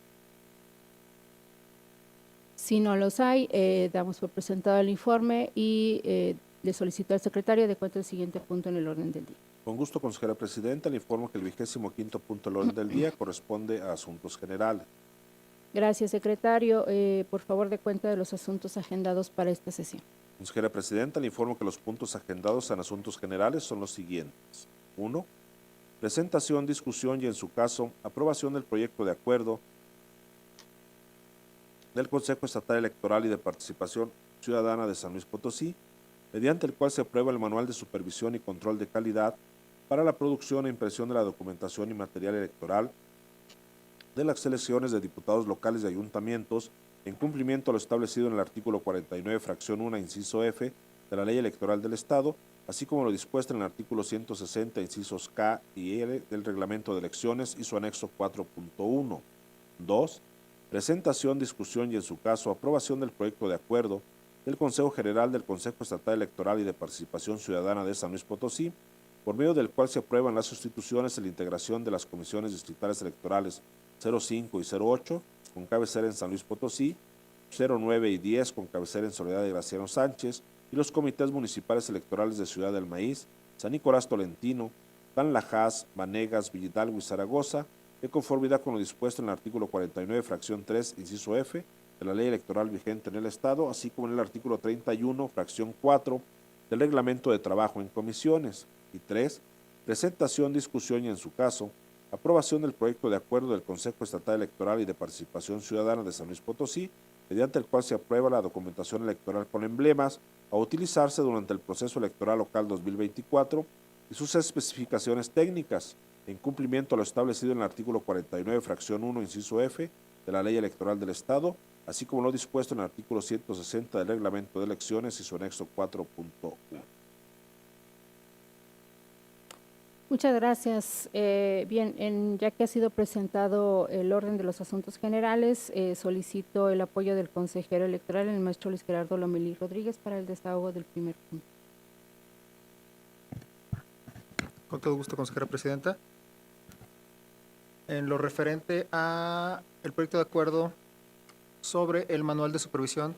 Si no los hay, damos por presentado el informe y le solicito al secretario de cuenta el siguiente punto en el orden del día. Con gusto, consejera presidenta, le informo que el 25º punto del orden del día corresponde a asuntos generales. Gracias, secretario. Por favor, de cuenta de los asuntos agendados para esta sesión. Consejera Presidenta, le informo que los puntos agendados en asuntos generales son los siguientes. 1. Presentación, discusión y, en su caso, aprobación del proyecto de acuerdo del Consejo Estatal Electoral y de Participación Ciudadana de San Luis Potosí, mediante el cual se aprueba el Manual de Supervisión y Control de Calidad para la producción e impresión de la documentación y material electoral de las elecciones de diputados locales y ayuntamientos, en cumplimiento a lo establecido en el artículo 49, fracción 1, inciso F, de la Ley Electoral del Estado, así como lo dispuesto en el artículo 160, incisos K y L del Reglamento de Elecciones y su anexo 4.1. 2. Presentación, discusión y, en su caso, aprobación del proyecto de acuerdo del Consejo General del Consejo Estatal Electoral y de Participación Ciudadana de San Luis Potosí, por medio del cual se aprueban las sustituciones y la integración de las comisiones distritales electorales 05 y 08, con cabecera en San Luis Potosí, 09 y 10, con cabecera en Soledad de Graciano Sánchez, y los comités municipales electorales de Ciudad del Maíz, San Nicolás Tolentino, Tanlajas, Vanegas, Villidalgo y Zaragoza, de conformidad con lo dispuesto en el artículo 49, fracción 3, inciso F, de la Ley Electoral vigente en el Estado, así como en el artículo 31, fracción 4, del Reglamento de Trabajo en Comisiones. Y 3. Presentación, discusión y, en su caso, aprobación del proyecto de acuerdo del Consejo Estatal Electoral y de Participación Ciudadana de San Luis Potosí, mediante el cual se aprueba la documentación electoral con emblemas a utilizarse durante el proceso electoral local 2024 y sus especificaciones técnicas, en cumplimiento a lo establecido en el artículo 49, fracción 1, inciso F, de la Ley Electoral del Estado, así como lo dispuesto en el artículo 160 del Reglamento de Elecciones y su anexo 4.1. Muchas gracias. Bien, ya que ha sido presentado el orden de los asuntos generales, solicito el apoyo del consejero electoral, el maestro Luis Gerardo Lomelí Rodríguez, para el desahogo del primer punto. Con todo gusto, consejera presidenta. En lo referente a el proyecto de acuerdo sobre el manual de supervisión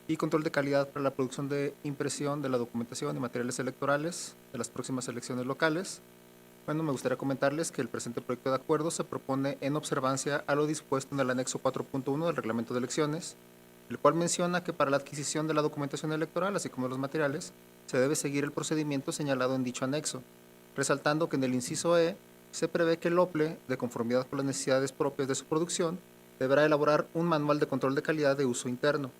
y control de calidad para la producción de impresión de la documentación y materiales electorales de las próximas elecciones locales, bueno, me gustaría comentarles que el presente proyecto de acuerdo se propone en observancia a lo dispuesto en el anexo 4.1 del Reglamento de Elecciones, el cual menciona que para la adquisición de la documentación electoral, así como de los materiales, se debe seguir el procedimiento señalado en dicho anexo, resaltando que en el inciso E se prevé que el OPLE, de conformidad con las necesidades propias de su producción, deberá elaborar un manual de control de calidad de uso interno,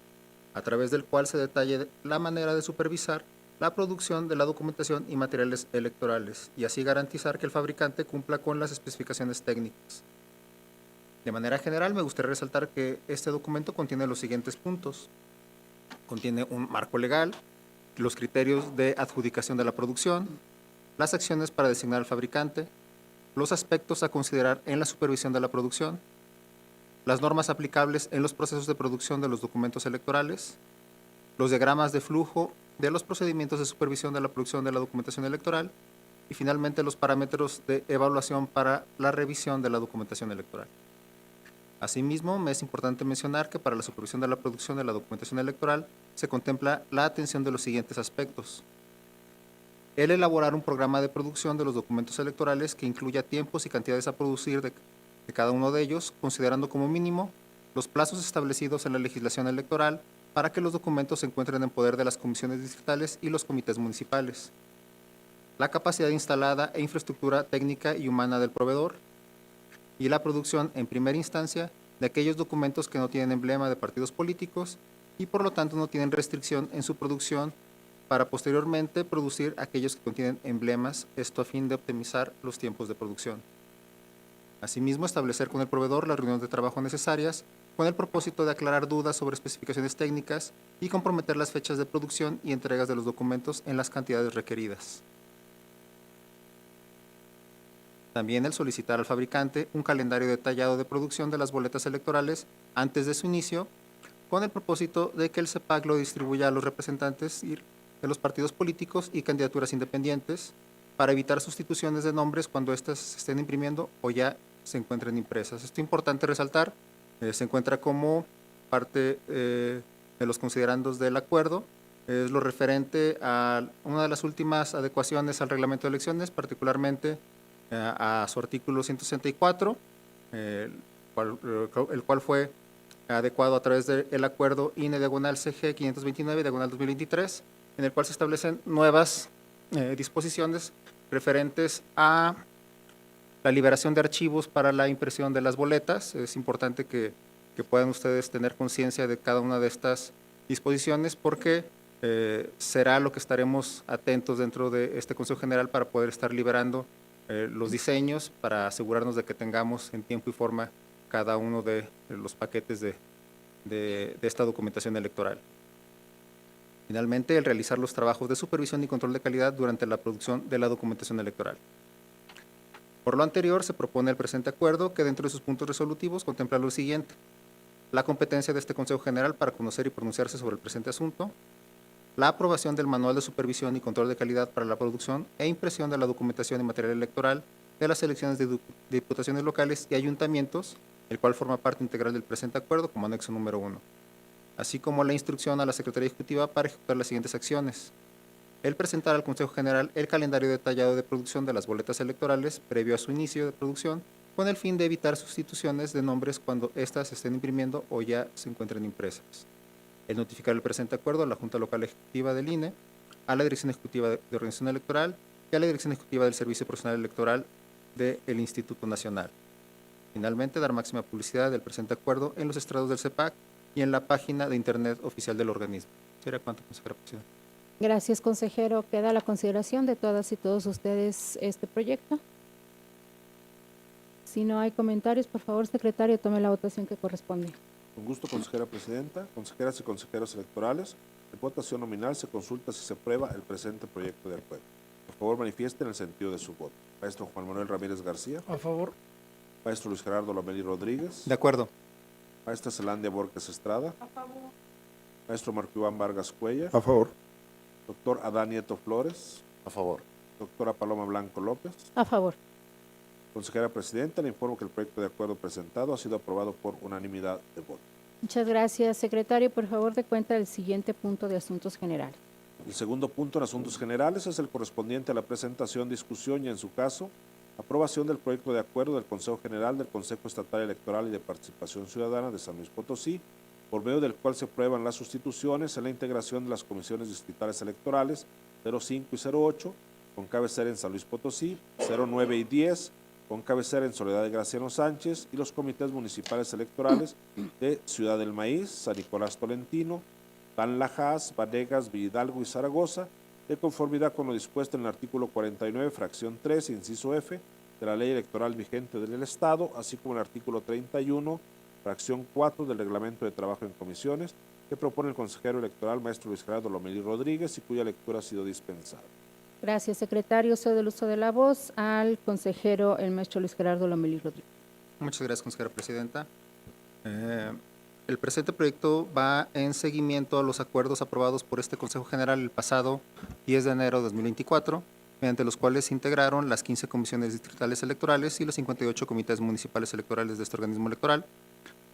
a través del cual se detalle la manera de supervisar la producción de la documentación y materiales electorales, y así garantizar que el fabricante cumpla con las especificaciones técnicas. De manera general, me gustaría resaltar que este documento contiene los siguientes puntos. Contiene un marco legal, los criterios de adjudicación de la producción, las acciones para designar al fabricante, los aspectos a considerar en la supervisión de la producción, las normas aplicables en los procesos de producción de los documentos electorales, los diagramas de flujo de los procedimientos de supervisión de la producción de la documentación electoral y finalmente los parámetros de evaluación para la revisión de la documentación electoral. Asimismo, me es importante mencionar que para la supervisión de la producción de la documentación electoral se contempla la atención de los siguientes aspectos. El elaborar un programa de producción de los documentos electorales que incluya tiempos y cantidades a producir de cada uno de ellos, considerando como mínimo los plazos establecidos en la legislación electoral para que los documentos se encuentren en poder de las comisiones distritales y los comités municipales. La capacidad instalada e infraestructura técnica y humana del proveedor y la producción en primera instancia de aquellos documentos que no tienen emblema de partidos políticos y por lo tanto no tienen restricción en su producción para posteriormente producir aquellos que contienen emblemas, esto a fin de optimizar los tiempos de producción. Asimismo, establecer con el proveedor las reuniones de trabajo necesarias con el propósito de aclarar dudas sobre especificaciones técnicas y comprometer las fechas de producción y entregas de los documentos en las cantidades requeridas. También el solicitar al fabricante un calendario detallado de producción de las boletas electorales antes de su inicio, con el propósito de que el CEPAC lo distribuya a los representantes de los partidos políticos y candidaturas independientes para evitar sustituciones de nombres cuando éstas se estén imprimiendo o ya se encuentren impresas. Esto es importante resaltar, se encuentra como parte de los considerandos del acuerdo, es lo referente a una de las últimas adecuaciones al reglamento de elecciones, particularmente a su artículo 164, el cual fue adecuado a través del acuerdo INE/CG 529/2023, en el cual se establecen nuevas disposiciones referentes a la liberación de archivos para la impresión de las boletas. Es importante que puedan ustedes tener conciencia de cada una de estas disposiciones, porque será lo que estaremos atentos dentro de este Consejo General para poder estar liberando los diseños, para asegurarnos de que tengamos en tiempo y forma cada uno de los paquetes de esta documentación electoral. Finalmente, el realizar los trabajos de supervisión y control de calidad durante la producción de la documentación electoral. Por lo anterior, se propone el presente acuerdo, que dentro de sus puntos resolutivos contempla lo siguiente: la competencia de este Consejo General para conocer y pronunciarse sobre el presente asunto, la aprobación del Manual de Supervisión y Control de Calidad para la producción e impresión de la documentación y material electoral de las elecciones de diputaciones locales y ayuntamientos, el cual forma parte integral del presente acuerdo como anexo número 1, así como la instrucción a la Secretaría Ejecutiva para ejecutar las siguientes acciones: el presentar al Consejo General el calendario detallado de producción de las boletas electorales previo a su inicio de producción, con el fin de evitar sustituciones de nombres cuando éstas se estén imprimiendo o ya se encuentren impresas; el notificar el presente acuerdo a la Junta Local Ejecutiva del INE, a la Dirección Ejecutiva de Organización Electoral y a la Dirección Ejecutiva del Servicio Profesional Electoral del Instituto Nacional. Finalmente, dar máxima publicidad del presente acuerdo en los estrados del CEPAC y en la página de Internet oficial del organismo. ¿Sería cuánto, consejera presidenta? Gracias, consejero. Queda a la consideración de todas y todos ustedes este proyecto. Si no hay comentarios, por favor, secretario, tome la votación que corresponde. Con gusto, consejera presidenta. Consejeras y consejeros electorales, en votación nominal se consulta si se aprueba el presente proyecto de acuerdo. Por favor, manifiesten el sentido de su voto. Maestro Juan Manuel Ramírez García. A favor. Maestro Luis Gerardo Lomelí Rodríguez. De acuerdo. Maestra Zelandia Borges Estrada. A favor. Maestro Marco Iván Vargas Cuellar. A favor. Doctor Adán Nieto Flores. A favor. Doctora Paloma Blanco López. A favor. Consejera presidenta, le informo que el proyecto de acuerdo presentado ha sido aprobado por unanimidad de votos. Muchas gracias, secretario. Por favor, dé cuenta del siguiente punto de asuntos generales. El segundo punto en asuntos generales es el correspondiente a la presentación, discusión y, en su caso, aprobación del proyecto de acuerdo del Consejo General del Consejo Estatal Electoral y de Participación Ciudadana de San Luis Potosí, por medio del cual se aprueban las sustituciones en la integración de las comisiones distritales electorales 05 y 08, con cabecera en San Luis Potosí, 09 y 10, con cabecera en Soledad de Graciano Sánchez, y los comités municipales electorales de Ciudad del Maíz, San Nicolás Tolentino, Tanlajas, Vanegas, Villahidalgo y Zaragoza, de conformidad con lo dispuesto en el artículo 49, fracción 3, inciso F, de la ley electoral vigente del Estado, así como el artículo 31, fracción 4 del reglamento de trabajo en comisiones, que propone el consejero electoral maestro Luis Gerardo Lomelí Rodríguez y cuya lectura ha sido dispensada. Gracias, secretario. Cedo el uso de la voz al consejero, el maestro Luis Gerardo Lomelí Rodríguez. Muchas gracias, consejera presidenta. El presente proyecto va en seguimiento a los acuerdos aprobados por este Consejo General el pasado 10 de enero de 2024, mediante los cuales se integraron las 15 comisiones distritales electorales y los 58 comités municipales electorales de este organismo electoral,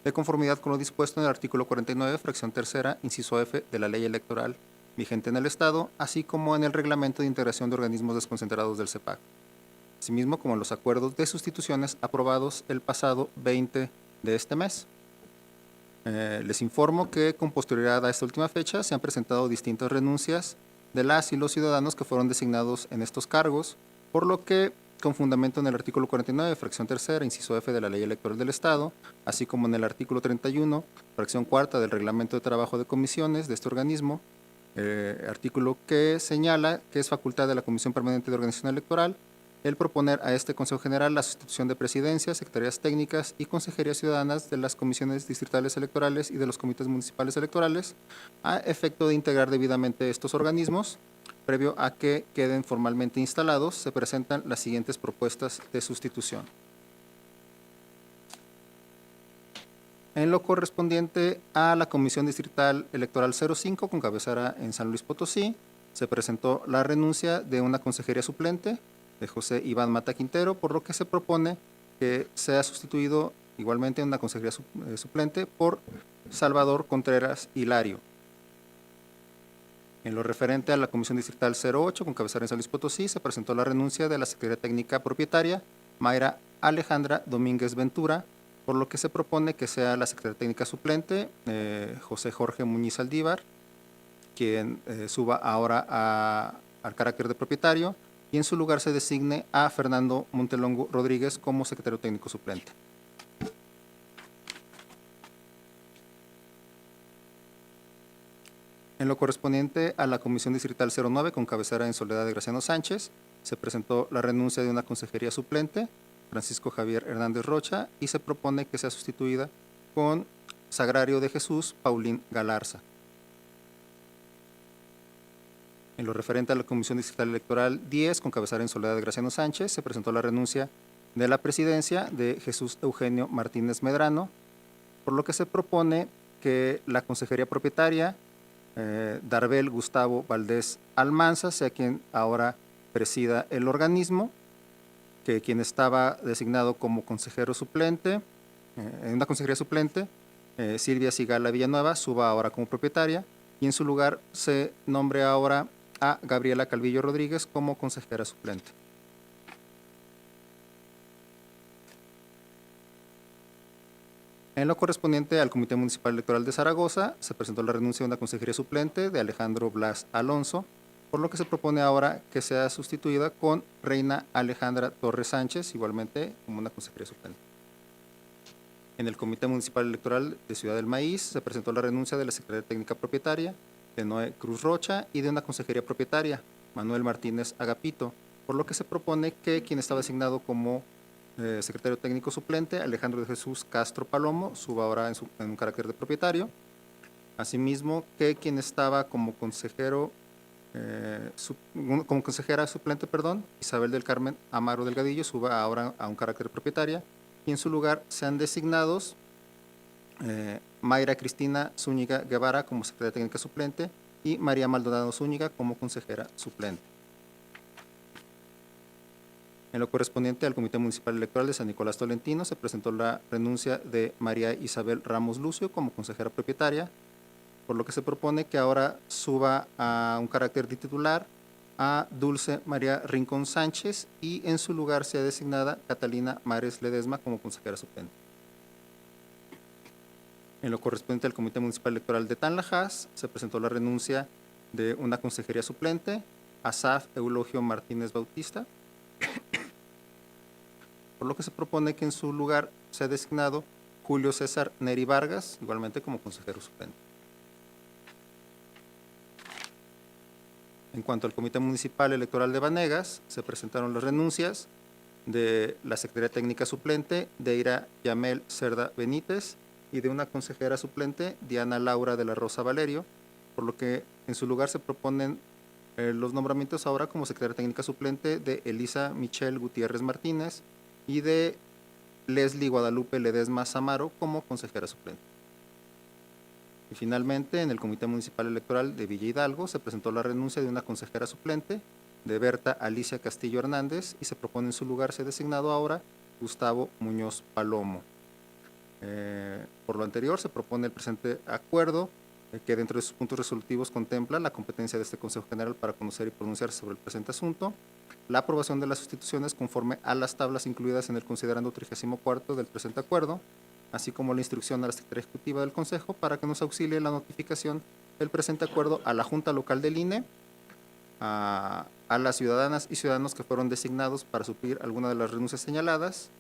de conformidad con lo dispuesto en el artículo 49, fracción tercera, inciso F, de la ley electoral vigente en el Estado, así como en el reglamento de integración de organismos desconcentrados del CEPAC, asimismo como en los acuerdos de sustituciones aprobados el pasado 20 de este mes. Les informo que con posterioridad a esta última fecha se han presentado distintas renuncias de las y los ciudadanos que fueron designados en estos cargos, por lo que, con fundamento en el artículo 49, fracción tercera, inciso F de la Ley Electoral del Estado, así como en el artículo 31, fracción cuarta del Reglamento de Trabajo de Comisiones de este organismo, artículo que señala que es facultad de la Comisión Permanente de Organización Electoral el proponer a este Consejo General la sustitución de presidencias, secretarías técnicas y consejerías ciudadanas de las comisiones distritales electorales y de los comités municipales electorales, a efecto de integrar debidamente estos organismos. Previo a que queden formalmente instalados, se presentan las siguientes propuestas de sustitución. En lo correspondiente a la Comisión Distrital Electoral 05, con cabecera en San Luis Potosí, se presentó la renuncia de una consejería suplente, de José Iván Mata Quintero, por lo que se propone que sea sustituido igualmente en una consejería suplente por Salvador Contreras Hilario. En lo referente a la Comisión Distrital 08, con cabecera en San Luis Potosí, se presentó la renuncia de la Secretaría Técnica Propietaria, Mayra Alejandra Domínguez Ventura, por lo que se propone que sea la secretaria técnica suplente, José Jorge Muñiz Aldívar, quien suba ahora al carácter de propietario, y en su lugar se designe a Fernando Montelongo Rodríguez como secretario técnico suplente. En lo correspondiente a la Comisión Distrital 09, con cabecera en Soledad de Graciano Sánchez, se presentó la renuncia de una consejería suplente, Francisco Javier Hernández Rocha, y se propone que sea sustituida con Sagrario de Jesús Paulín Galarza. En lo referente a la Comisión Distrital Electoral 10, con cabecera en Soledad de Graciano Sánchez, se presentó la renuncia de la presidencia de Jesús Eugenio Martínez Medrano, por lo que se propone que la consejería propietaria, Darbel Gustavo Valdés Almanza, sea quien ahora presida el organismo, que quien estaba designado como consejero suplente, en una consejería suplente, Silvia Sigala Villanueva, suba ahora como propietaria, y en su lugar se nombre ahora a Gabriela Calvillo Rodríguez como consejera suplente. En lo correspondiente al Comité Municipal Electoral de Zaragoza, se presentó la renuncia de una consejería suplente de Alejandro Blas Alonso, por lo que se propone ahora que sea sustituida con Reina Alejandra Torres Sánchez, igualmente como una consejería suplente. En el Comité Municipal Electoral de Ciudad del Maíz, se presentó la renuncia de la secretaria técnica propietaria, de Noé Cruz Rocha, y de una consejería propietaria, Manuel Martínez Agapito, por lo que se propone que quien estaba designado como secretario técnico suplente, Alejandro de Jesús Castro Palomo, suba ahora en un carácter de propietario. Asimismo, que quien estaba como consejera suplente, Isabel del Carmen Amaro Delgadillo, suba ahora a un carácter de propietaria, y en su lugar sean designados Mayra Cristina Zúñiga Guevara como secretaria técnica suplente y María Maldonado Zúñiga como consejera suplente. En lo correspondiente al Comité Municipal Electoral de San Nicolás Tolentino, se presentó la renuncia de María Isabel Ramos Lucio como consejera propietaria, por lo que se propone que ahora suba a un carácter de titular a Dulce María Rincón Sánchez, y en su lugar sea designada Catalina Mares Ledesma como consejera suplente. En lo correspondiente al Comité Municipal Electoral de Tanlajas, se presentó la renuncia de una consejería suplente, Asaf Eulogio Martínez Bautista, por lo que se propone que en su lugar sea designado Julio César Neri Vargas, igualmente como consejero suplente. En cuanto al Comité Municipal Electoral de Banegas, se presentaron las renuncias de la Secretaría Técnica Suplente, Deira Yamel Cerda Benítez, y de una consejera suplente, Diana Laura de la Rosa Valerio, por lo que en su lugar se proponen los nombramientos ahora como secretaria técnica suplente de Elisa Michelle Gutiérrez Martínez y de Leslie Guadalupe Ledesma Samaro como consejera suplente. Y finalmente, en el Comité Municipal Electoral de Villa Hidalgo se presentó la renuncia de una consejera suplente, de Berta Alicia Castillo Hernández, y se propone en su lugar ser designado ahora Gustavo Muñoz Palomo. Por lo anterior, se propone el presente acuerdo, que dentro de sus puntos resolutivos contempla la competencia de este Consejo General para conocer y pronunciarse sobre el presente asunto, la aprobación de las sustituciones conforme a las tablas incluidas en el considerando 34 del presente acuerdo, así como la instrucción a la Secretaría Ejecutiva del Consejo para que nos auxilie la notificación del presente acuerdo a la Junta Local del INE, a las ciudadanas y ciudadanos que fueron designados para suplir alguna de las renuncias señaladas,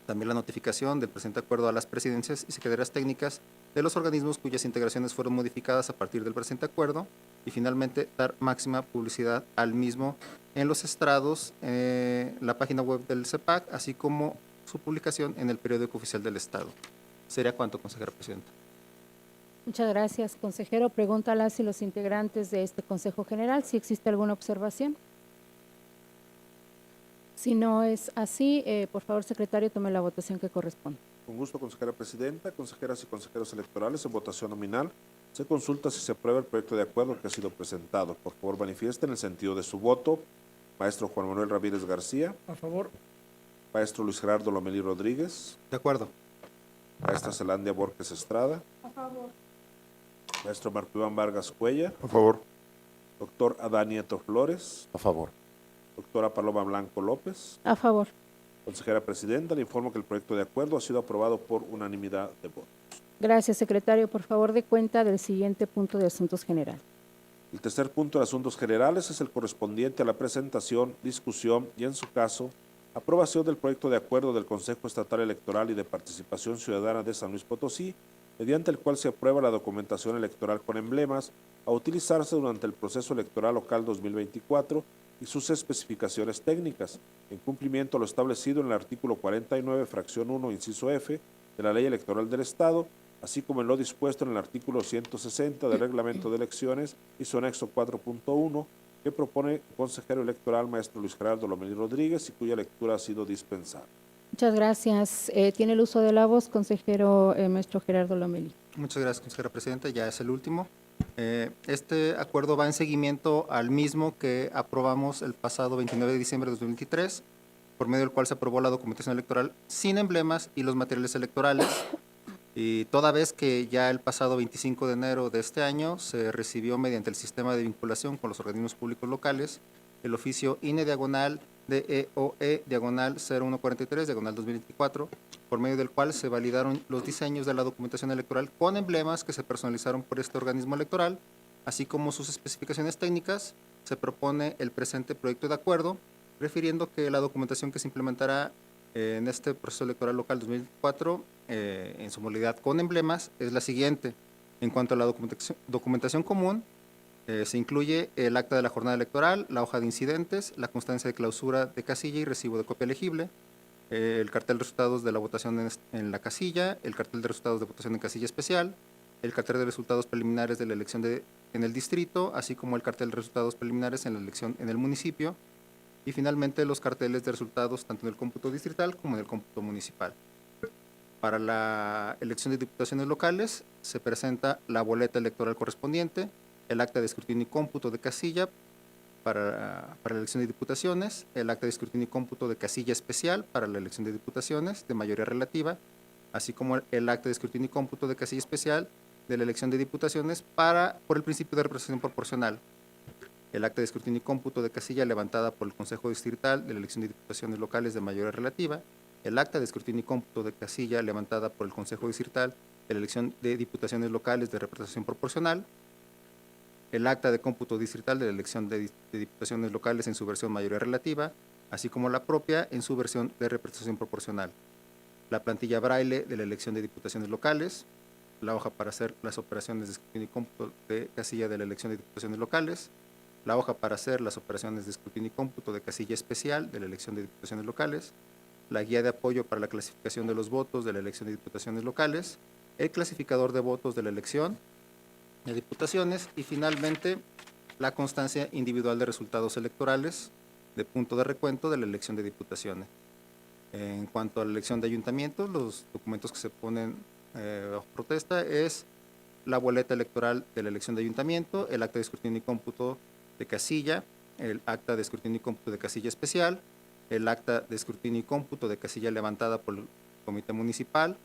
también la notificación del presente acuerdo a las presidencias y secretarías técnicas de los organismos cuyas integraciones fueron modificadas a partir del presente acuerdo, y finalmente dar máxima publicidad al mismo en los estrados, la página web del CEPAC, así como su publicación en el periódico oficial del Estado. ¿Sería cuánto, consejera presidenta? Muchas gracias, consejero. Pregunta a las y los integrantes de este Consejo General si existe alguna observación. Si no es así, por favor, secretario, tome la votación que corresponde. Con gusto, consejera presidenta. Consejeras y consejeros electorales, en votación nominal se consulta si se aprueba el proyecto de acuerdo que ha sido presentado. Por favor, manifiesten el sentido de su voto. Maestro Juan Manuel Ramírez García. A favor. Maestro Luis Gerardo Lomelí Rodríguez. De acuerdo. Maestra Zelandia Borges Estrada. A favor. Maestro Marco Iván Vargas Cuellar. A favor. Doctor Adán Nieto Flores. A favor. Doctora Paloma Blanco López. A favor. Consejera Presidenta, le informo que el proyecto de acuerdo ha sido aprobado por unanimidad de votos. Gracias, secretario. Por favor, dé cuenta del siguiente punto de asuntos generales. El tercer punto de asuntos generales es el correspondiente a la presentación, discusión y, en su caso, aprobación del proyecto de acuerdo del Consejo Estatal Electoral y de Participación Ciudadana de San Luis Potosí, mediante el cual se aprueba la documentación electoral con emblemas a utilizarse durante el proceso electoral local 2024 y sus especificaciones técnicas, en cumplimiento a lo establecido en el artículo 49, fracción 1, inciso F, de la Ley Electoral del Estado, así como en lo dispuesto en el artículo 160 del Reglamento de Elecciones y su anexo 4.1, que propone el consejero electoral, maestro Luis Gerardo Lomelí Rodríguez, y cuya lectura ha sido dispensada. Muchas gracias. Tiene el uso de la voz, consejero maestro Gerardo Lomelí. Muchas gracias, consejera presidenta. Ya es el último. Este acuerdo va en seguimiento al mismo que aprobamos el pasado 29 de diciembre de 2023, por medio del cual se aprobó la documentación electoral sin emblemas y los materiales electorales. Y toda vez que ya el pasado 25 de enero de este año se recibió mediante el sistema de vinculación con los organismos públicos locales el oficio INE/DEOE /0143/2024, por medio del cual se validaron los diseños de la documentación electoral con emblemas que se personalizaron por este organismo electoral, así como sus especificaciones técnicas. Se propone el presente proyecto de acuerdo, refiriendo que la documentación que se implementará en este proceso electoral local 2024, en su modalidad con emblemas, es la siguiente. En cuanto a la documentación común, se incluye el acta de la jornada electoral, la hoja de incidentes, la constancia de clausura de casilla y recibo de copia elegible, el cartel de resultados de la votación en la casilla, el cartel de resultados de votación en casilla especial, el cartel de resultados preliminares de la elección en el distrito, así como el cartel de resultados preliminares en la elección en el municipio, y finalmente los carteles de resultados tanto en el cómputo distrital como en el cómputo municipal. Para la elección de diputaciones locales se presenta la boleta electoral correspondiente, el acta de escrutinio y cómputo de casilla para la elección de diputaciones, el acta de escrutinio y cómputo de casilla especial para la elección de diputaciones de mayoría relativa, así como el acta de escrutinio y cómputo de casilla especial de la elección de diputaciones por el principio de representación proporcional, el acta de escrutinio y cómputo de casilla levantada por el Consejo Distrital de la elección de diputaciones locales de mayoría relativa, el acta de escrutinio y cómputo de casilla levantada por el Consejo Distrital de la elección de diputaciones locales de representación proporcional, el acta de cómputo distrital de la elección de diputaciones locales en su versión mayoría relativa, así como la propia en su versión de representación proporcional, la plantilla braille de la elección de diputaciones locales, la hoja para hacer las operaciones de escrutinio y cómputo de casilla de la elección de diputaciones locales, la hoja para hacer las operaciones de escrutinio y cómputo de casilla especial de la elección de diputaciones locales, la guía de apoyo para la clasificación de los votos de la elección de diputaciones locales, el clasificador de votos de la elección de diputaciones y finalmente la constancia individual de resultados electorales de punto de recuento de la elección de diputaciones. En cuanto a la elección de ayuntamientos, los documentos que se ponen bajo protesta es la boleta electoral de la elección de ayuntamiento, el acta de escrutinio y cómputo de casilla, el acta de escrutinio y cómputo de casilla especial, el acta de escrutinio y cómputo de casilla levantada por el comité municipal,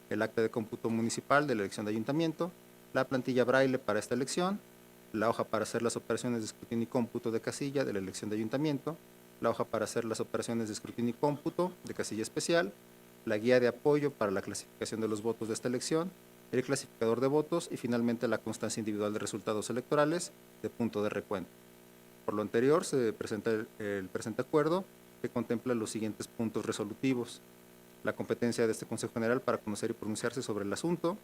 el acta de cómputo municipal de la elección de ayuntamiento, la plantilla braille para esta elección, la hoja para hacer las operaciones de escrutinio y cómputo de casilla de la elección de ayuntamiento, la hoja para hacer las operaciones de escrutinio y cómputo de casilla especial, la guía de apoyo para la clasificación de los votos de esta elección, el clasificador de votos y finalmente la constancia individual de resultados electorales de punto de recuento. Por lo anterior, se presenta el presente acuerdo que contempla los siguientes puntos resolutivos: la competencia de este Consejo General para conocer y pronunciarse sobre el asunto,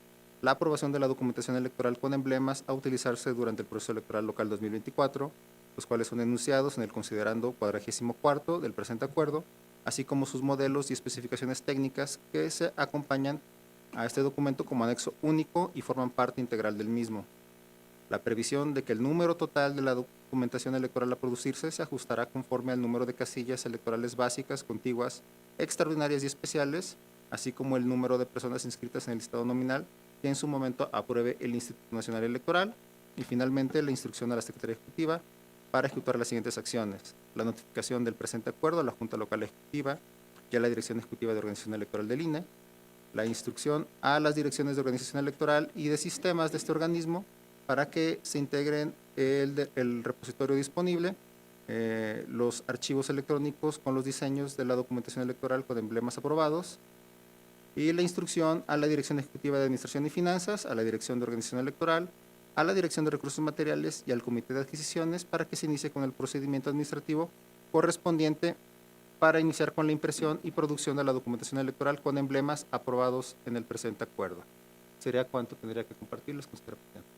la aprobación de la documentación electoral con emblemas a utilizarse durante el proceso electoral local 2024, los cuales son enunciados en el considerando 44 del presente acuerdo, así como sus modelos y especificaciones técnicas que se acompañan a este documento como anexo único y forman parte integral del mismo. La previsión de que el número total de la documentación electoral a producirse se ajustará conforme al número de casillas electorales básicas, contiguas, extraordinarias y especiales, así como el número de personas inscritas en el listado nominal que en su momento apruebe el Instituto Nacional Electoral, y finalmente la instrucción a la Secretaría Ejecutiva para ejecutar las siguientes acciones: la notificación del presente acuerdo a la Junta Local Ejecutiva y a la Dirección Ejecutiva de Organización Electoral del INE, la instrucción a las direcciones de organización electoral y de sistemas de este organismo para que se integren el repositorio disponible los archivos electrónicos con los diseños de la documentación electoral con emblemas aprobados, y la instrucción a la Dirección Ejecutiva de Administración y Finanzas, a la Dirección de Organización Electoral, a la Dirección de Recursos Materiales y al Comité de Adquisiciones para que se inicie con el procedimiento administrativo correspondiente para iniciar con la impresión y producción de la documentación electoral con emblemas aprobados en el presente acuerdo. Sería cuanto tendría que compartirles, consejera presidenta.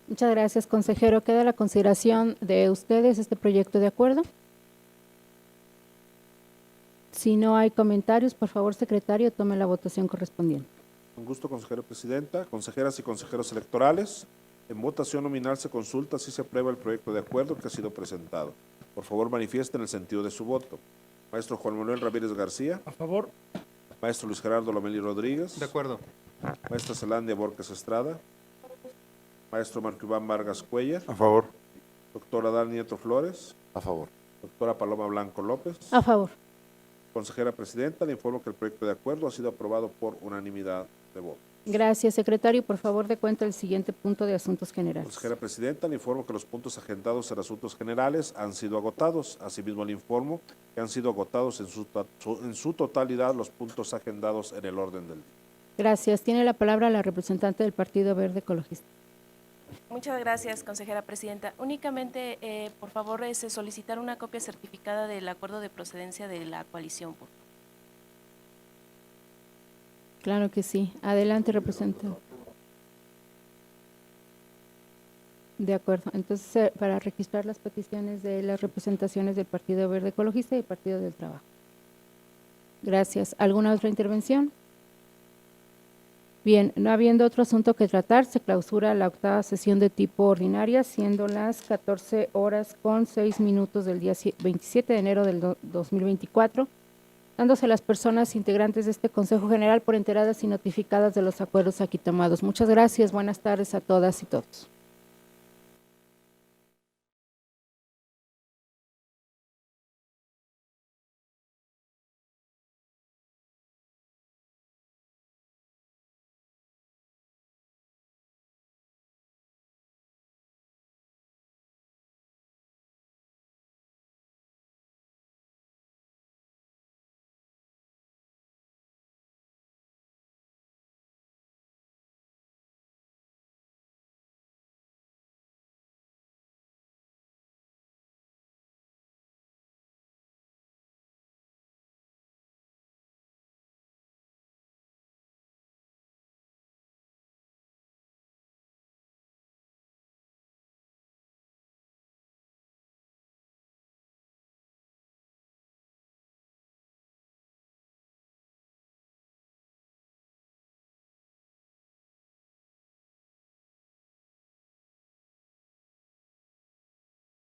Muchas gracias, consejero. Queda a la consideración de ustedes este proyecto de acuerdo. Si no hay comentarios, por favor, secretario, tome la votación correspondiente. Con gusto, consejera presidenta. Consejeras y consejeros electorales, en votación nominal se consulta si se aprueba el proyecto de acuerdo que ha sido presentado. Por favor, manifiesten el sentido de su voto. Maestro Juan Manuel Ramírez García. A favor. Maestro Luis Gerardo Lomelí Rodríguez. De acuerdo. Maestra Zelandia Borges Estrada. Maestro Marco Iván Vargas Cuellar. A favor. Doctora Adán Nieto Flores. A favor. Doctora Paloma Blanco López. A favor. Consejera presidenta, le informo que el proyecto de acuerdo ha sido aprobado por unanimidad de votos. Gracias, secretario. Por favor, dé cuenta del siguiente punto de asuntos generales. Consejera presidenta, le informo que los puntos agendados en asuntos generales han sido agotados. Asimismo, le informo que han sido agotados en su totalidad los puntos agendados en el orden del día. Gracias. Tiene la palabra la representante del Partido Verde Ecologista. Muchas gracias, consejera presidenta. Únicamente, por favor, solicitar una copia certificada del acuerdo de procedencia de la coalición. Por favor. Claro que sí. Adelante, representante. De acuerdo. Entonces, para registrar las peticiones de las representaciones del Partido Verde Ecologista y el Partido del Trabajo. Gracias. ¿Alguna otra intervención? Bien, no habiendo otro asunto que tratar, se clausura la octava sesión de tipo ordinaria, siendo las 14:06 del día 27 de enero del 2024, dándose a las personas integrantes de este Consejo General por enteradas y notificadas de los acuerdos aquí tomados. Muchas gracias. Buenas tardes a todas y todos.